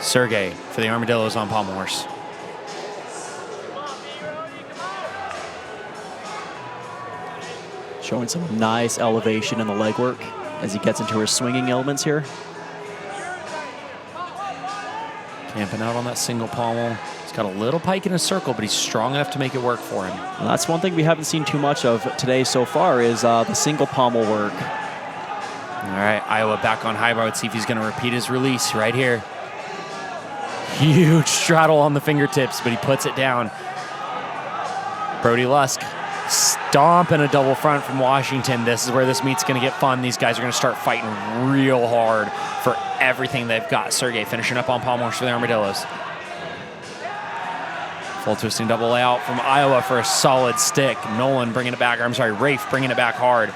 Sergey for the Armadillos on pommel horse. Showing some nice elevation in the legwork as he gets into his swinging elements here. Camping out on that single pommel. He's got a little pike in a circle, but he's strong enough to make it work for him. Well, that's one thing we haven't seen too much of today so far is the single pommel work. All right, Iowa back on high bar. Let's see if he's going to repeat his release right here. Huge straddle on the fingertips, but he puts it down. Brody Lusk stomping a double front from Washington. This is where this meet's going to get fun. These guys are going to start fighting real hard for everything they've got. Sergey finishing up on pommel horse for the Armadillos. Full twisting double layout from Iowa for a solid stick. Nolan bringing it back. Rafe bringing it back hard.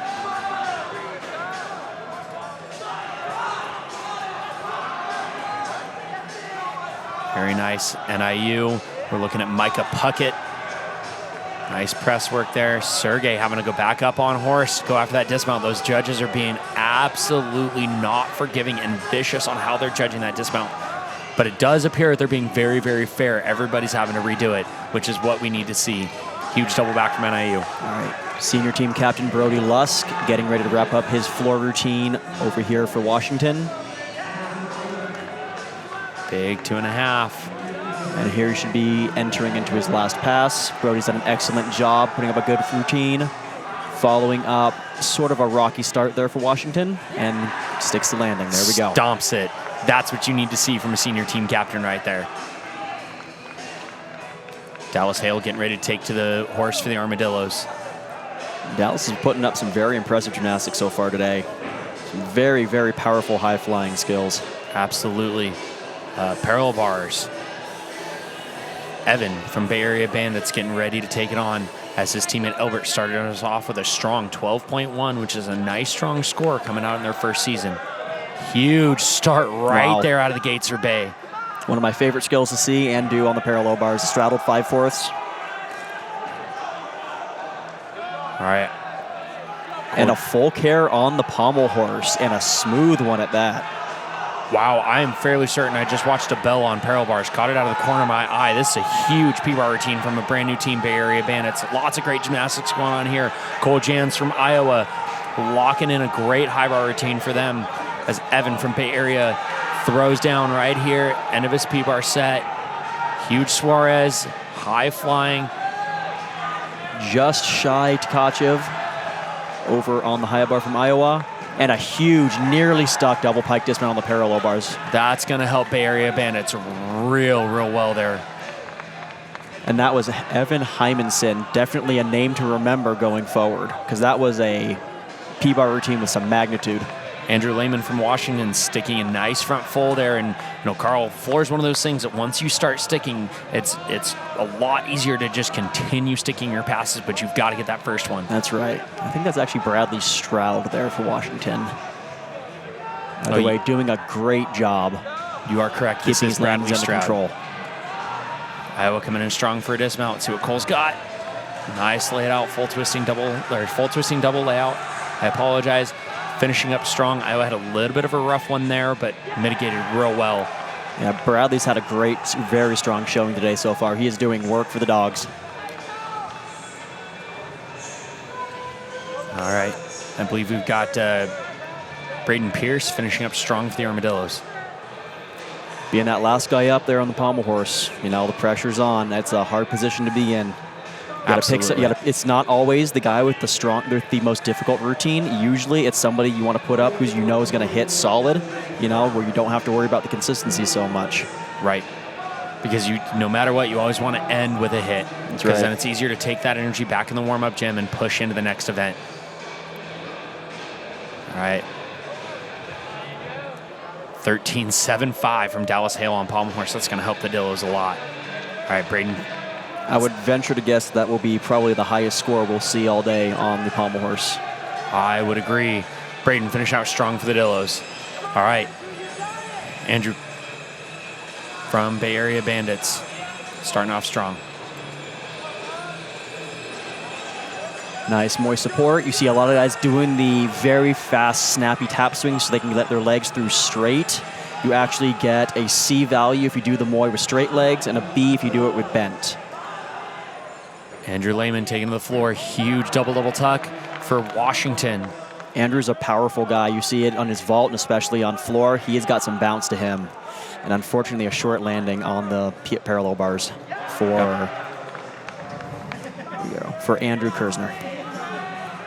Very nice NIU. We're looking at Micah Puckett. Nice press work there. Sergey having to go back up on horse, go after that dismount. Those judges are being absolutely not forgiving and vicious on how they're judging that dismount. But it does appear they're being very, very fair. Everybody's having to redo it, which is what we need to see. Huge double back from NIU. All right. Senior team captain Brody Lusk getting ready to wrap up his floor routine over here for Washington. Big 2.5. And here he should be entering into his last pass. Brody's done an excellent job putting up a good routine, following up sort of a rocky start there for Washington, and sticks the landing. There we go. Stomps it. That's what you need to see from a senior team captain right there. Dallas Hale getting ready to take to the horse for the Armadillos. Dallas is putting up some very impressive gymnastics so far today. Some very, very powerful high-flying skills. Absolutely. Parallel bars. Evan from Bay Area Bandits getting ready to take it on as his teammate Elbert started us off with a strong 12.1, which is a nice, strong score coming out in their first season. Huge start right there out of the gates for Bay. One of my favorite skills to see and do on the parallel bars, straddled 5/4. All right. And a full care on the pommel horse, and a smooth one at that. Wow, I am fairly certain I just watched a bell on parallel bars, caught it out of the corner of my eye. This is a huge P-bar routine from a brand new team, Bay Area Bandits. Lots of great gymnastics going on here. Cole Jans from Iowa locking in a great high bar routine for them as Evan from Bay Area throws down right here, end of his P-bar set. Huge Suarez, high flying. Just shy Tkachev over on the high bar from Iowa. And a huge, nearly stuck double pike dismount on the parallel bars. That's going to help Bay Area Bandits real well there. And that was Evan Hymanson, definitely a name to remember going forward, because that was a P-bar routine with some magnitude. Andrew Lehman from Washington sticking a nice front full there. And, Carl, floor is one of those things that once you start sticking, it's a lot easier to just continue sticking your passes, but you've got to get that first one. That's right. I think that's actually Bradley Stroud there for Washington. By the way, doing a great job. You are correct. Keeping his landings under control. Iowa coming in strong for a dismount. Let's see what Cole's got. Nice laid out, full twisting double layout. I apologize. Finishing up strong. Iowa had a little bit of a rough one there, but mitigated real well. Yeah, Bradley's had a great, very strong showing today so far. He is doing work for the dogs. All right. I believe we've got Braden Pierce finishing up strong for the Armadillos. Being that last guy up there on the pommel horse, the pressure's on. That's a hard position to be in. It's not always the guy with the most difficult routine. Usually it's somebody you want to put up who's is going to hit solid, where you don't have to worry about the consistency so much. Right. Because no matter what, you always want to end with a hit. That's right. Because then it's easier to take that energy back in the warm-up gym and push into the next event. All right. 13.75 from Dallas Hale on pommel horse. That's going to help the Dillos a lot. All right, Braden. I would venture to guess that will be probably the highest score we'll see all day on the pommel horse. I would agree. Braden finish out strong for the Dillos. All right. Andrew from Bay Area Bandits starting off strong. Nice moist support. You see a lot of guys doing the very fast, snappy tap swings so they can let their legs through straight. You actually get a C value if you do the moi with straight legs and a B if you do it with bent. Andrew Lehman taking to the floor. Huge double tuck for Washington. Andrew's a powerful guy. You see it on his vault and especially on floor. He has got some bounce to him. And unfortunately, a short landing on the parallel bars for Andrew Kersner.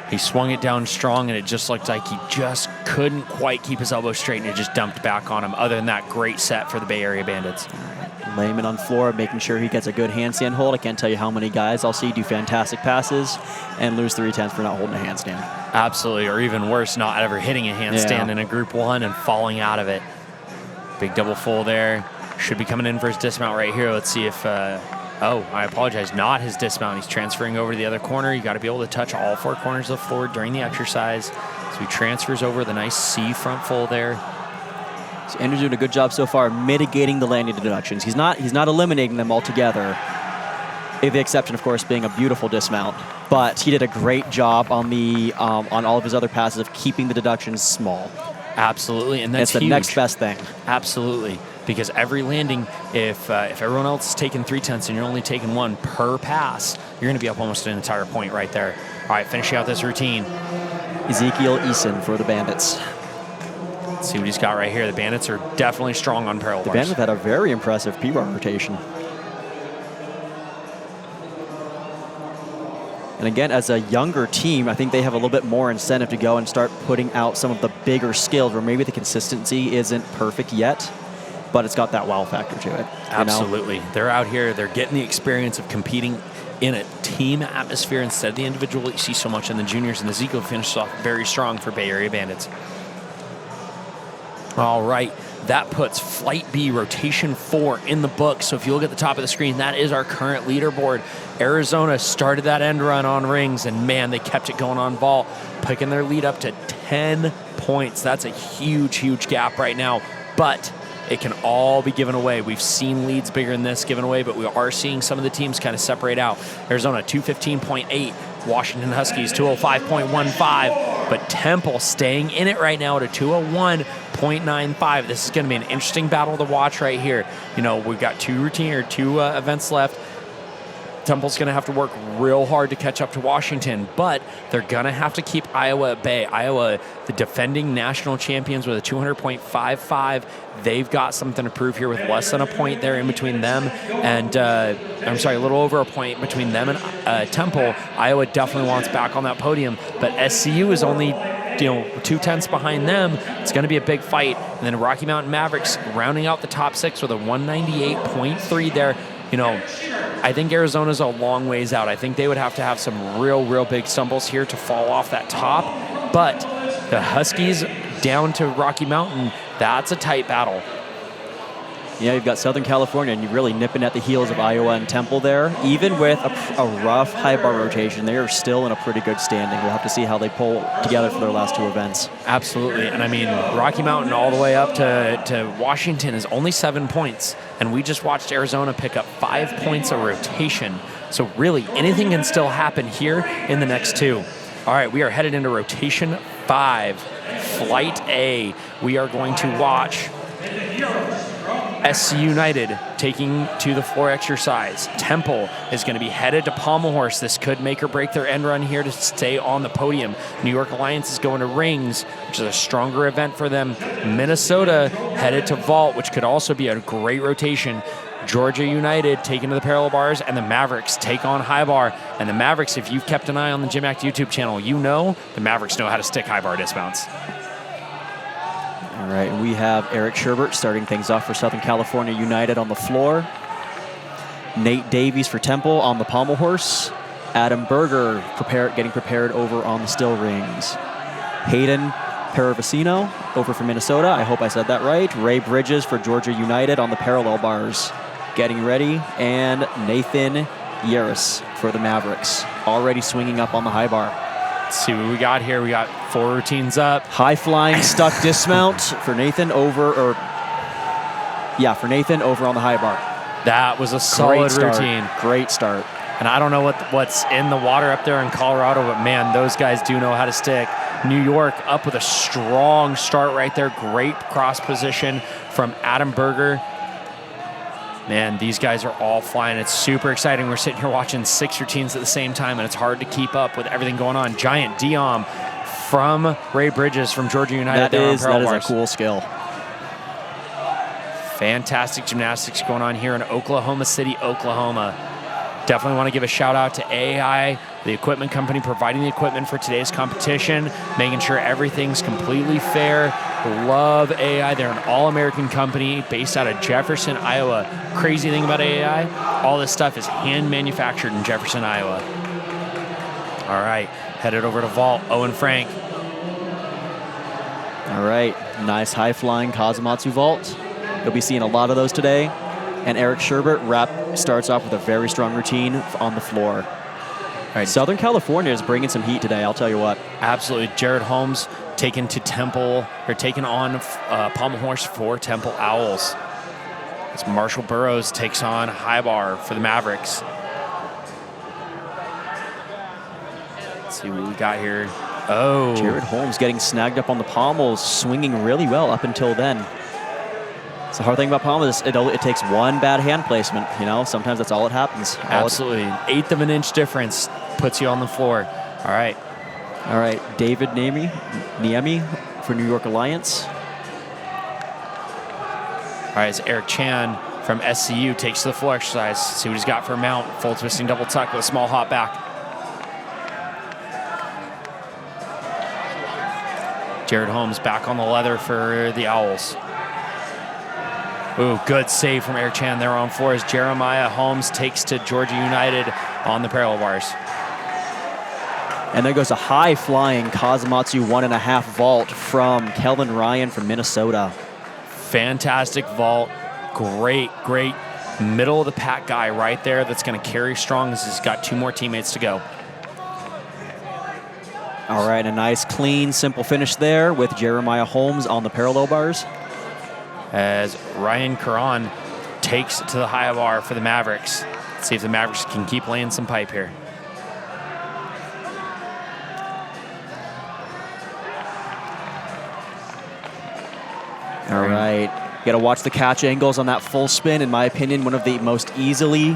He swung it down strong, and it just looked like he just couldn't quite keep his elbow straight, and it just dumped back on him. Other than that, great set for the Bay Area Bandits. Lehman on floor, making sure he gets a good handstand hold. I can't tell you how many guys I'll see do fantastic passes and lose 3/10 for not holding a handstand. Absolutely, or even worse, not ever hitting a handstand in a group one and falling out of it. Big double full there. Should be coming in for his dismount right here. Let's see if, oh, I apologize, not his dismount. He's transferring over to the other corner. You got to be able to touch all 4 corners of the floor during the exercise. So he transfers over the nice C front full there. So Andrew's doing a good job so far mitigating the landing deductions. He's not eliminating them altogether. The exception, of course, being a beautiful dismount. But he did a great job on the on all of his other passes of keeping the deductions small. Absolutely, and that's it's the huge. next best thing. Absolutely, because every landing, if everyone else is taking 3/10 and you're only taking 1 per pass, you're going to be up almost an entire point right there. All right, finishing out this routine. Ezekiel Eason for the Bandits. Let's see what he's got right here. The Bandits are definitely strong on parallel bars. The Bandits had a very impressive P-bar rotation. And again, as a younger team, I think they have a little bit more incentive to go and start putting out some of the bigger skills where maybe the consistency isn't perfect yet, but it's got that wow factor to it. Absolutely. They're out here. They're getting the experience of competing in a team atmosphere instead of the individual that you see so much in the juniors. And Ezekiel finishes off very strong for Bay Area Bandits. All right, that puts Flight B rotation 4 in the book. So if you look at the top of the screen, that is our current leaderboard. Arizona started that end run on rings, and man, they kept it going on vault, picking their lead up to 10 points. That's a huge, huge gap right now, but it can all be given away. We've seen leads bigger than this given away, but we are seeing some of the teams kind of separate out. Arizona 215.8, Washington Huskies 205.15, but Temple staying in it right now at a 201.95. This is going to be an interesting battle to watch right here. You know, we've got 2 events left. Temple's going to have to work real hard to catch up to Washington, but they're going to have to keep Iowa at bay. Iowa, the defending national champions with a 200.55. They've got something to prove here with less than a point there in between them and, I'm sorry, a little over a point between them and Temple. Iowa definitely wants back on that podium, but SCU is only 2/10 behind them. It's going to be a big fight. And then Rocky Mountain Mavericks rounding out the top 6 with a 198.3 there. You know, I think Arizona's a long ways out. I think they would have to have some real big stumbles here to fall off that top. But the Huskies down to Rocky Mountain, that's a tight battle. Yeah, you've got Southern California, and you're really nipping at the heels of Iowa and Temple there. Even with a rough high bar rotation, they are still in a pretty good standing. We'll have to see how they pull together for their last 2 events. Absolutely. And I mean, Rocky Mountain all the way up to Washington is only 7 points. And we just watched Arizona pick up 5 points of rotation. So really, anything can still happen here in the next 2. All right, we are headed into rotation 5, Flight A. We are going to watch SC United taking to the floor exercise. Temple is going to be headed to Pommel Horse. This could make or break their end run here to stay on the podium. New York Alliance is going to Rings, which is a stronger event for them. Minnesota headed to Vault, which could also be a great rotation. Georgia United taking to the parallel bars, and the Mavericks take on high bar. And the Mavericks, if you've kept an eye on the GymACT YouTube channel, you know the Mavericks know how to stick high bar dismounts. All right, we have Eric Sherbert starting things off for Southern California United on the floor. Nate Davies for Temple on the pommel horse. Adam Berger getting prepared over on the still rings. Hayden Paravicino over for Minnesota. I hope I said that right. Ray Bridges for Georgia United on the parallel bars. Getting ready. And Nathan Yaris for the Mavericks. Already swinging up on the high bar. Let's see what we got here. We got 4 routines up. High flying stuck dismount for Nathan over on the high bar. That was a solid routine. Great start. And I don't know what's in the water up there in Colorado, but man, those guys do know how to stick. New York up with a strong start right there. Great cross position from Adam Berger. Man, these guys are all flying. It's super exciting. We're sitting here watching 6 routines at the same time, and it's hard to keep up with everything going on. Giant Diom from Ray Bridges from Georgia United. That is a cool skill. Fantastic gymnastics going on here in Oklahoma City, Oklahoma. Definitely want to give a shout out to AAI, the equipment company providing the equipment for today's competition, making sure everything's completely fair. Love AAI. They're an all-American company based out of Jefferson, Iowa. Crazy thing about AAI, all this stuff is hand manufactured in Jefferson, Iowa. All right, headed over to Vault, Owen Frank. All right, nice high-flying Kazumatsu Vault. You'll be seeing a lot of those today. And Eric Sherbert starts off with a very strong routine on the floor. All right. Southern California is bringing some heat today, I'll tell you what. Absolutely. Jared Holmes taken on Pommel Horse for Temple Owls. As Marshall Burrows takes on High Bar for the Mavericks. Let's see what we got here. Oh. Jared Holmes getting snagged up on the pommels, swinging really well up until then. It's the hard thing about pommels, it takes one bad hand placement. You know, sometimes that's all it happens. Absolutely. An eighth of an inch difference puts you on the floor. All right. All right, David Niemi for New York Alliance. All right, as Eric Chan from SCU takes to the floor exercise. See what he's got for a mount. Full twisting double tuck with a small hop back. Jared Holmes back on the leather for the Owls. Ooh, good save from Eric Chan there on floor as Jeremiah Holmes takes to Georgia United on the parallel bars. And there goes a high-flying Kazumatsu 1.5 vault from Kelvin Ryan from Minnesota. Fantastic vault. Great middle of the pack guy right there that's going to carry strong as he's got 2 more teammates to go. All right, a nice, clean, simple finish there with Jeremiah Holmes on the parallel bars. As Ryan Karan takes to the high bar for the Mavericks. Let's see if the Mavericks can keep laying some pipe here. All right, you got to watch the catch angles on that full spin. In my opinion, one of the most easily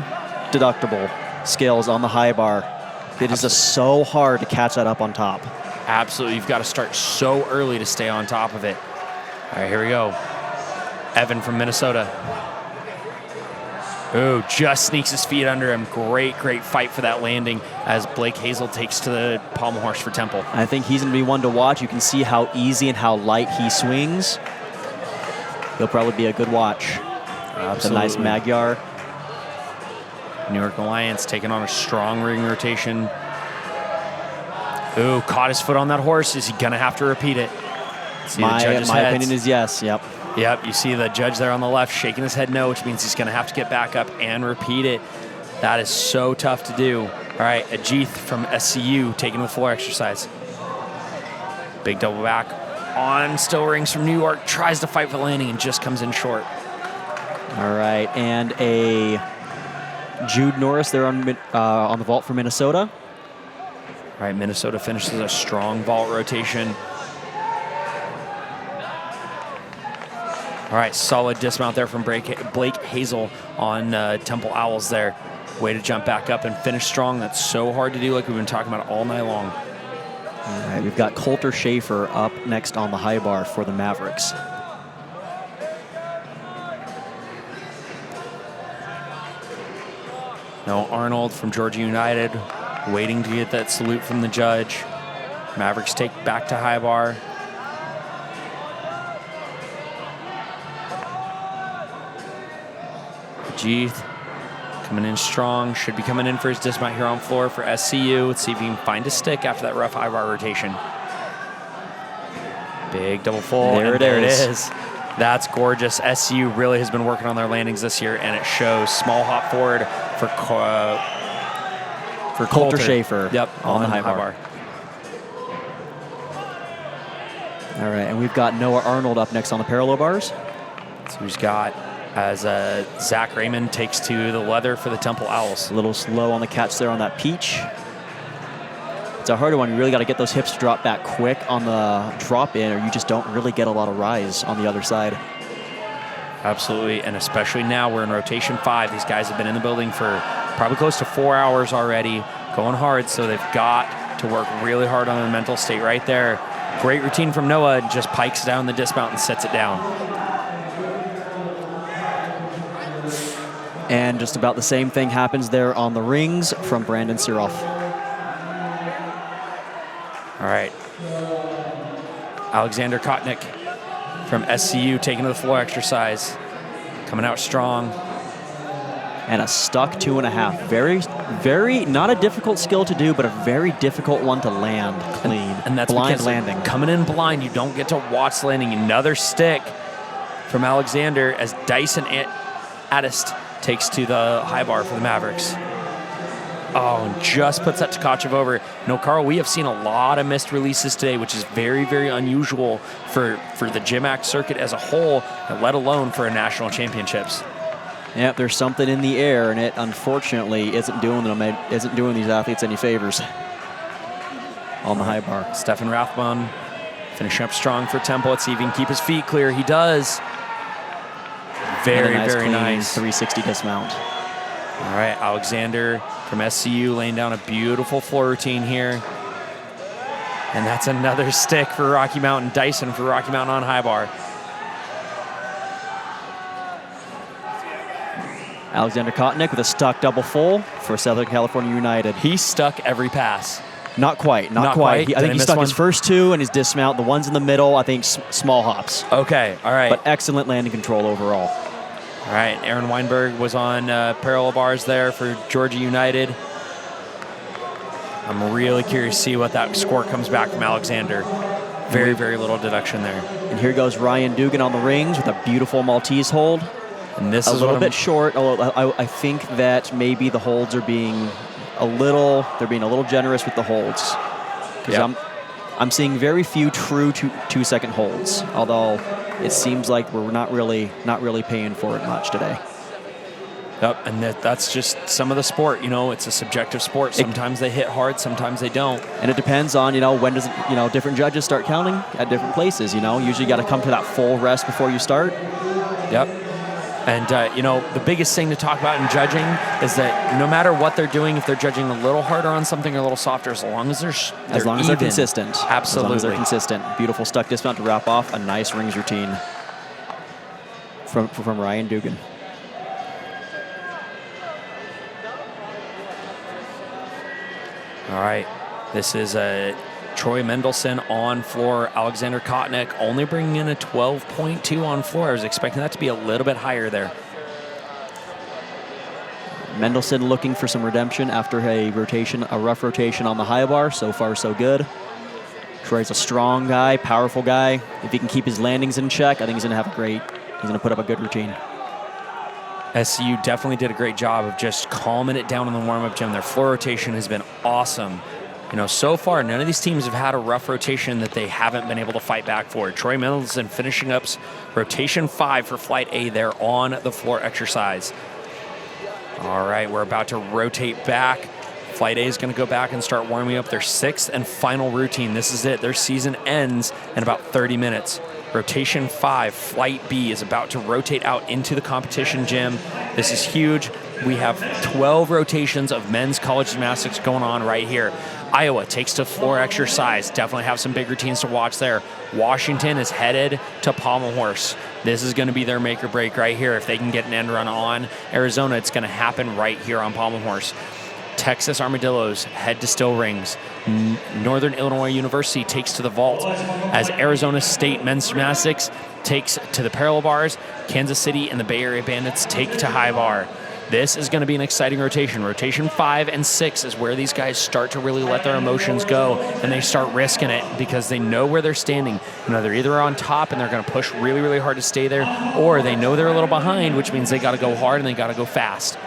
deductible skills on the high bar. It is just so hard to catch that up on top. Absolutely, you've got to start so early to stay on top of it. All right, here we go. Evan from Minnesota. Ooh, just sneaks his feet under him. Great fight for that landing as Blake Hazel takes to the pommel horse for Temple. I think he's going to be one to watch. You can see how easy and how light he swings. He'll probably be a good watch. Absolutely. It's a nice Magyar. New York Alliance taking on a strong ring rotation. Ooh, caught his foot on that horse. Is he going to have to repeat it? My opinion is yes, yep. Yep, you see the judge there on the left shaking his head no, which means he's going to have to get back up and repeat it. That is so tough to do. All right, Ajith from SCU taking the floor exercise. Big double back on still rings from New York. Tries to fight for the landing and just comes in short. All right, and a Jude Norris there on the vault for Minnesota. All right, Minnesota finishes a strong vault rotation. All right, solid dismount there from Blake Hazel on Temple Owls there. Way to jump back up and finish strong. That's so hard to do, like we've been talking about all night long. All right, we've got Coulter Schaefer up next on the high bar for the Mavericks. Now Arnold from Georgia United waiting to get that salute from the judge. Mavericks take back to high bar. Jeeth coming in strong. Should be coming in for his dismount here on floor for SCU. Let's see if he can find a stick after that rough high bar rotation. Big double full. There it is. That's gorgeous. SCU really has been working on their landings this year, and it shows. Small hop forward for Coulter Schaefer. Yep, on the high bar. All right, and we've got Noah Arnold up next on the parallel bars. So who's got as Zach Raymond takes to the leather for the Temple Owls. A little slow on the catch there on that peach. It's a harder one. You really got to get those hips to drop back quick on the drop in, or you just don't really get a lot of rise on the other side. Absolutely, and especially now we're in rotation 5. These guys have been in the building for probably close to 4 hours already, going hard, so they've got to work really hard on their mental state right there. Great routine from Noah, just pikes down the dismount and sets it down. And just about the same thing happens there on the rings from Brandon Siroff. All right. Alexander Kotnick from SCU taking to the floor exercise. Coming out strong. And a stuck 2.5. Very, not a difficult skill to do, but a very difficult one to land clean. And that's blind because landing. Coming in blind, you don't get to watch landing. Another stick. from Alexander as Dyson Addist takes to the high bar for the Mavericks. Oh, and just puts that Tkachev over. No, Carl, we have seen a lot of missed releases today, which is very, very unusual for the GymACT circuit as a whole, let alone for a national championships. Yeah, there's something in the air, and it unfortunately isn't doing these athletes any favors on the high bar. Stefan Rathbone finishing up strong for Temple. Let's see if he can keep his feet clear. He does. Very, very nice. 360 dismount. All right, Alexander from SCU laying down a beautiful floor routine here. And that's another stick for Rocky Mountain. Dyson for Rocky Mountain on high bar. Alexander Kotnick with a stuck double full for Southern California United. He stuck every pass. Not quite. I think he stuck his first two and his dismount. The ones in the middle, I think, small hops. Okay, all right. But excellent landing control overall. All right, Aaron Weinberg was on parallel bars there for Georgia United. I'm really curious to see what that score comes back from Alexander. Very, very little deduction there. And here goes Ryan Dugan on the rings with a beautiful Maltese hold. And this is a little bit short. Although I think that maybe the holds are being a little generous with the holds. Because I'm seeing very few true 2-second holds. Although it seems like we're not really paying for it much today. Yep, and that's just some of the sport. You know, it's a subjective sport. Sometimes they hit hard, sometimes they don't. And it depends on, when does, different judges start counting at different places, Usually you got to come to that full rest before you start. Yep. And, the biggest thing to talk about in judging is that no matter what they're doing, if they're judging a little harder on something or a little softer, as long as they're consistent. Absolutely. As long as they're consistent. Beautiful stuck dismount to wrap off a nice rings routine from Ryan Dugan. All right. This is Troy Mendelson on floor. Alexander Kotnick only bringing in a 12.2 on floor. I was expecting that to be a little bit higher there. Mendelson looking for some redemption after a rough rotation on the high bar. So far, so good. Troy's a strong guy, powerful guy. If he can keep his landings in check, I think he's going to put up a good routine. SCU definitely did a great job of just calming it down in the warm-up gym. Their floor rotation has been awesome. So far, none of these teams have had a rough rotation that they haven't been able to fight back for. Troy Mendelson finishing up rotation 5 for Flight A there on the floor exercise. All right, we're about to rotate back. Flight A is going to go back and start warming up their 6th and final routine. This is it. Their season ends in about 30 minutes. Rotation 5, Flight B is about to rotate out into the competition gym. This is huge. We have 12 rotations of men's college gymnastics going on right here. Iowa takes to floor exercise. Definitely have some big routines to watch there. Washington is headed to pommel horse. This is going to be their make or break right here. If they can get an end run on Arizona, it's going to happen right here on pommel horse. Texas Armadillos head to still rings. Northern Illinois University takes to the vault as Arizona State men's gymnastics takes to the parallel bars. Kansas City and the Bay Area Bandits take to high bar. This is going to be an exciting rotation. Rotation 5 and 6 is where these guys start to really let their emotions go and they start risking it because they know where they're standing. They're either on top and they're going to push really, really hard to stay there, or they know they're a little behind, which means they got to go hard and they got to go fast.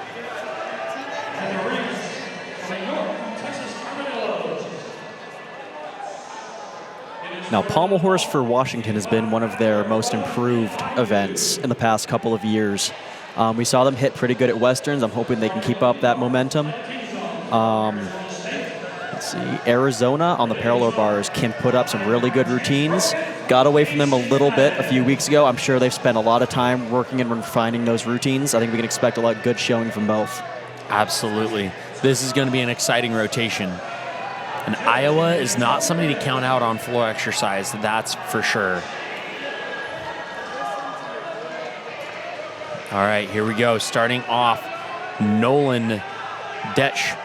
Now, pommel horse for Washington has been one of their most improved events in the past couple of years. We saw them hit pretty good at Westerns. I'm hoping they can keep up that momentum. Let's see. Arizona on the parallel bars can put up some really good routines. Got away from them a little bit a few weeks ago. I'm sure they've spent a lot of time working and refining those routines. I think we can expect a lot of good showing from both. Absolutely. This is going to be an exciting rotation. And Iowa is not somebody to count out on floor exercise, that's for sure. All right, here we go. Starting off, Nolan Detsch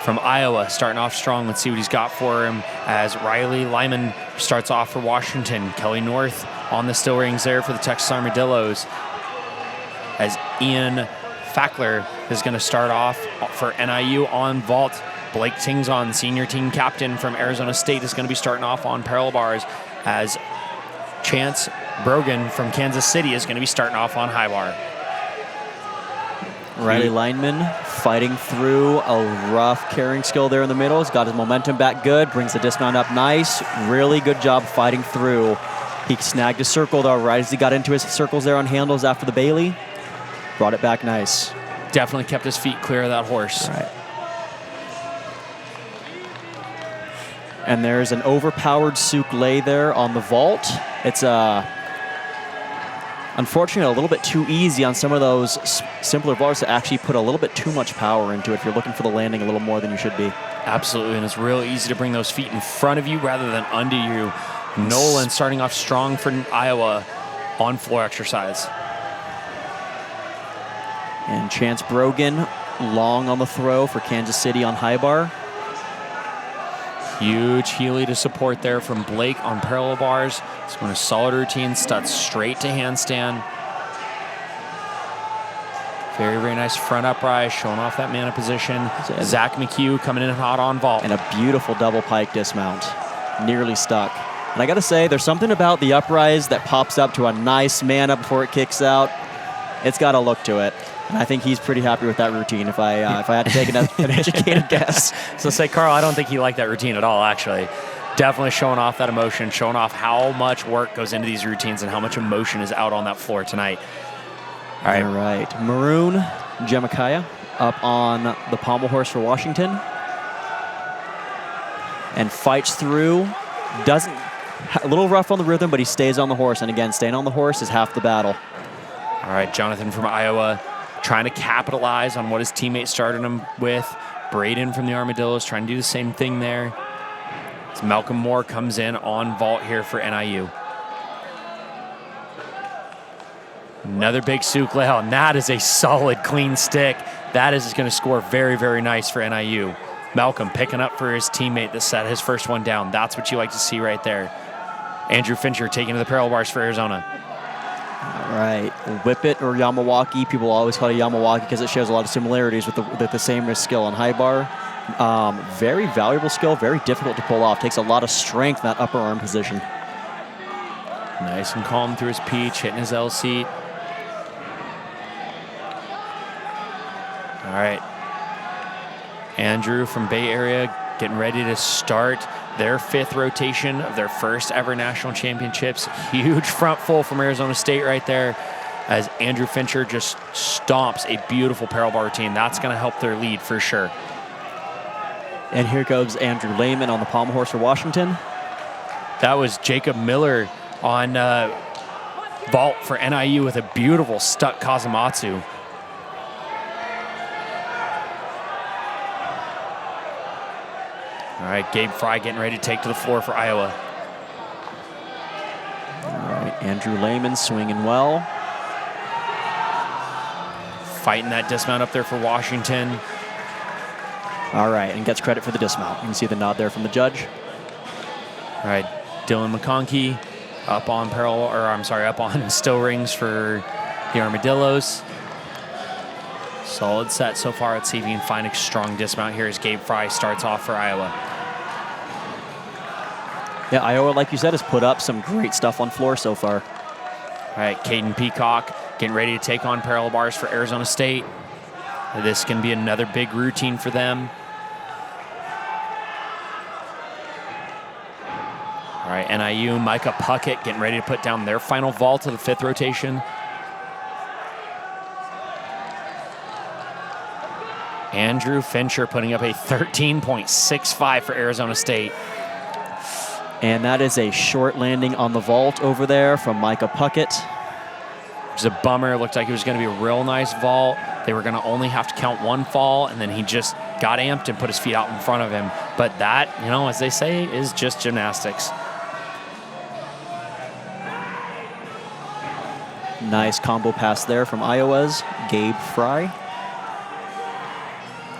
from Iowa, starting off strong. Let's see what he's got for him as Riley Lyman starts off for Washington. Kelly North on the still rings there for the Texas Armadillos. As Ian Fackler is going to start off for NIU on vault. Blake Tingzon, senior team captain from Arizona State, is going to be starting off on parallel bars as Chance Brogan from Kansas City is going to be starting off on high bar. Riley Lineman fighting through a rough carrying skill there in the middle. He's got his momentum back good, brings the dismount up nice. Really good job fighting through. He snagged his circle though right as he got into his circles there on handles after the Bailey. Brought it back nice. Definitely kept his feet clear of that horse. Right. And there's an overpowered souffle there on the vault. It's unfortunately a little bit too easy on some of those simpler vaults to actually put a little bit too much power into it if you're looking for the landing a little more than you should be. Absolutely, and it's real easy to bring those feet in front of you rather than under you. Nolan starting off strong for Iowa on floor exercise. And Chance Brogan long on the throw for Kansas City on high bar. Huge Healy to support there from Blake on parallel bars. He's going to solid routine, studs straight to handstand. Very, very nice front uprise, showing off that mana position. Zach McHugh coming in hot on vault. And a beautiful double pike dismount. Nearly stuck. And I got to say, there's something about the uprise that pops up to a nice mana before it kicks out. It's got a look to it. And I think he's pretty happy with that routine if I had to take an educated guess. So say, Carl, I don't think he liked that routine at all, actually. Definitely showing off that emotion, showing off how much work goes into these routines and how much emotion is out on that floor tonight. All right. Maroon GymACT up on the pommel horse for Washington. And fights through. A little rough on the rhythm, but he stays on the horse. And again, staying on the horse is half the battle. All right, Jonathan from Iowa trying to capitalize on what his teammate started him with. Braden from the Armadillos trying to do the same thing there. As Malcolm Moore comes in on vault here for NIU. Another big souffle, and that is a solid, clean stick. That is going to score very, very nice for NIU. Malcolm picking up for his teammate that set his first one down. That's what you like to see right there. Andrew Fincher taking to the parallel bars for Arizona. All right, Whippet or Yamawaki. People always call it Yamawaki because it shows a lot of similarities with the same skill on high bar. Very valuable skill, very difficult to pull off. Takes a lot of strength in that upper arm position. Nice and calm through his peach, hitting his L seat. All right. Andrew from Bay Area getting ready to start their 5th rotation of their first ever national championships. Huge front full from Arizona State right there as Andrew Fincher just stomps a beautiful parallel bar routine. That's going to help their lead for sure. And here goes Andrew Lehman on the pommel horse for Washington. That was Jacob Miller on vault for NIU with a beautiful stuck Kazumatsu. All right, Gabe Fry getting ready to take to the floor for Iowa. All right, Andrew Lehman swinging well. Fighting that dismount up there for Washington. All right, and gets credit for the dismount. You can see the nod there from the judge. All right, Dylan McConkey up on up on still rings for the Armadillos. Solid set so far. Let's see if he can find a strong dismount here as Gabe Fry starts off for Iowa. Yeah, Iowa, like you said, has put up some great stuff on floor so far. All right, Caden Peacock getting ready to take on parallel bars for Arizona State. This can be another big routine for them. All right, NIU, Micah Puckett getting ready to put down their final vault of the 5th rotation. Andrew Fincher putting up a 13.65 for Arizona State. And that is a short landing on the vault over there from Micah Puckett. Which is a bummer. It looked like it was going to be a real nice vault. They were going to only have to count one fall, and then he just got amped and put his feet out in front of him. But that, as they say, is just gymnastics. Nice combo pass there from Iowa's Gabe Fry.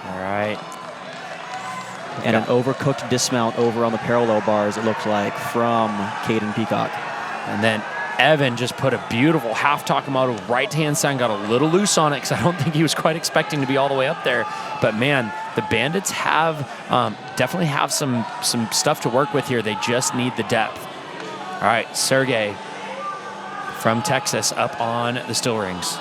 All right. And an overcooked dismount over on the parallel bars, it looks like, from Caden Peacock. And then Evan just put a beautiful half Takamoto right-hand side, got a little loose on it because I don't think he was quite expecting to be all the way up there. But man, the Bandits have definitely have some stuff to work with here. They just need the depth. All right, Sergey from Texas up on the still rings.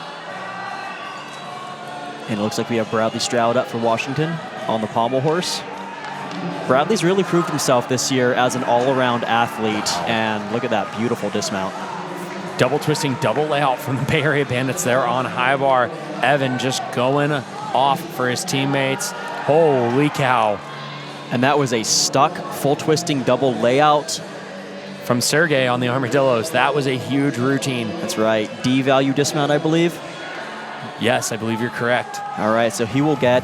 And it looks like we have Bradley Stroud up for Washington on the pommel horse. Bradley's really proved himself this year as an all-around athlete, and look at that beautiful dismount. Double twisting, double layout from the Bay Area Bandits there on high bar. Evan just going off for his teammates. Holy cow. And that was a stuck, full twisting, double layout. From Sergey on the armadillos. That was a huge routine. That's right. D value dismount, I believe. Yes, I believe you're correct. All right, so he will get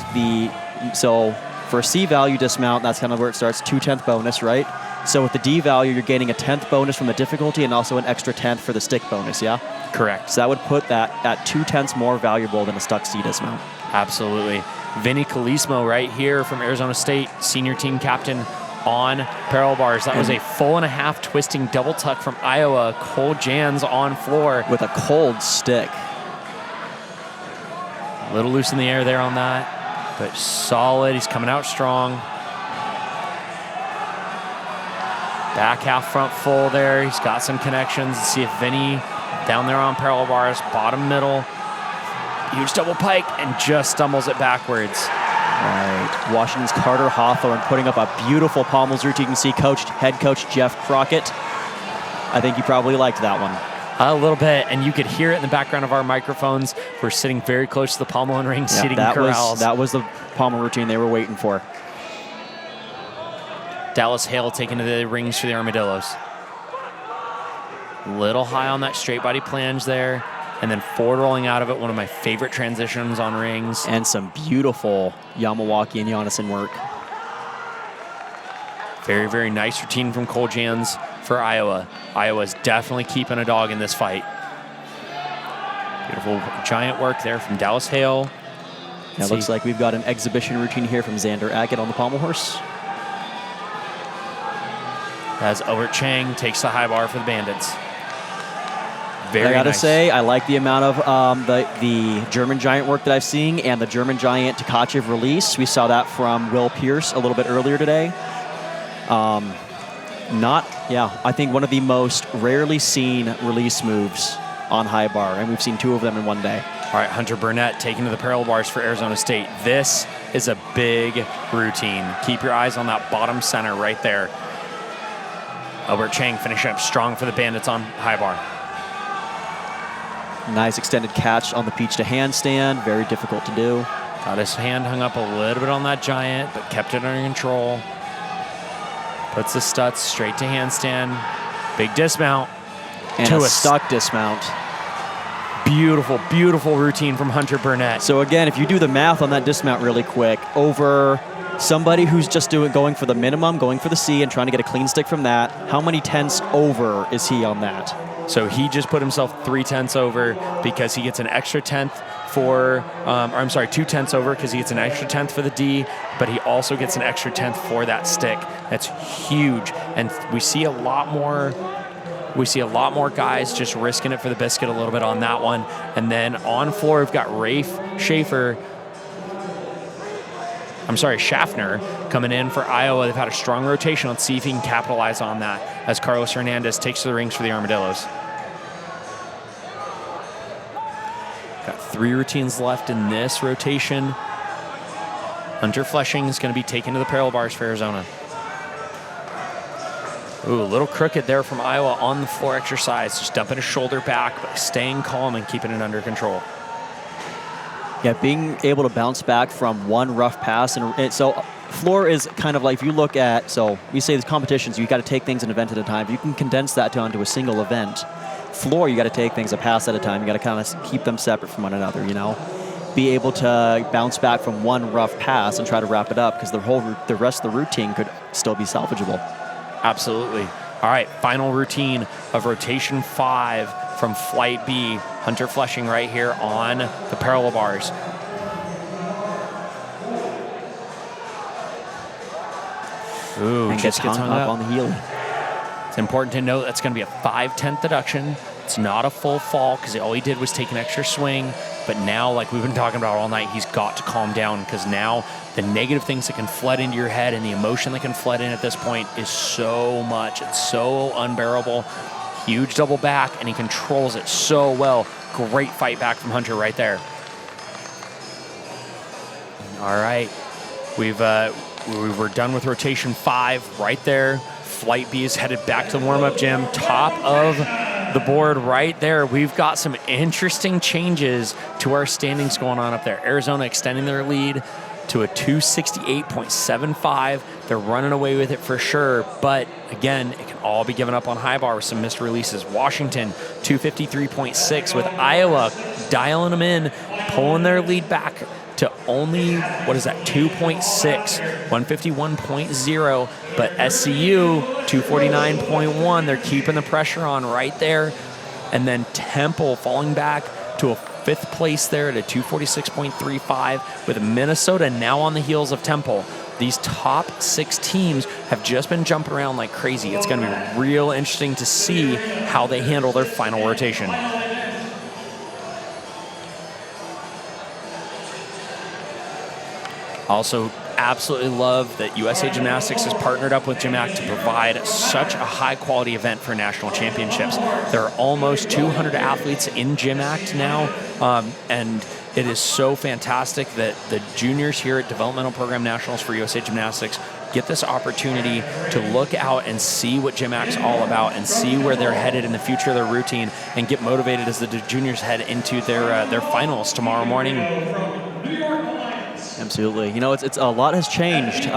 so for a C value dismount, that's kind of where it starts, 2/10 bonus, right? So with the D value, you're gaining a 10th bonus from the difficulty and also an extra 10th for the stick bonus, yeah? Correct. So that would put that at 2/10 more valuable than a stuck C dismount. Absolutely. Vinny Calismo right here from Arizona State, senior team captain on parallel bars. That was a 1.5 twisting double tuck from Iowa. Cole Jans on floor. With a cold stick. A little loose in the air there on that, but solid. He's coming out strong. Back half front full there. He's got some connections. Let's see if Vinny down there on parallel bars, bottom middle. Huge double pike and just stumbles it backwards. All right, Washington's Carter Hawthorne putting up a beautiful pommels routine. You can see head coach Jeff Crockett. I think you probably liked that one. A little bit, and you could hear it in the background of our microphones. We're sitting very close to the pommel and ring seating corrals. That was the pommel routine they were waiting for. Dallas Hale taking to the rings for the armadillos. Little high on that straight body plunge there, and then forward rolling out of it. One of my favorite transitions on rings. And some beautiful Yamawaki and Giannisson work. Very, very nice routine from Cole Jans for Iowa. Iowa's definitely keeping a dog in this fight. Beautiful giant work there from Dallas Hale. It looks like we've got an exhibition routine here from Xander Agate on the pommel horse. As Albert Chang takes the high bar for the Bandits. Very I gotta nice. say, I like the amount of the German Giant work that I've seen and the German Giant Tkachev release. We saw that from Will Pierce a little bit earlier today. I think one of the most rarely seen release moves on high bar, and we've seen two of them in one day. All right, Hunter Burnett taking to the parallel bars for Arizona State. This is a big routine. Keep your eyes on that bottom center right there. Albert Chang finishing up strong for the Bandits on high bar. Nice extended catch on the peach to handstand. Very difficult to do. Got his hand hung up a little bit on that giant, but kept it under control. Puts the Stutz straight to handstand. Big dismount. And to a stuck dismount. Beautiful, beautiful routine from Hunter Burnett. So again, if you do the math on that dismount really quick, over somebody who's just going for the minimum, going for the C and trying to get a clean stick from that, how many tenths over is he on that? So he just put himself 3 tenths over because he gets an extra 10th for, 2 tenths over because he gets an extra 10th for the D, but he also gets an extra 10th for that stick. That's huge. And we see a lot more guys just risking it for the biscuit a little bit on that one. And then on floor, we've got Schaffner coming in for Iowa. They've had a strong rotation. Let's see if he can capitalize on that as Carlos Hernandez takes to the rings for the Armadillos. Got 3 routines left in this rotation. Hunter Flesching is going to be taken to the parallel bars for Arizona. Ooh, a little crooked there from Iowa on the floor exercise. Just dumping his shoulder back, but staying calm and keeping it under control. Yeah, being able to bounce back from one rough pass. And so floor is kind of like, if you look at, so we say these competitions, you got to take things an event at a time. If you can condense that down to a single event. Floor, you got to take things a pass at a time. You got to kind of keep them separate from one another, you know? Be able to bounce back from one rough pass and try to wrap it up because the rest of the routine could still be salvageable. Absolutely. All right, final routine of rotation 5 from Flight B. Hunter Flesching right here on the parallel bars. Ooh, and just gets hung up on the heel. It's important to note that's going to be a 5/10 deduction. It's not a full fall because all he did was take an extra swing. But now, like we've been talking about all night, he's got to calm down because now the negative things that can flood into your head and the emotion that can flood in at this point is so much. It's so unbearable. Huge double back, and he controls it so well. Great fight back from Hunter right there. All right, we're done with rotation 5 right there. Flight B is headed back to the warm-up gym. Top of the board right there. We've got some interesting changes to our standings going on up there. Arizona extending their lead to a 268.75. They're running away with it for sure, but again, it can all be given up on high bar with some missed releases. Washington, 253.6, with Iowa dialing them in, pulling their lead back to only, 2.6, 151.0, but SCU, 249.1. They're keeping the pressure on right there. And then Temple falling back to a 5th place there at a 246.35, with Minnesota now on the heels of Temple. These top 6 teams have just been jumping around like crazy. It's going to be real interesting to see how they handle their final rotation. Also, absolutely love that USA Gymnastics has partnered up with GymACT to provide such a high-quality event for national championships. There are almost 200 athletes in GymACT now, and it is so fantastic that the juniors here at Developmental Program Nationals for USA Gymnastics get this opportunity to look out and see what GymACT's all about and see where they're headed in the future of their routine and get motivated as the juniors head into their finals tomorrow morning. Absolutely. You know, it's a lot has changed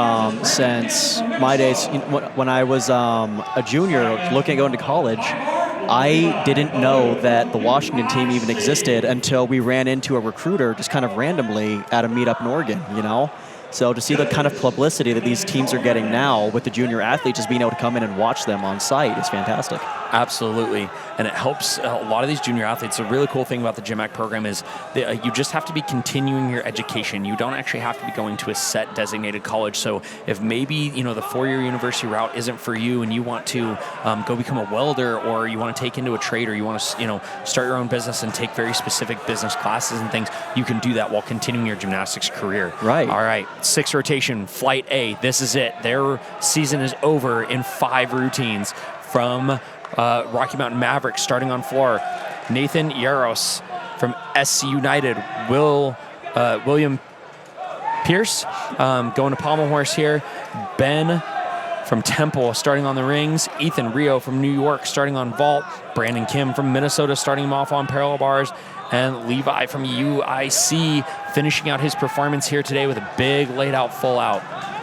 since my days. When I was a junior looking at going to college, I didn't know that the Washington team even existed until we ran into a recruiter just kind of randomly at a meetup in Oregon, you know? So to see the kind of publicity that these teams are getting now with the junior athletes just being able to come in and watch them on site is fantastic. Absolutely. And it helps a lot of these junior athletes. The really cool thing about the GymACT program is that you just have to be continuing your education. You don't actually have to be going to a set designated college. So if maybe, the 4-year university route isn't for you and you want to go become a welder, or you want to take into a trade, or you want to, start your own business and take very specific business classes and things, you can do that while continuing your gymnastics career. Right. All right. 6th rotation, Flight A. This is it. Their season is over in 5 routines from Rocky Mountain Mavericks starting on floor. Nathan Yaros from SC United. William Pierce going to pommel horse here. Ben from Temple starting on the rings. Ethan Rio from New York starting on vault. Brandon Kim from Minnesota starting him off on parallel bars. And Levi from UIC finishing out his performance here today with a big laid out full out.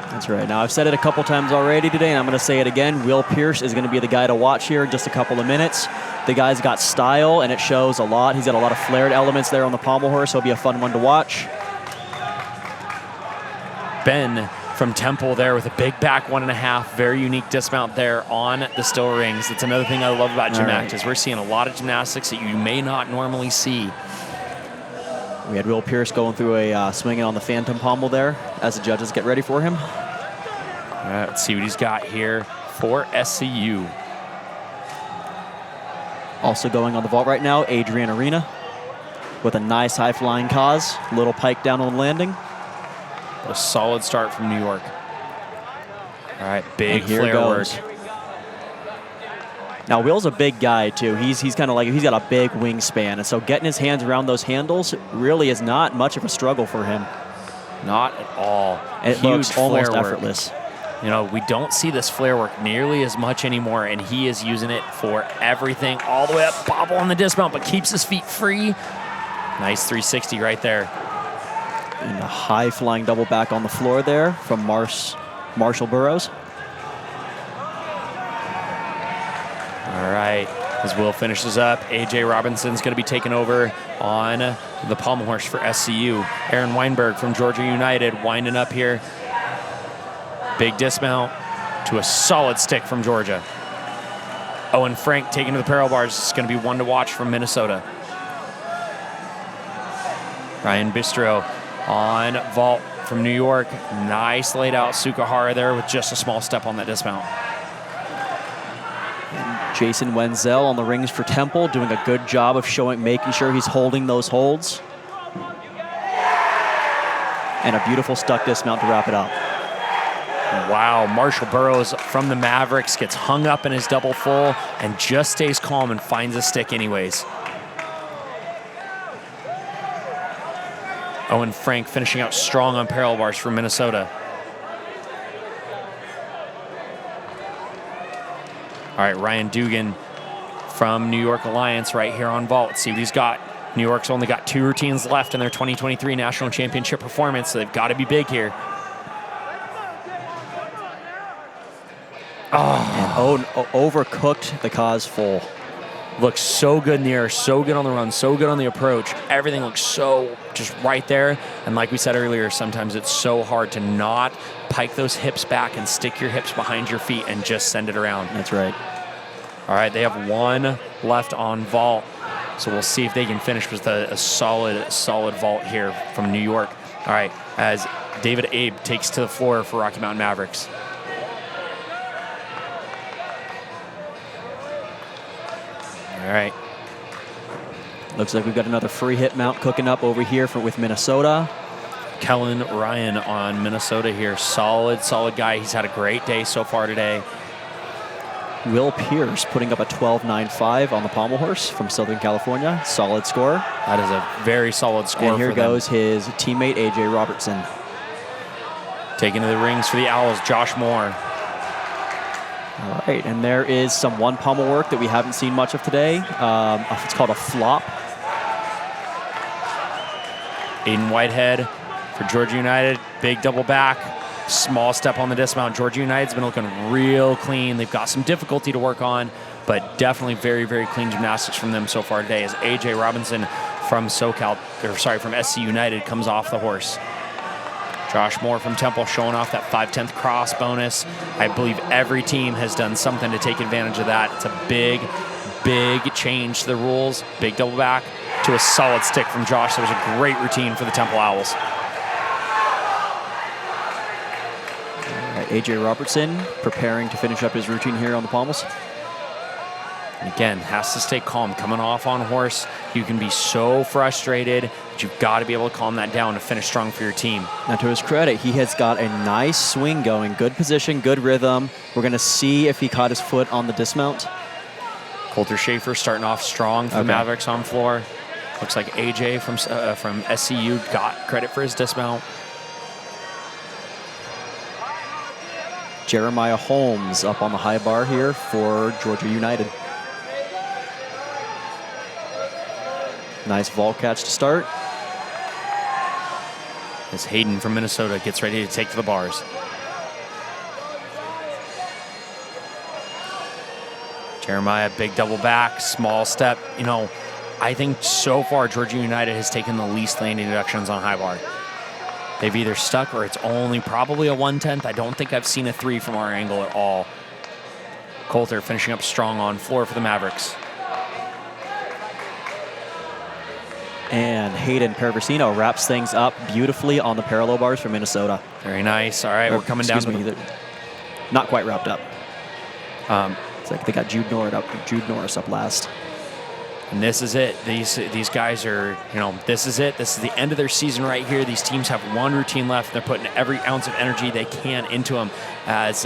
That's right. Now, I've said it a couple times already today, and I'm going to say it again. Will Pierce is going to be the guy to watch here in just a couple of minutes. The guy's got style, and it shows a lot. He's got a lot of flared elements there on the pommel horse. He'll be a fun one to watch. Ben from Temple there with a big back 1.5. Very unique dismount there on the still rings. That's another thing I love about GymACT is we're seeing a lot of gymnastics that you may not normally see. We had Will Pierce going through a swinging on the phantom pommel there as the judges get ready for him. All right, let's see what he's got here for SCU. Also going on the vault right now, Adrian Arena with a nice high-flying cause. Little pike down on landing. A solid start from New York. All right, big flare work. Now, Will's a big guy, too. He's kind of like, he's got a big wingspan, and so getting his hands around those handles really is not much of a struggle for him. Not at all. It looks almost effortless. We don't see this flare work nearly as much anymore, and he is using it for everything, all the way up, bobble on the dismount, but keeps his feet free. Nice 360 right there. And a high-flying double back on the floor there from Marshall Burrows. All right, as Will finishes up, A.J. Robinson's going to be taking over on the pommel horse for SCU. Aaron Weinberg from Georgia United winding up here. Big dismount to a solid stick from Georgia. Owen Frank taking to the parallel bars. It's going to be one to watch from Minnesota. Ryan Bistro on vault from New York. Nice laid out Sukahara there with just a small step on that dismount. Jason Wenzel on the rings for Temple, doing a good job of making sure he's holding those holds. And a beautiful stuck dismount to wrap it up. Wow, Marshall Burroughs from the Mavericks gets hung up in his double full and just stays calm and finds a stick anyways. Owen Frank finishing out strong on parallel bars for Minnesota. All right, Ryan Dugan from New York Alliance right here on vault. Let's see what he's got. New York's only got 2 routines left in their 2023 National Championship performance, so they've got to be big here. And overcooked the cause full. Looks so good in the air, so good on the run, so good on the approach. Everything looks so just right there. And like we said earlier, sometimes it's so hard to not pike those hips back and stick your hips behind your feet and just send it around. That's right. All right, they have 1 left on vault. So we'll see if they can finish with a solid vault here from New York. All right, as David Abe takes to the floor for Rocky Mountain Mavericks. All right. Looks like we've got another free hit mount cooking up over here with Minnesota. Kellen Ryan on Minnesota here. Solid guy. He's had a great day so far today. Will Pierce putting up a 12.95 on the pommel horse from Southern California. Solid score. That is a very solid score. And here goes his teammate, AJ Robertson. Taking to the rings for the Owls, Josh Moore. All right, and there is some one pommel work that we haven't seen much of today. It's called a flop. Aiden Whitehead for Georgia United. Big double back. Small step on the dismount. Georgia United's been looking real clean. They've got some difficulty to work on, but definitely very, very clean gymnastics from them so far today as AJ Robinson from from SC United comes off the horse. Josh Moore from Temple showing off that 5/10 cross bonus. I believe every team has done something to take advantage of that. It's a big, big change to the rules. Big double back to a solid stick from Josh. That was a great routine for the Temple Owls. AJ Robertson preparing to finish up his routine here on the pommels. And again, has to stay calm. Coming off on horse, you can be so frustrated, but you've got to be able to calm that down to finish strong for your team. Now, to his credit, he has got a nice swing going. Good position, good rhythm. We're going to see if he caught his foot on the dismount. Coulter Schaefer starting off strong for the Mavericks on floor. Looks like AJ from SCU got credit for his dismount. Jeremiah Holmes up on the high bar here for Georgia United. Nice vault catch to start. As Hayden from Minnesota gets ready to take to the bars. Jeremiah, big double back, small step. You know, I think so far Georgia United has taken the least landing deductions on high bar. They've either stuck or it's only probably a 1/10. I don't think I've seen a 3 from our angle at all. Coulter finishing up strong on floor for the Mavericks. And Hayden Perversino wraps things up beautifully on the parallel bars for Minnesota. Very nice. All right, we're coming down to the... Not quite wrapped up. It's like they got Jude Norris up last. And this is it. These guys are, this is it. This is the end of their season right here. These teams have 1 routine left. They're putting every ounce of energy they can into them as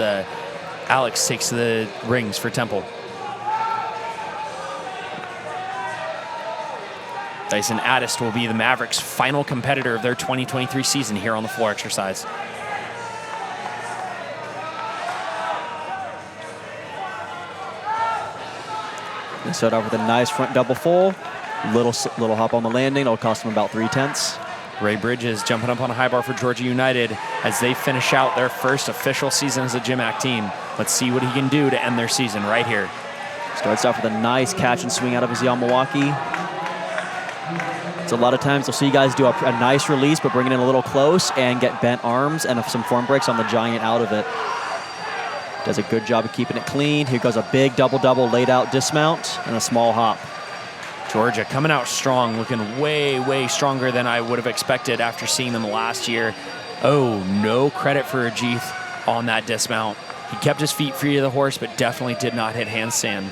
Alex takes to the rings for Temple. Dyson Addist will be the Mavericks' final competitor of their 2023 season here on the floor exercise. They start off with a nice front double full. Little hop on the landing. It'll cost them about 3/10. Ray Bridges jumping up on a high bar for Georgia United as they finish out their first official season as a GymACT team. Let's see what he can do to end their season right here. Starts off with a nice catch and swing out of his Yamawaki. So a lot of times you'll see guys do a nice release, but bring it in a little close and get bent arms and some form breaks on the giant out of it. Does a good job of keeping it clean. Here goes a big double-double laid out dismount and a small hop. Georgia coming out strong, looking way, way stronger than I would have expected after seeing them last year. Oh, no credit for Ajith on that dismount. He kept his feet free of the horse, but definitely did not hit handstand.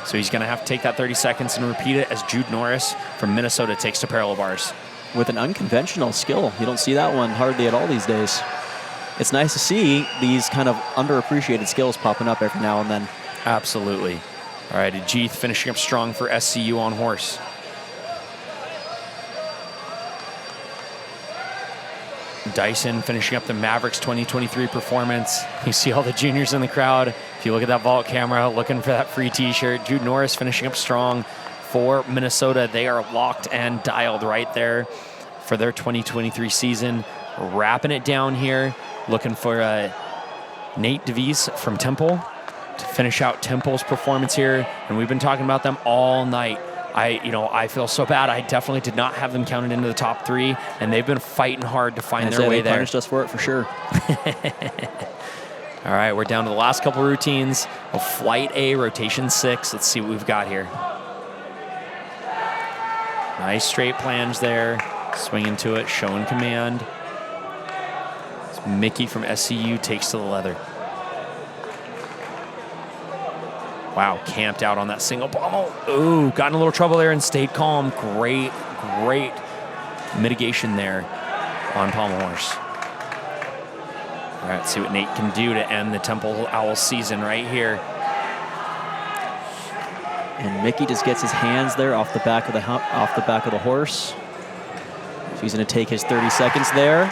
So he's going to have to take that 30 seconds and repeat it as Jude Norris from Minnesota takes to parallel bars. With an unconventional skill. You don't see that one hardly at all these days. it's nice to see these kind of underappreciated skills popping up every now and then. Absolutely. All right, Ajith finishing up strong for SCU on horse. Dyson finishing up the Mavericks 2023 performance. You see all the juniors in the crowd. If you look at that vault camera, looking for that free t-shirt. Jude Norris finishing up strong for Minnesota. They are locked and dialed right there for their 2023 season. Wrapping it down here, looking for Nate DeVries from Temple to finish out Temple's performance here. And we've been talking about them all night. I feel so bad. I definitely did not have them counted into the top 3, and they've been fighting hard to find their way there. They punished us for it for sure. All right, we're down to the last couple routines of Flight A, rotation 6. Let's see what we've got here. Nice straight plunge there. Swing into it, showing command. Mickey from SCU takes to the leather. Wow, camped out on that single pommel. Ooh, got in a little trouble there and stayed calm. Great mitigation there on pommel horse. All right, let's see what Nate can do to end the Temple Owls season right here. And Mickey just gets his hands there off the back of the horse. So he's going to take his 30 seconds there.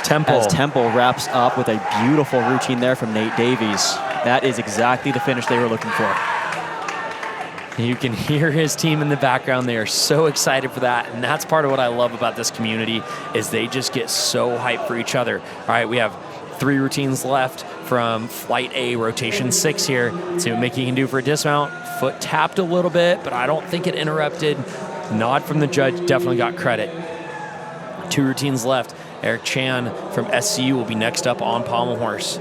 Temple. As Temple wraps up with a beautiful routine there from Nate Davies. That is exactly the finish they were looking for. You can hear his team in the background. They are so excited for that. And that's part of what I love about this community is they just get so hyped for each other. All right, we have 3 routines left from Flight A, rotation 6 here. Let's see what Mickey can do for a dismount. Foot tapped a little bit, but I don't think it interrupted. Nod from the judge, definitely got credit. 2 routines left. Eric Chan from SCU will be next up on pommel horse.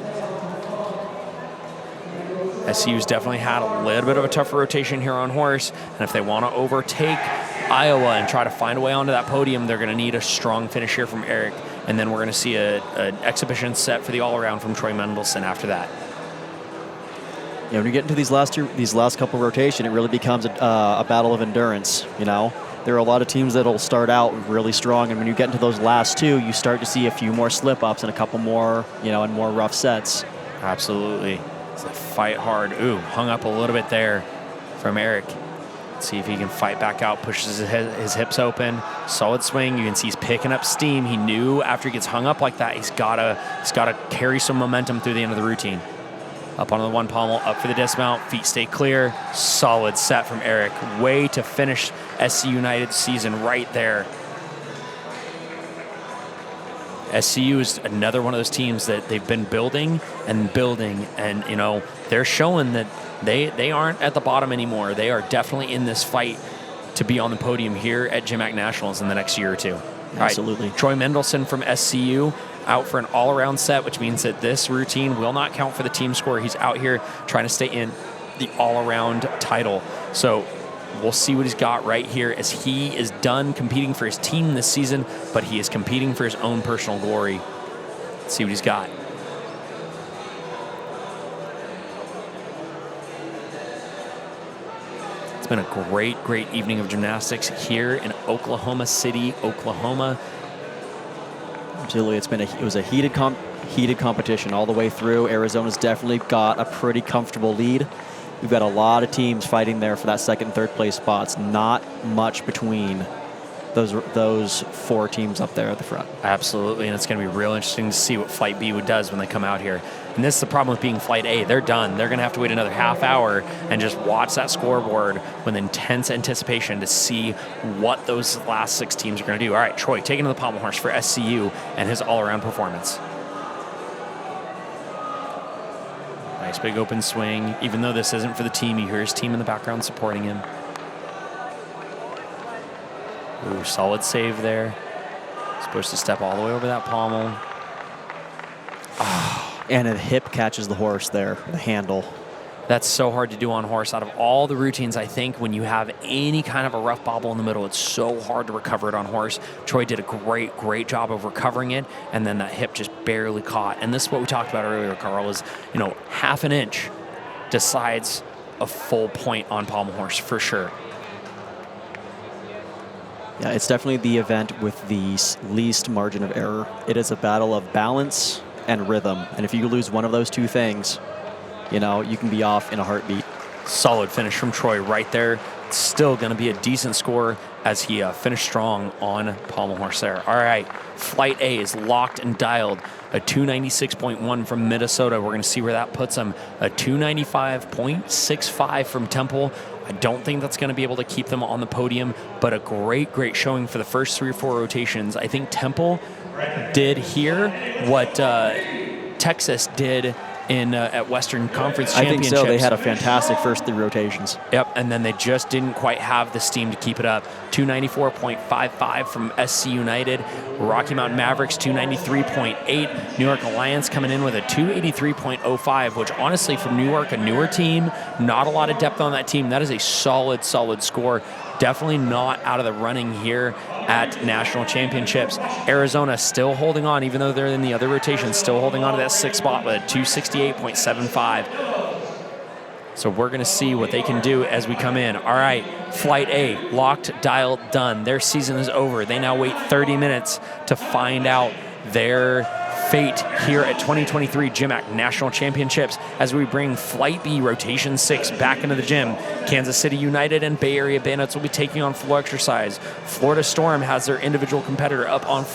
SCU's definitely had a little bit of a tougher rotation here on horse, and if they want to overtake Iowa and try to find a way onto that podium, they're going to need a strong finish here from Eric, and then we're going to see an exhibition set for the all-around from Troy Mendelson after that. Yeah, when you get into these last couple rotation, it really becomes a battle of endurance. You know, there are a lot of teams that'll start out really strong, and when you get into those last 2, you start to see a few more slip-ups and a couple more, and more rough sets. Absolutely. It's a fight hard. Ooh, hung up a little bit there from Eric. Let's see if he can fight back out, pushes his hips open. Solid swing. You can see he's picking up steam. He knew after he gets hung up like that, he's gotta carry some momentum through the end of the routine. Up on the 1 pommel, up for the dismount. Feet stay clear. Solid set from Eric. Way to finish SC United's season right there. SCU is another one of those teams that they've been building, and they're showing that they aren't at the bottom anymore. They are definitely in this fight to be on the podium here at GymACT Nationals in the next year or 2. Absolutely. Right. Troy Mendelson from SCU out for an all-around set, which means that this routine will not count for the team score. He's out here trying to stay in the all-around title. So we'll see what he's got right here as he is done competing for his team this season, but he is competing for his own personal glory. Let's see what he's got. It's been a great evening of gymnastics here in Oklahoma City, Oklahoma. Absolutely, it was a heated competition all the way through. Arizona's definitely got a pretty comfortable lead. We've got a lot of teams fighting there for that 2nd and 3rd place spots. Not much between those 4 teams up there at the front. Absolutely, and it's going to be real interesting to see what Flight B does when they come out here. And this is the problem with being Flight A. They're done. They're going to have to wait another half hour and just watch that scoreboard with intense anticipation to see what those last 6 teams are going to do. All right, Troy, taking to the pommel horse for SCU and his all-around performance. Nice big open swing. Even though this isn't for the team, you hear his team in the background supporting him. Ooh, solid save there. Supposed to step all the way over that pommel. And a hip catches the horse there, the handle. That's so hard to do on horse. Out of all the routines, I think when you have any kind of a rough bobble in the middle, it's so hard to recover it on horse. Troy did a great job of recovering it, and then that hip just barely caught. And this is what we talked about earlier, Carl, is, half an inch decides a full point on pommel horse for sure. Yeah, it's definitely the event with the least margin of error. It is a battle of balance and rhythm. And if you lose one of those two things, you know, you can be off in a heartbeat. Solid finish from Troy right there. Still going to be a decent score as he finished strong on pommel horse there. All right, Flight A is locked and dialed. A 296.1 from Minnesota. We're going to see where that puts him. A 295.65 from Temple. I don't think that's going to be able to keep them on the podium, but a great showing for the first 3 or 4 rotations. I think Temple did here what Texas did in at Western Conference Championships. I think so. They had a fantastic first 3 rotations. Yep, and then they just didn't quite have the steam to keep it up. 294.55 from SC United. Rocky Mountain Mavericks, 293.8. New York Alliance coming in with a 283.05, which honestly, from Newark, a newer team, not a lot of depth on that team. That is a solid score. Definitely not out of the running here at national championships. Arizona still holding on, even though they're in the other rotation, still holding on to that 6th spot with a 268.75. So we're going to see what they can do as we come in. All right, Flight A, locked, dialed, done. Their season is over. They now wait 30 minutes to find out their fate here at 2023 GymACT National Championships as we bring Flight B Rotation 6 back into the gym. Kansas City United and Bay Area Bandits will be taking on floor exercise. Florida Storm has their individual competitor up on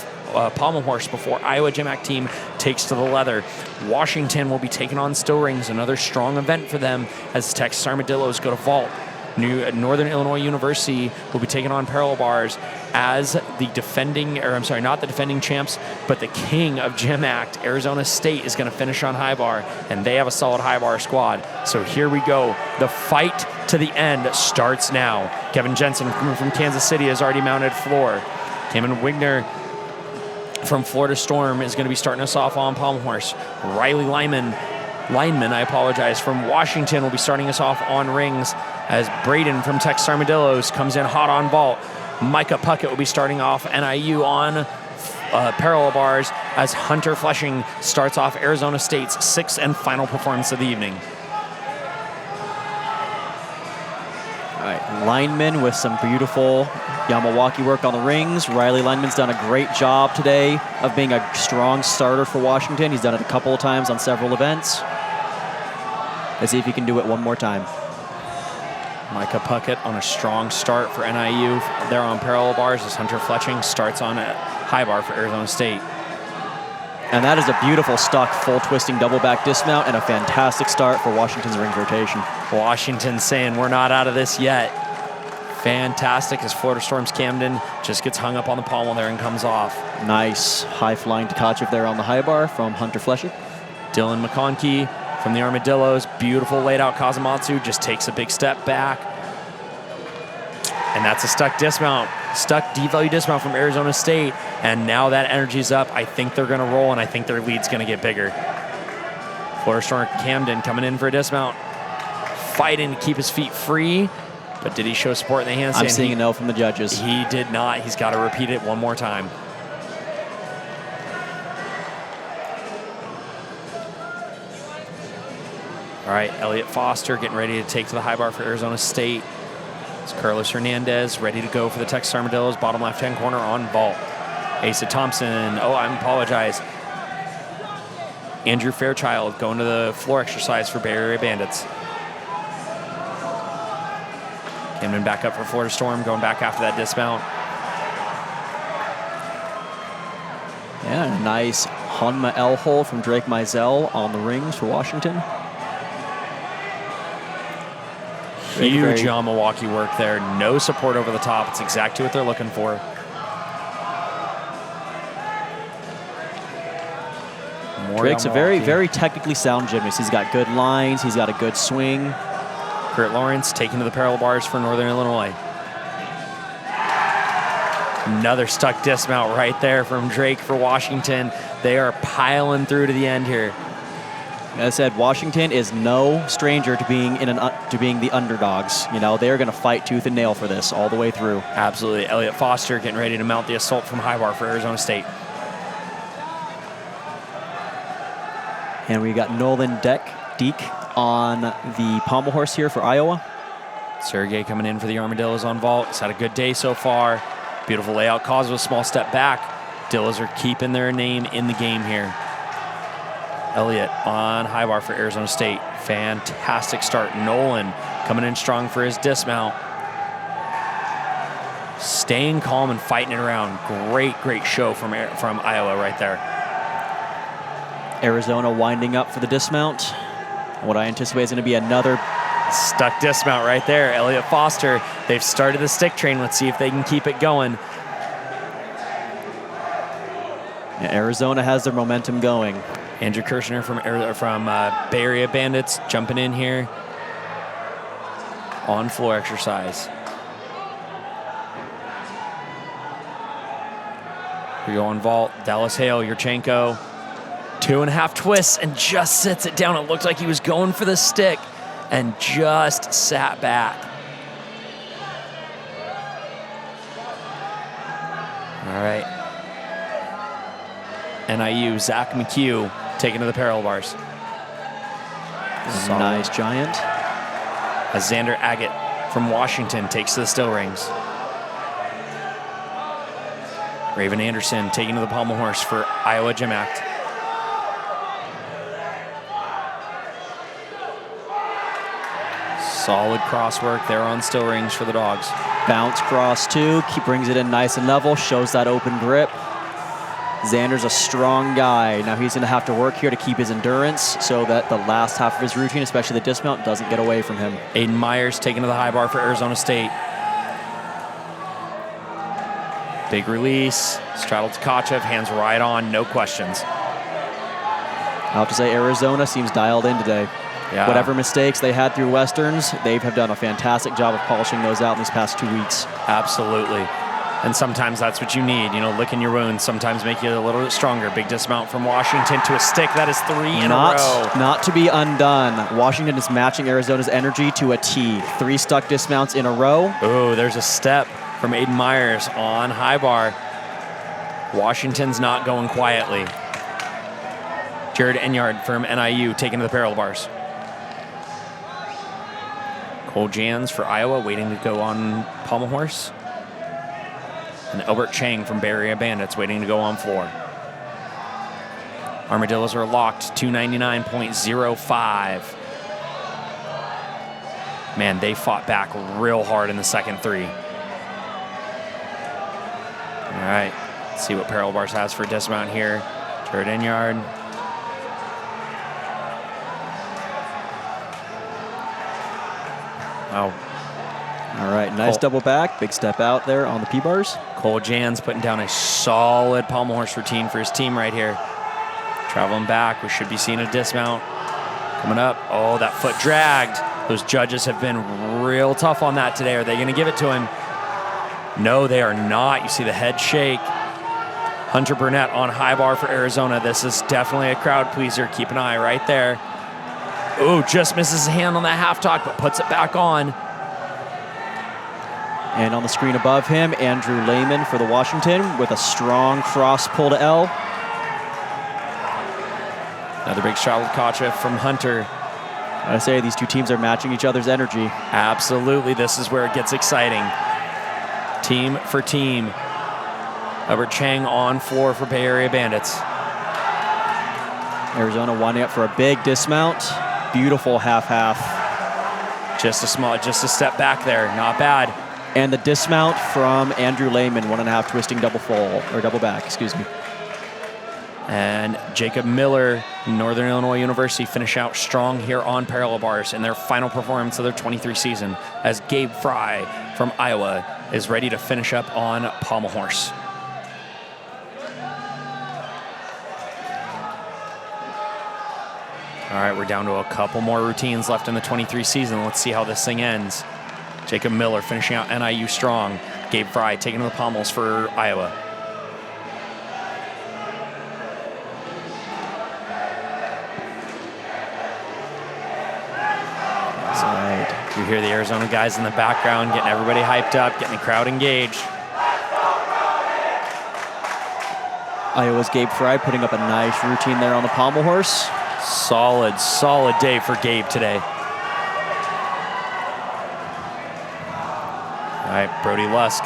pommel horse before Iowa GymACT team takes to the leather. Washington will be taking on still rings, another strong event for them as Texas Armadillos go to vault. Northern Illinois University will be taking on parallel bars as the defending, or I'm sorry, not the defending champs, but the king of GymACT. Arizona State is going to finish on high bar, and they have a solid high bar squad. So here we go. The fight to the end starts now. Kevin Jensen coming from Kansas City has already mounted floor. Cameron Wigner from Florida Storm is going to be starting us off on pommel horse. Riley Lineman, from Washington will be starting us off on rings as Braden from Texas Armadillos comes in hot on vault. Micah Puckett will be starting off NIU on parallel bars as Hunter Fleshing starts off Arizona State's 6th and final performance of the evening. All right, lineman with some beautiful Yamawaki work on the rings. Riley Lineman's done a great job today of being a strong starter for Washington. He's done it a couple of times on several events. Let's see if he can do it one more time. Micah Puckett on a strong start for NIU. They're on parallel bars as Hunter Fletching starts on a high bar for Arizona State. And that is a beautiful stuck full twisting double back dismount and a fantastic start for Washington's rings rotation. Washington saying we're not out of this yet. Fantastic as Florida Storm's Camden just gets hung up on the pommel there and comes off. Nice high flying Tkachev there on the high bar from Hunter Fletching. Dylan McConkey from the Armadillos, beautiful laid out Kazumatsu, just takes a big step back. And that's a stuck dismount, stuck devalue dismount from Arizona State. And now that energy's up. I think they're going to roll, and I think their lead's going to get bigger. Florida Storm Camden coming in for a dismount, fighting to keep his feet free. But did he show support in the handstand? I'm seeing a no from the judges. He did not. He's got to repeat it one more time. All right, Elliot Foster getting ready to take to the high bar for Arizona State. It's Carlos Hernandez ready to go for the Texas Armadillos, bottom left-hand corner on vault. Asa Thompson, Andrew Fairchild going to the floor exercise for Bay Area Bandits. Camden back up for Florida Storm, going back after that dismount. Yeah, nice Hanma L hole from Drake Mizell on the rings for Washington. Huge Yamawaki work there. No support over the top. It's exactly what they're looking for. Drake's a very technically sound gymnast. He's got good lines. He's got a good swing. Kurt Lawrence taking to the parallel bars for Northern Illinois. Another stuck dismount right there from Drake for Washington. They are piling through to the end here. As I said, Washington is no stranger to being the underdogs. You know, they're going to fight tooth and nail for this all the way through. Absolutely. Elliot Foster getting ready to mount the assault from high bar for Arizona State. And we got Nolan Deek on the pommel horse here for Iowa. Sergey coming in for the Armadillos on vault. He's had a good day so far. Beautiful layout, causes a small step back. Dillas are keeping their name in the game here. Elliott on high bar for Arizona State. Fantastic start. Nolan coming in strong for his dismount. Staying calm and fighting it around. Great show from Iowa right there. Arizona winding up for the dismount. What I anticipate is going to be another stuck dismount right there. Elliott Foster, they've started the stick train. Let's see if they can keep it going. Yeah, Arizona has their momentum going. Andrew Kirshner from Bay Area Bandits jumping in here. On floor exercise. We go on vault. Dallas Hale, Yurchenko. 2.5 twists and just sits it down. It looked like he was going for the stick and just sat back. All right. NIU, Zach McHugh taking to the parallel bars. Nice giant. As Xander Agate from Washington takes to the still rings. Raven Anderson taking to the pommel horse for Iowa GymACT. Solid crosswork there on still rings for the dogs. Bounce cross two, brings it in nice and level, shows that open grip. Xander's a strong guy. Now he's going to have to work here to keep his endurance so that the last half of his routine, especially the dismount, doesn't get away from him. Aiden Myers taking to the high bar for Arizona State. Big release. Straddle Tkachev, hands right on, no questions. I'll have to say Arizona seems dialed in today. Yeah. Whatever mistakes they had through Westerns, they have done a fantastic job of polishing those out in these past 2 weeks. Absolutely. And sometimes that's what you need, licking your wounds, sometimes make you a little bit stronger. Big dismount from Washington to a stick. That is 3 in a row. Not to be undone. Washington is matching Arizona's energy to a T. 3 stuck dismounts in a row. Oh, there's a step from Aiden Myers on high bar. Washington's not going quietly. Jared Enyard from NIU taking to the parallel bars. Cole Jans for Iowa waiting to go on pommel horse. And Albert Chang from Bay Area Bandits waiting to go on floor. Armadillos are locked, 299.05. Man, they fought back real hard in the second 3. All right, let's see what parallel bars has for dismount here. Jared Enyard. Wow. All right, nice double back. Big step out there on the P-bars. Cole Jans putting down a solid pommel horse routine for his team right here. Traveling back, we should be seeing a dismount. Coming up, oh, that foot dragged. Those judges have been real tough on that today. Are they gonna give it to him? No, they are not. You see the head shake. Hunter Burnett on high bar for Arizona. This is definitely a crowd pleaser. Keep an eye right there. Oh, just misses his hand on that half tuck, but puts it back on. And on the screen above him, Andrew Lehman for the Washington with a strong cross pull to L. Another big shot with Tkachev from Hunter. I say these two teams are matching each other's energy. Absolutely, this is where it gets exciting. Team for team. Albert Chang on floor for Bay Area Bandits. Arizona winding up for a big dismount. Beautiful half-half. Just a step back there, not bad. And the dismount from Andrew Lehman, 1.5 twisting double full, or double back, excuse me. And Jacob Miller, Northern Illinois University, finish out strong here on parallel bars in their final performance of their 23 season, as Gabe Fry from Iowa is ready to finish up on pommel horse. All right, we're down to a couple more routines left in the 23 season. Let's see how this thing ends. Jacob Miller finishing out NIU strong. Gabe Fry taking to the pommels for Iowa. That's right. You hear the Arizona guys in the background getting everybody hyped up, getting the crowd engaged. Iowa's Gabe Fry putting up a nice routine there on the pommel horse. Solid day for Gabe today. All right, Brody Lusk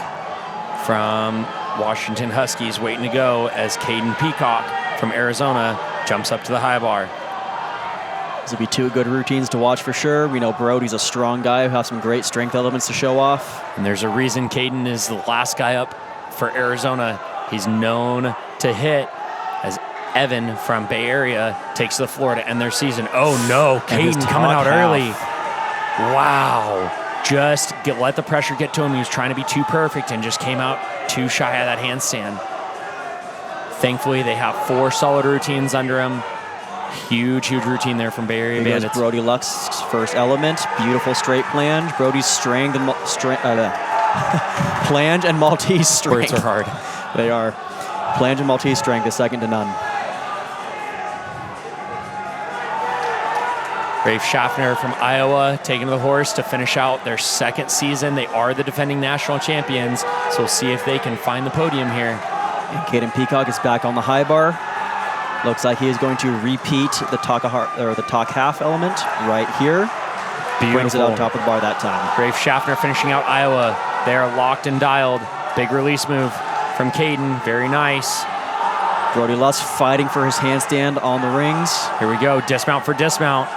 from Washington Huskies waiting to go as Caden Peacock from Arizona Jumps up to the high bar. These will be two good routines to watch for sure. We know Brody's a strong guy who has some great strength elements to show off. And there's a reason Caden is the last guy up for Arizona. He's known to hit as Evan from Bay Area takes to the floor to end their season. Oh no, Caden coming out early. Wow. Just let the pressure get to him. He was trying to be too perfect and just came out too shy of that handstand. Thankfully, they have 4 solid routines under him. Huge routine there from Bay Area Bandits. Brody Lux's first element. Beautiful straight flange. Brody's strength and flange and Maltese strength. Words are hard. They are. Flange and Maltese strength is second to none. Rafe Schaffner from Iowa taking the horse to finish out their second season. They are the defending national champions, so we'll see if they can find the podium here. And Caden Peacock is back on the high bar. Looks like he is going to repeat the talk half element right here. Beautiful. Brings it on top of the bar that time. Rafe Schaffner finishing out Iowa. They are locked and dialed. Big release move from Caden. Very nice. Brody Luss fighting for his handstand on the rings. Here we go. Dismount for dismount.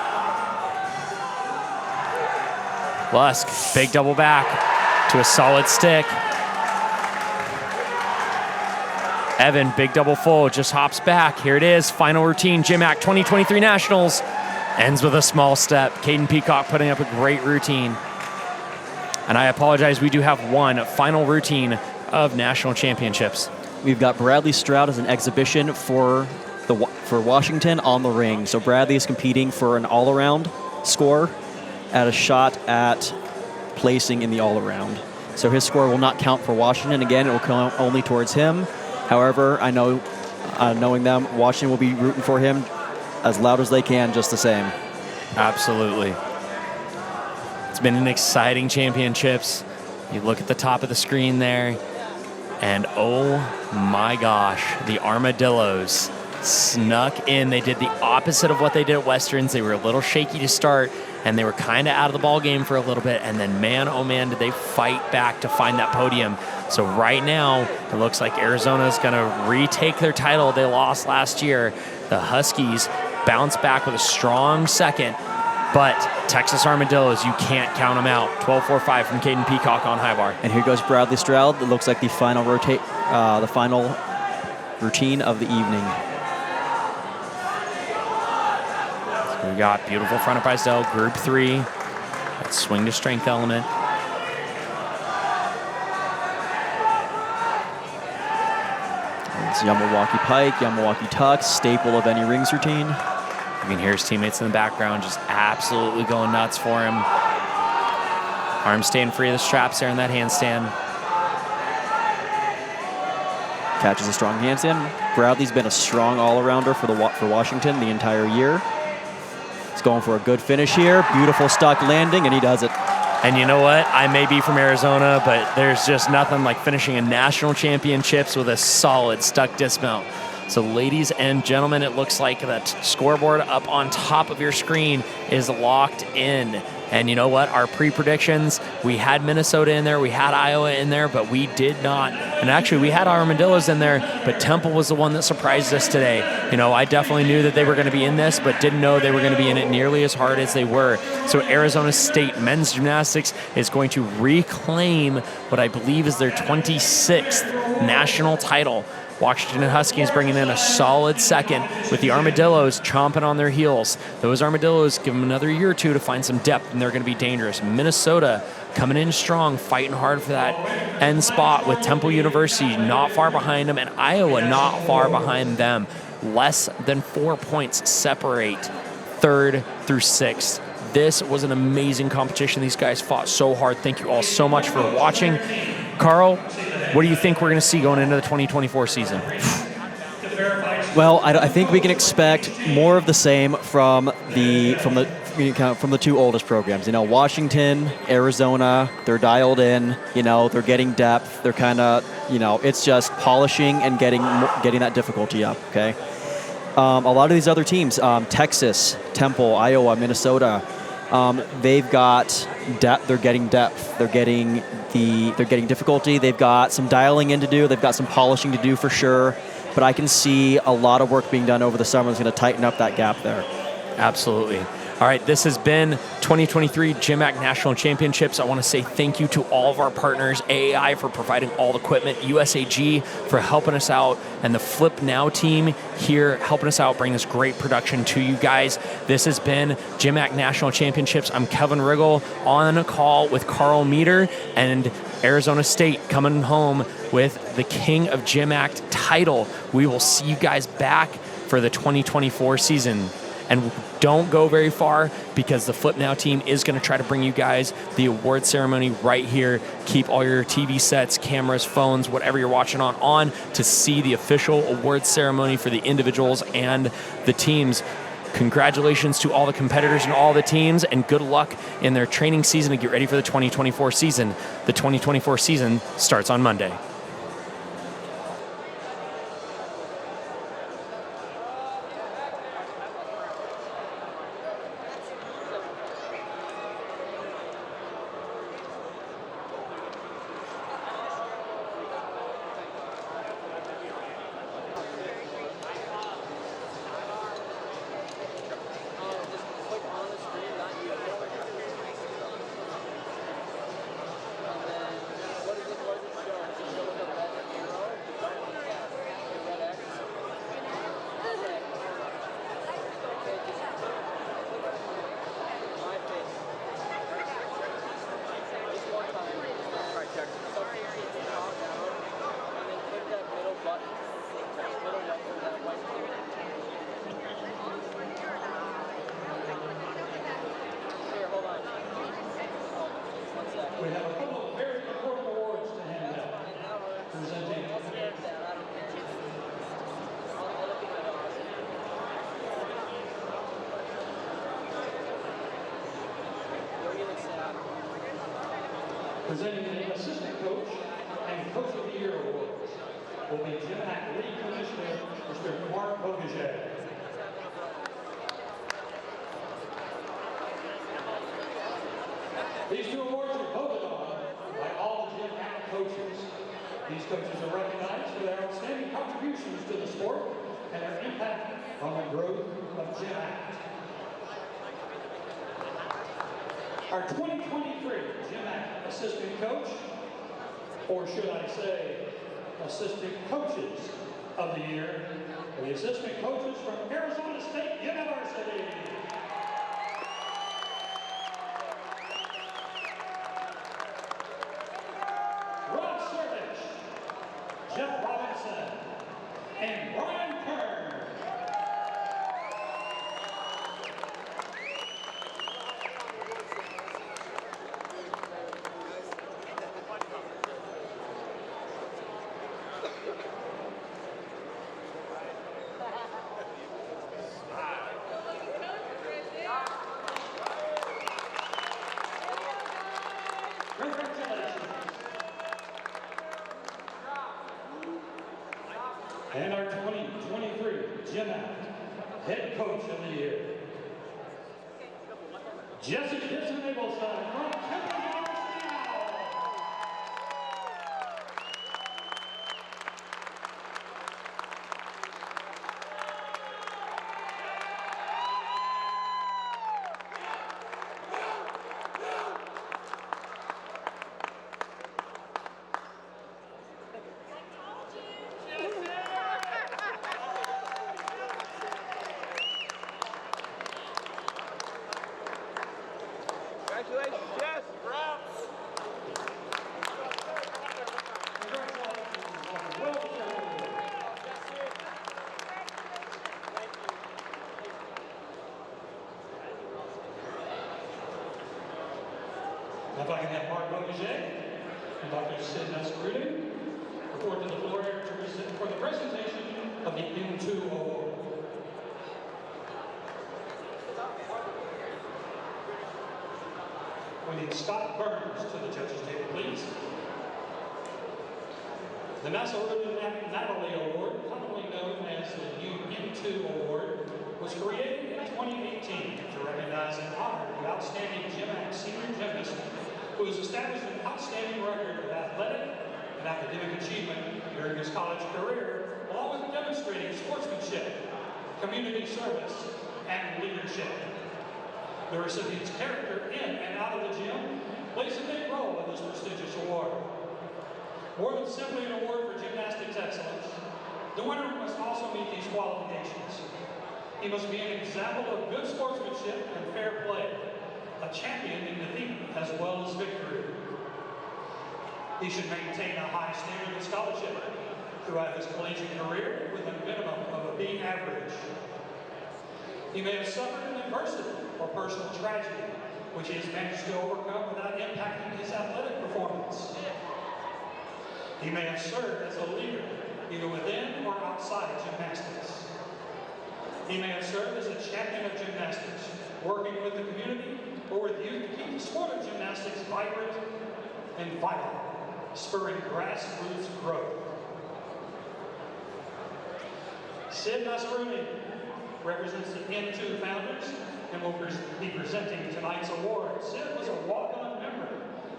Lusk, big double back to a solid stick. Evan, big double full, just hops back. Here it is, final routine, GymACT 2023 Nationals. Ends with a small step. Caden Peacock putting up a great routine. And I apologize, we do have one final routine of national championships. We've got Bradley Stroud as an exhibition for Washington on the ring. So Bradley is competing for an all-around score at a shot at placing in the all-around. So his score will not count for Washington. Again, it will count only towards him. However, I know, knowing them, Washington will be rooting for him as loud as they can, just the same. Absolutely. It's been an exciting championships. You look at the top of the screen there, and oh my gosh, the Armadillos snuck in. They did the opposite of what they did at Westerns. They were a little shaky to start, and they were kind of out of the ball game for a little bit, and then man, oh man, did they fight back to find that podium. So right now, it looks like Arizona is going to retake their title they lost last year. The Huskies bounce back with a strong second, but Texas Armadillos, you can't count them out. 12.45 from Caden Peacock on high bar. And here goes Bradley Stroud. It looks like the final routine of the evening. So we got beautiful front of Drysdale, group 3. That swing to strength element. It's Yamawaki Pike, Yamawaki Tuck, staple of any rings routine. You can hear his teammates in the background just absolutely going nuts for him. Arms staying free of the straps there in that handstand. Catches a strong handstand. Bradley's been a strong all-arounder for Washington the entire year. He's going for a good finish here. Beautiful stuck landing, and he does it. And you know what? I may be from Arizona, but there's just nothing like finishing a national championships with a solid stuck dismount. So ladies and gentlemen, it looks like that scoreboard up on top of your screen is locked in. And you know what? Our pre-predictions, we had Minnesota in there, we had Iowa in there, but we did not. And actually, we had Armadillos in there, but Temple was the one that surprised us today. You know, I definitely knew that they were going to be in this, but didn't know they were going to be in it nearly as hard as they were. So Arizona State men's gymnastics is going to reclaim what I believe is their 26th national title. Washington Huskies bringing in a solid second with the Armadillos chomping on their heels. Those Armadillos give them another year or two to find some depth, and they're going to be dangerous. Minnesota coming in strong, fighting hard for that end spot with Temple University not far behind them, and Iowa not far behind them. Less than 4 points separate 3rd through 6th. This was an amazing competition. These guys fought so hard. Thank you all so much for watching. Carl, what do you think we're going to see going into the 2024 season? Well, I think we can expect more of the same from the two oldest programs. You know, Washington, Arizona, they're dialed in. You know, they're getting depth. They're kind of, you know, it's just polishing and getting that difficulty up. Okay. A lot of these other teams, Texas, Temple, Iowa, Minnesota, they've got depth. They're getting depth. They're getting difficulty. They've got some dialing in to do. They've got some polishing to do for sure. but I can see a lot of work being done over the summer that's going to tighten up that gap there. Absolutely. All right, this has been 2023 GymACT National Championships. I want to say thank you to all of our partners, AAI for providing all the equipment, USAG for helping us out, and the Flip Now team here helping us out, bring this great production to you guys. This has been GymACT National Championships. I'm Kevin Riggle on a call with Carl Meter, and Arizona State coming home with the King of GymACT title. We will see you guys back for the 2024 season. And don't go very far, because the Flip Now team is going to try to bring you guys the award ceremony right here. Keep all your TV sets, cameras, phones, whatever you're watching on to see the official award ceremony for the individuals and the teams. Congratulations to all the competitors and all the teams, and good luck in their training season to get ready for the 2024 season. The 2024 season starts on Monday. We have a couple of very important awards to hand out. Presenting the Assistant Coach and Coach of the Year awards will be GymACT League Commissioner, Mr. Mark Bogajay. These two awards are voted on by all the GymACT coaches. These coaches are recognized for their outstanding contributions to the sport and their impact on the growth of GymACT. Our 2023 GymACT Assistant Coach, or should I say, Assistant Coaches of the Year, are the Assistant Coaches from Arizona State University. Jeff Robinson and Brian Kern. Congratulations. And our 2023 GymACT Head Coach of the Year, Jesse Gibson-Abelstein from Temple University. Congratulations, Jess. Bravo. Now if I can have Mark Bogajay and Dr. Sid Nussgruden report to the floor for the presentation of the M2 Award. We need Scott Burns to the judges' table, please. The Massarudi Natalie Award, commonly known as the M2 Award, was created in 2018 to recognize and honor the outstanding GymACT senior gymnast who has established an outstanding record of athletic and academic achievement during his college career, along with demonstrating sportsmanship, community service, and leadership. The recipient's character in and out of the gym plays a big role in this prestigious award. More than simply an award for gymnastics excellence, the winner must also meet these qualifications. He must be an example of good sportsmanship and fair play, a champion in defeat as well as victory. He should maintain a high standard of scholarship throughout his collegiate career with a minimum of a B average. He may have suffered an adversity or personal tragedy, which he has managed to overcome without impacting his athletic performance. He may have served as a leader, either within or outside gymnastics. He may have served as a champion of gymnastics, working with the community or with youth to keep the sport of gymnastics vibrant and vital, spurring grassroots growth. Sid Nasaruni represents the N2 founders and will be presenting tonight's award. Sid was a walk-on member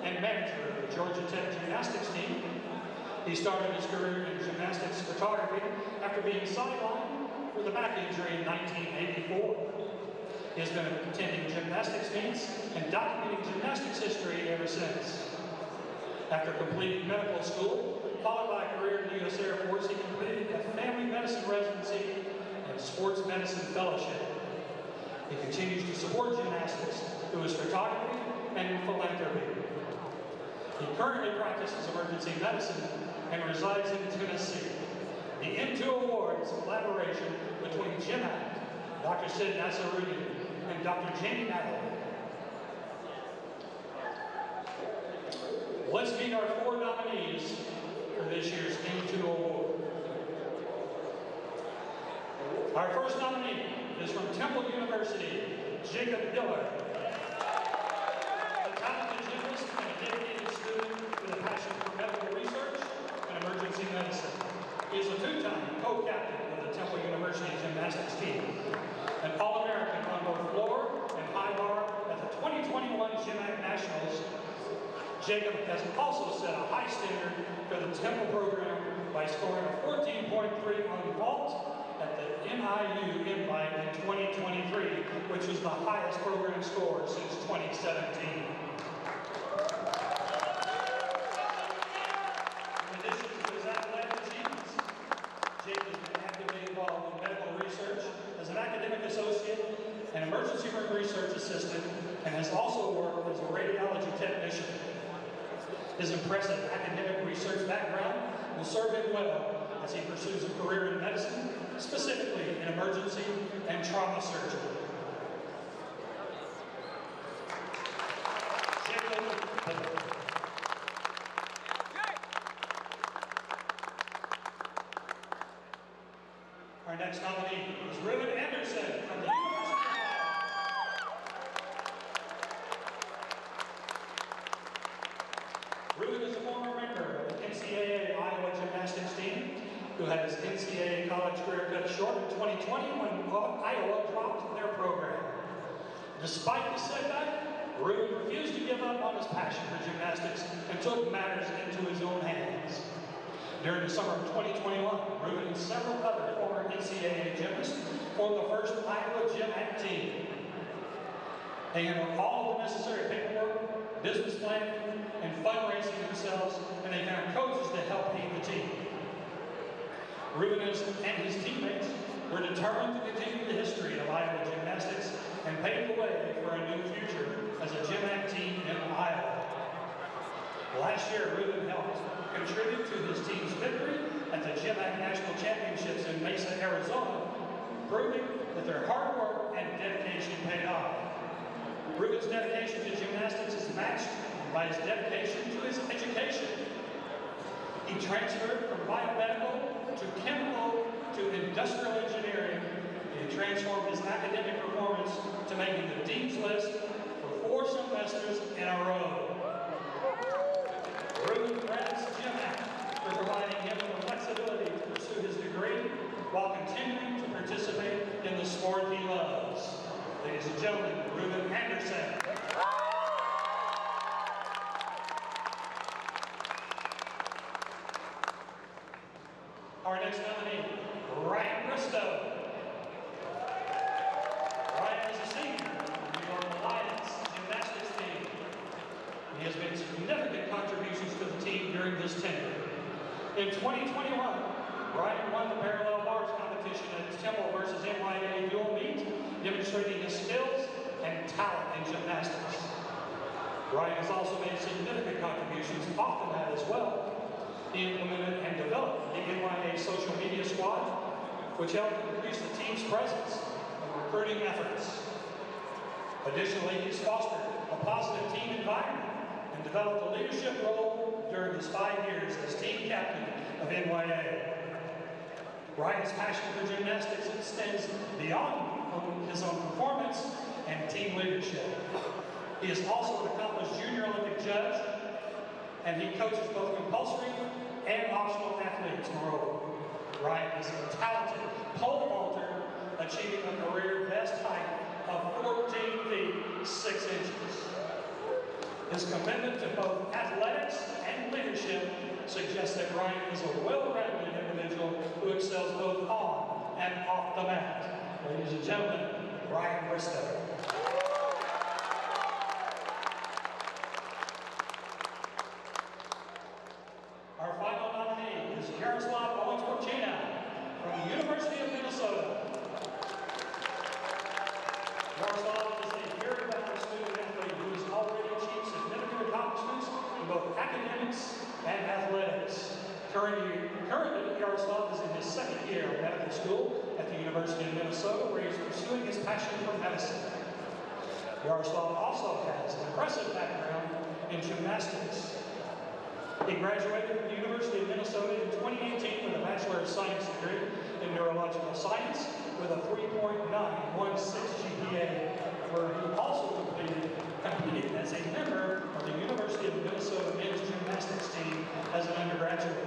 and manager of the Georgia Tech gymnastics team. He started his career in gymnastics photography after being sidelined with a back injury in 1984. He has been attending gymnastics meets and documenting gymnastics history ever since. After completing medical school, followed by a career in the U.S. Air Force, he completed a family medicine residency and sports medicine fellowship. He continues to support gymnastics through his photography and philanthropy. He currently practices emergency medicine and resides in Tennessee. The N2 Award is a collaboration between GymACT, Dr. Sid Nasaruni, and Dr. Jamie Natalie. Let's meet our 4 nominees for this year's N2 Award. Our first nominee is from Temple University, Jacob Diller. A talented gymnast and a dedicated student with a passion for medical research and emergency medicine. He is a 2-time co-captain of the Temple University gymnastics team, an All-American on both floor and high bar at the 2021 GymACT Nationals. Jacob has also set a high standard for the Temple program by scoring a 14.3 on vault at the NIU Invite in 2023, which was the highest program score since 2017. In addition to his athletic achievements, Jake has been actively involved in medical research as an academic associate and emergency room research assistant, and has also worked as a radiology technician. His impressive academic research background will serve him well as he pursues a career in medicine, specifically in emergency and trauma surgery. Our next nominee is Ruben Anderson from the University of Iowa. Ruben is a former member of the NCAA Iowa gymnastics team, who had his NCAA college career cut short in 2020 when Iowa dropped their program. Despite the setback, Ruben refused to give up on his passion for gymnastics and took matters into his own hands. During the summer of 2021, Ruben and several other former NCAA gymnasts formed the first Iowa GymACT team. They handled all of the necessary paperwork, business planning, and fundraising themselves, and they found coaches to help aid the team. Ruben and his teammates were determined to continue the history of Iowa gymnastics and pave the way for a new future as a GymACT team in Iowa. Last year, Ruben helped contribute to his team's victory at the GymACT National Championships in Mesa, Arizona, proving that their hard work and dedication paid off. Ruben's dedication to gymnastics is matched by his dedication to his education. He transferred from biomedical to chemical to industrial engineering, and he transformed his academic performance to making the Dean's List for 4 semesters in a row. Ruben credits GymACT for providing him with the flexibility to pursue his degree while continuing to participate in the sport he loves. Ladies and gentlemen, Ruben Anderson. Our next nominee team during his tenure. In 2021, Ryan won the parallel bars competition at Temple versus NYA dual meet, demonstrating his skills and talent in gymnastics. Ryan has also made significant contributions off the mat as well. He implemented and developed the NYA social media squad, which helped increase the team's presence and recruiting efforts. Additionally, he's fostered a positive team environment and developed a leadership role during his 5 years as team captain of NYA. Ryan's passion for gymnastics extends beyond his own performance and team leadership. He is also an accomplished junior Olympic judge, and he coaches both compulsory and optional athletes. Moreover, Ryan is a talented pole vaulter, achieving a career best height of 14 feet 6 inches. His commitment to both athletics and leadership suggests that Ryan is a well-rounded individual who excels both on and off the mat. Ladies and gentlemen, Ryan Bristow. Our final nominee is Yaroslav Owens-Borchina from the University of Minnesota. Yaroslav is a very balanced student athlete who has already achieved significant accomplishments in both academics and athletics. Currently, Yaroslav is in his second year of medical school at the University of Minnesota, where he's pursuing his passion for medicine. Yaroslav also has an impressive background in gymnastics. He graduated from the University of Minnesota in 2018 with a Bachelor of Science degree in Neurological Science with a 3.916 GPA, where he also competed as a member of the University of Minnesota men's gymnastics team as an undergraduate.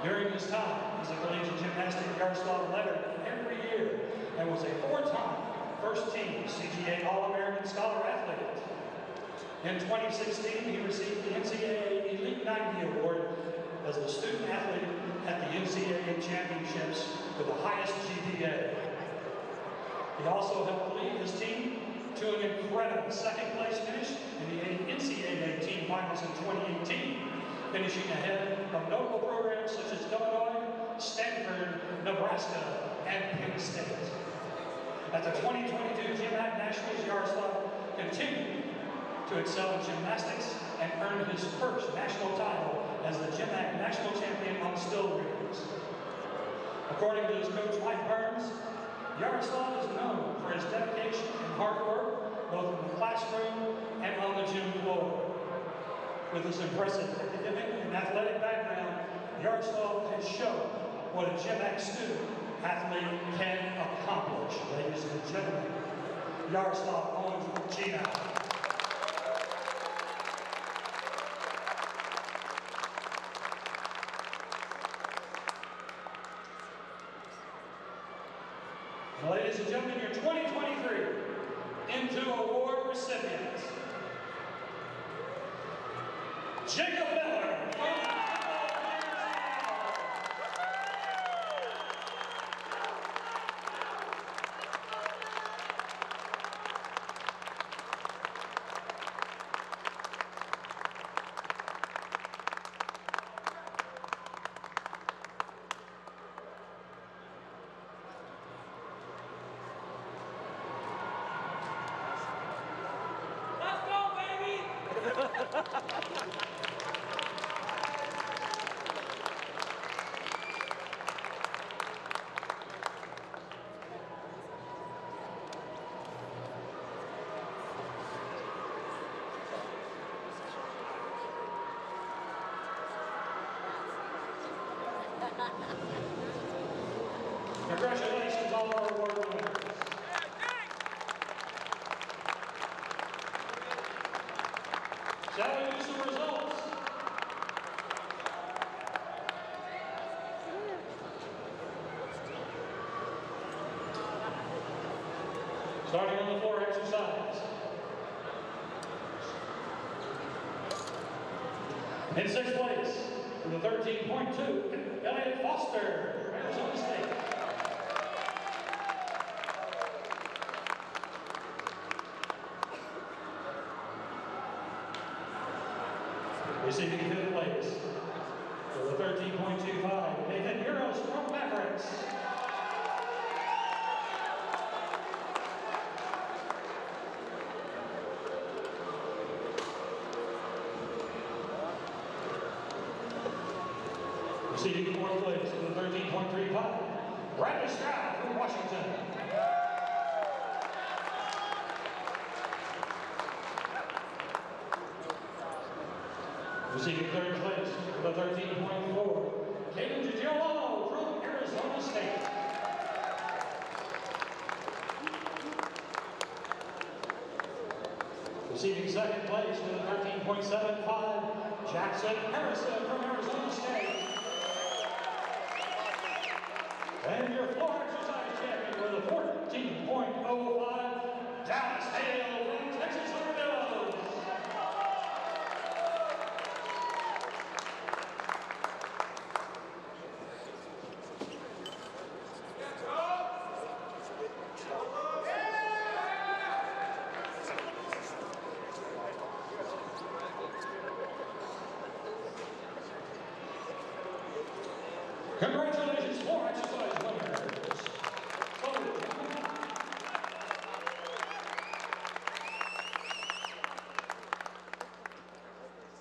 During his time as a collegiate gymnastic, Yaroslav lettered every year and was a 4-time first-team CGA All-American Scholar Athlete. In 2016, he received the NCAA Elite 90 Award as the student athlete at the NCAA Championships with the highest GPA. He also helped lead his team to an incredible second-place finish in the NCAA team finals in 2018, finishing ahead of notable programs such as Illinois, Stanford, Nebraska, and Penn State. At the 2022 GymACT Nationals, Yaroslav continued to excel in gymnastics and earned his first national title as the GymACT National Champion on still rings. According to his coach, Mike Burns, Yaroslav is known for his dedication and hard work, both in the classroom and on the gym floor. With his impressive academic and athletic background, Yaroslav has shown what a GymACT student athlete can accomplish. Ladies and gentlemen, Yaroslav Owens-Borchina. Ladies and gentlemen, your 2023 Into Award recipients. Jacob Miller. Let's go, baby! Congratulations, all our award winners. Shall we do some results? Starting on the floor exercise. In 6th place, with a 13.2, Elliot Foster, Arizona State. Receiving 5th place with a 13.25, Nathan Euros from Mavericks. Receiving 4th place with a 13.35, Bradley Stroud from Washington. Receiving 3rd place with a 13.4, Caden Gigiolano from Arizona State. Receiving 2nd place with a 13.75, Jackson Harrison from Arizona State. And your floor exercise champion with a 14.05, Dallas Hale from Texas Armadillos. Congratulations, floor exercise winners.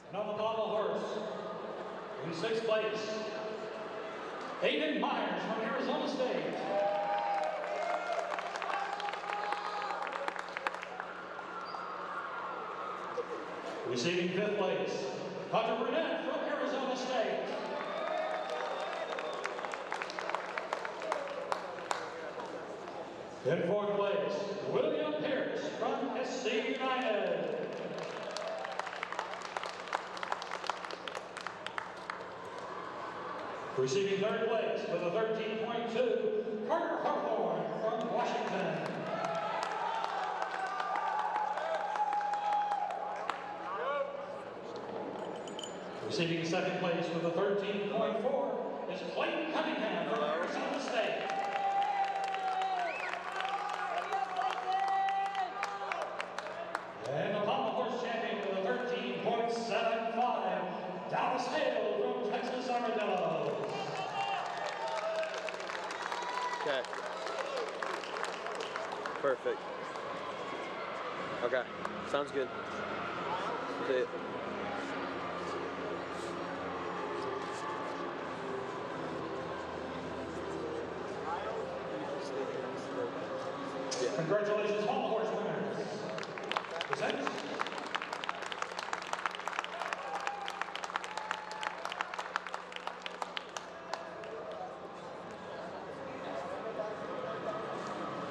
And on the pommel horse, in 6th place, Aiden Myers from Arizona State. Receiving 5th place, Hunter Burnett from Arizona State. In 4th place, William Pierce from SC United. Receiving 3rd place with a 13.2, Carter Hawthorne from Washington. Receiving 2nd place with a 13.4 is Clayton Cunningham from Arizona State. And the pommel horse champion with a 13.75, Dallas Hale from Texas Armadillos. Okay. Perfect. Okay. Sounds good. That's it. Congratulations, pommel horse winners. Presents.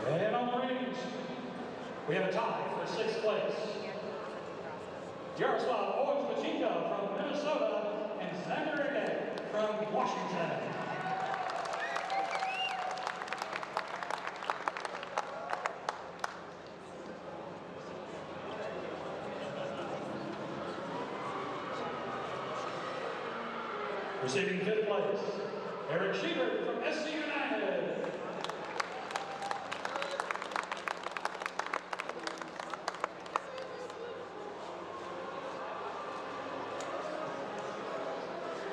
And on the rings, we have a tie for 6th place. Jaroslav Owens-Pachinko from Minnesota and Xander Ege from Washington. Receiving 5th place, Eric Schubert from SC United.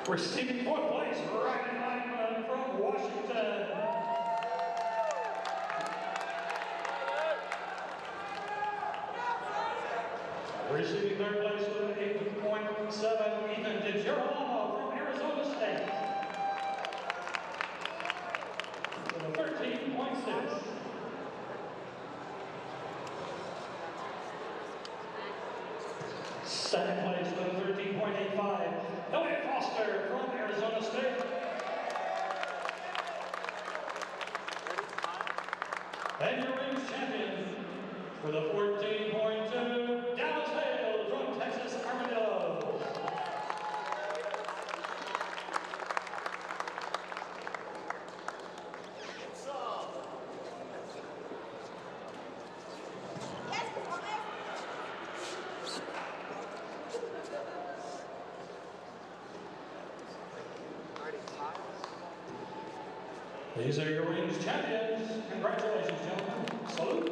Receiving 4th place, Ryan Lyman from Washington. Receiving 3rd place with an 8.7, Ethan DiGirolamo from Arizona State. With a 13.6. Second place with a 13.85, Elliot Foster from Arizona State. And your rings champion with a 14.2, Dallas Hale from Texas Armadillos. These are your rings champions. Congratulations, gentlemen. Salute.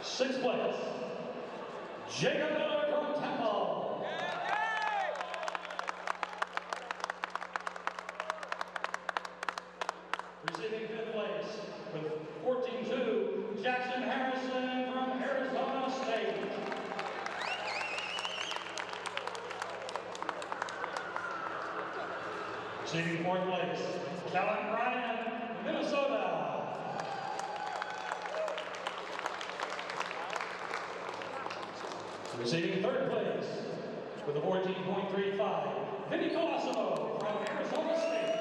Sixth place, Jacob Miller from Temple. Receiving fifth place with 14-2, Jackson Harrison from Arizona State. Receiving fourth place, Kellen Ryan, Minnesota. Receiving third place with a 14.35, Vinny Colasso from Arizona State.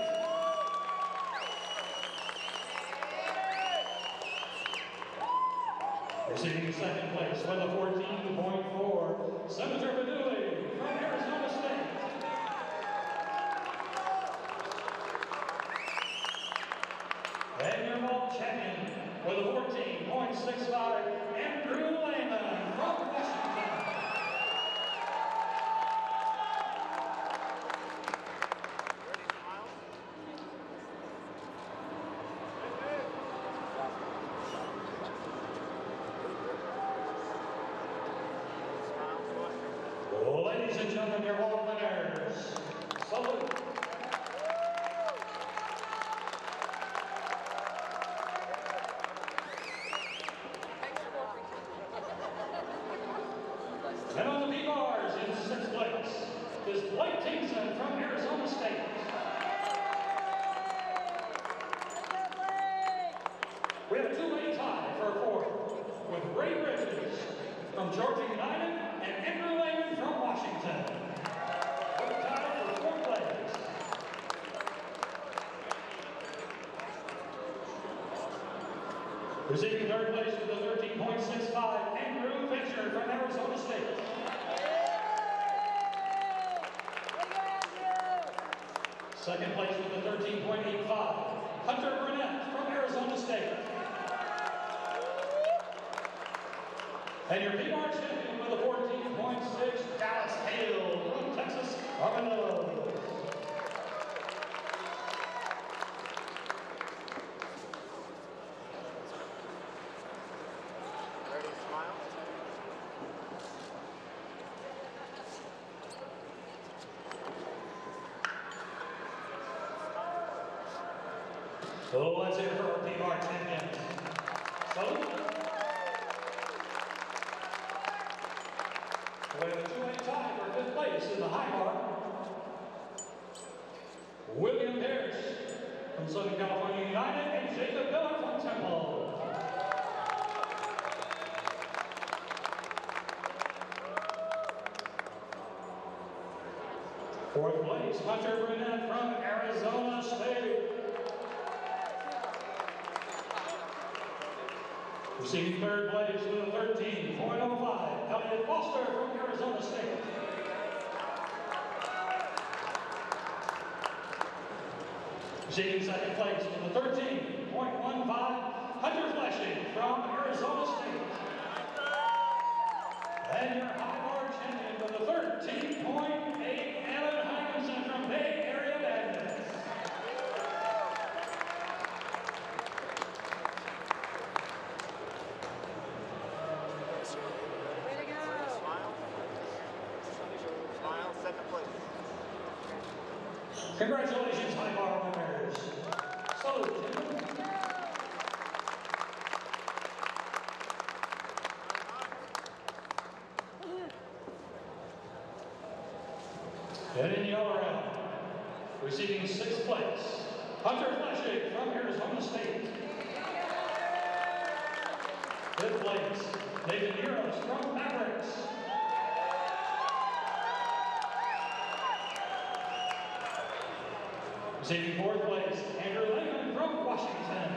Receiving second place with a 14.4, Senator Baduli from Arizona State. And your vault champion with a 14.65, Andrew Lehman from Washington. Ladies and gentlemen, your vault winners. Salute. And on the B-bars in sixth place is Blake Kingston from Arizona State. We have a two-way tie for fourth with Ray Bridges from Georgia United and Andrew Lehman from Washington. With a tie for fourth place. Receiving third place with a 13.65, Andrew Fisher from Arizona State. Second place with a 13.85, Hunter Burnett from Arizona State. And your B-bar champion with a 14.6, Dallas Hale from Texas Armadillos. So let's hear for our B-bar champions. Salute. We have a two-way tie for fifth place in the high bar. William Pierce from Southern California United and Jacob Miller from Temple. Fourth place, Hunter Burnett from Arizona State. Receiving third place with a 13.05, Elliot Foster from Arizona State. Receiving second place with a 13.15, Hunter Fleshing from Arizona State. And your high bar champion with a 13.8, Alan Hymanson from Bay Area Bandits. Congratulations, high bar winners. Salute. And in the all around, receiving sixth place, Hunter Fleshig from Arizona State. Fifth place, Nathan Uros from Mavericks. Receiving fourth place, Andrew Lehman from Washington.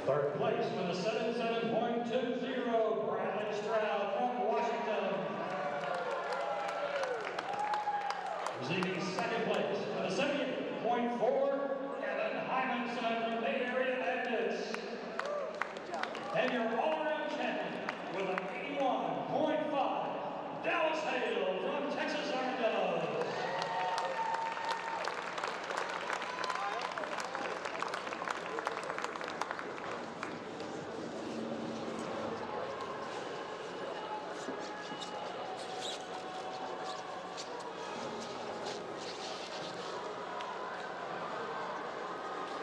Third place with a 77.20, Bradley Stroud from Washington. Receiving second place with a 78.4, Evan Hymanson from Bay Area Bandits. And your all-around champion with an 81.5, Dallas Hale from Texas Armadillos.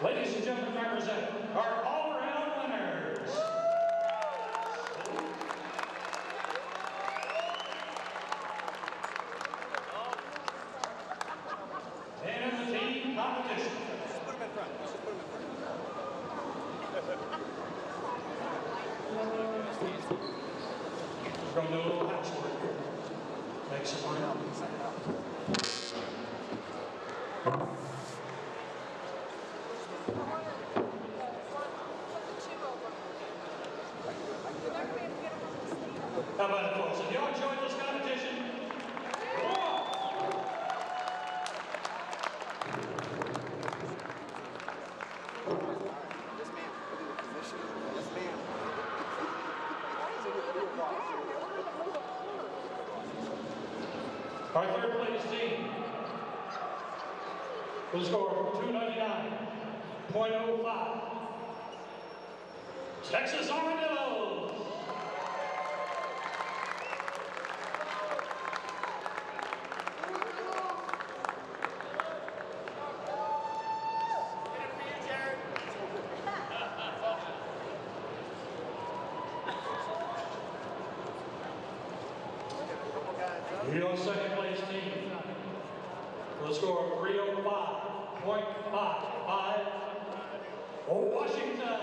Ladies and gentlemen, represent our all-around winners. And in the team competition. Put him in front. Put him in front. We're going to do a little housework here. Make some room. How about it, folks? If you enjoyed this competition, come on! Our third place team with a score of 299.05. Texas Armadillos. Your second place team with a score of 305.55. Washington.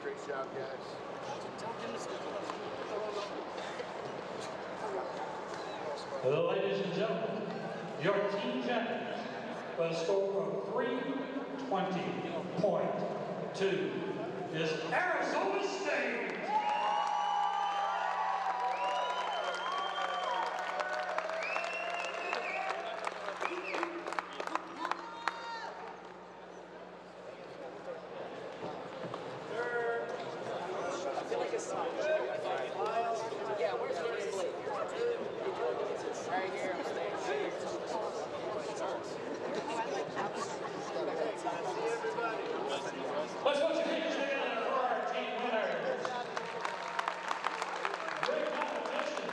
Great job, guys. Ladies and gentlemen, your team champions with a score of 320.2 is Arizona State. Yeah, where's the next plate? Right here on stage. Let's put your hands together for our team winners. Great competition.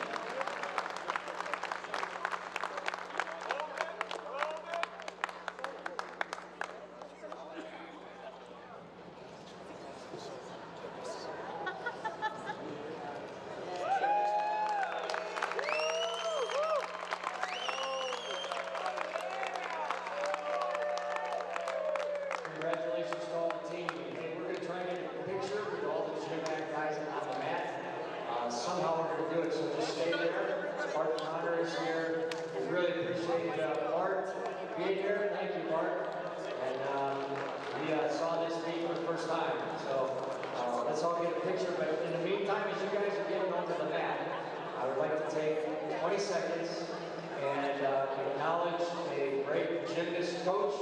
Congratulations to all the team. Hey, we're going to try and get a picture with all the GymACT guys on the mat. Somehow we're going to do it, so just stay there. Bart Connor is here. We really appreciate Bart being here. Thank you, Bart. And we saw this meet for the first time, so let's all get a picture. But in the meantime, as you guys are getting onto the mat, I would like to take 20 seconds and acknowledge a great gymnast coach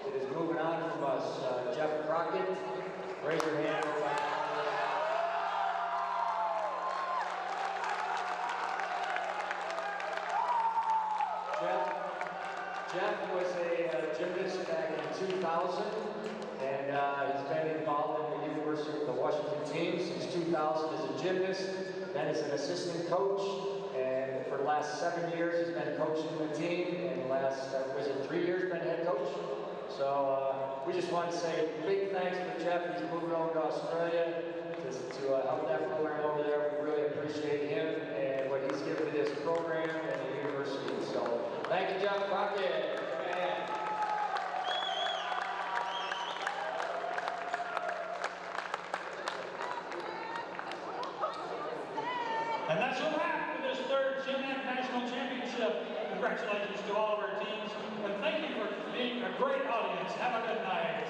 that is moving on from us, Jeff Crockett. Raise your hand. Jeff was a gymnast back in 2000, and he's been involved in the University of the Washington team since 2000 as a gymnast, then as an assistant coach, and for the last 7 years he's been coaching the team, and the last, was it 3 years been head coach? So we just want to say big thanks to Jeff. He's moving over to Australia to help that program over there. We really appreciate him and what he's given to this program and the university. So thank you, Jeff Crockett. And that's a wrap for this third GymACT National Championship. Congratulations to all of our teams, and thank you for being a great audience. Have a good night.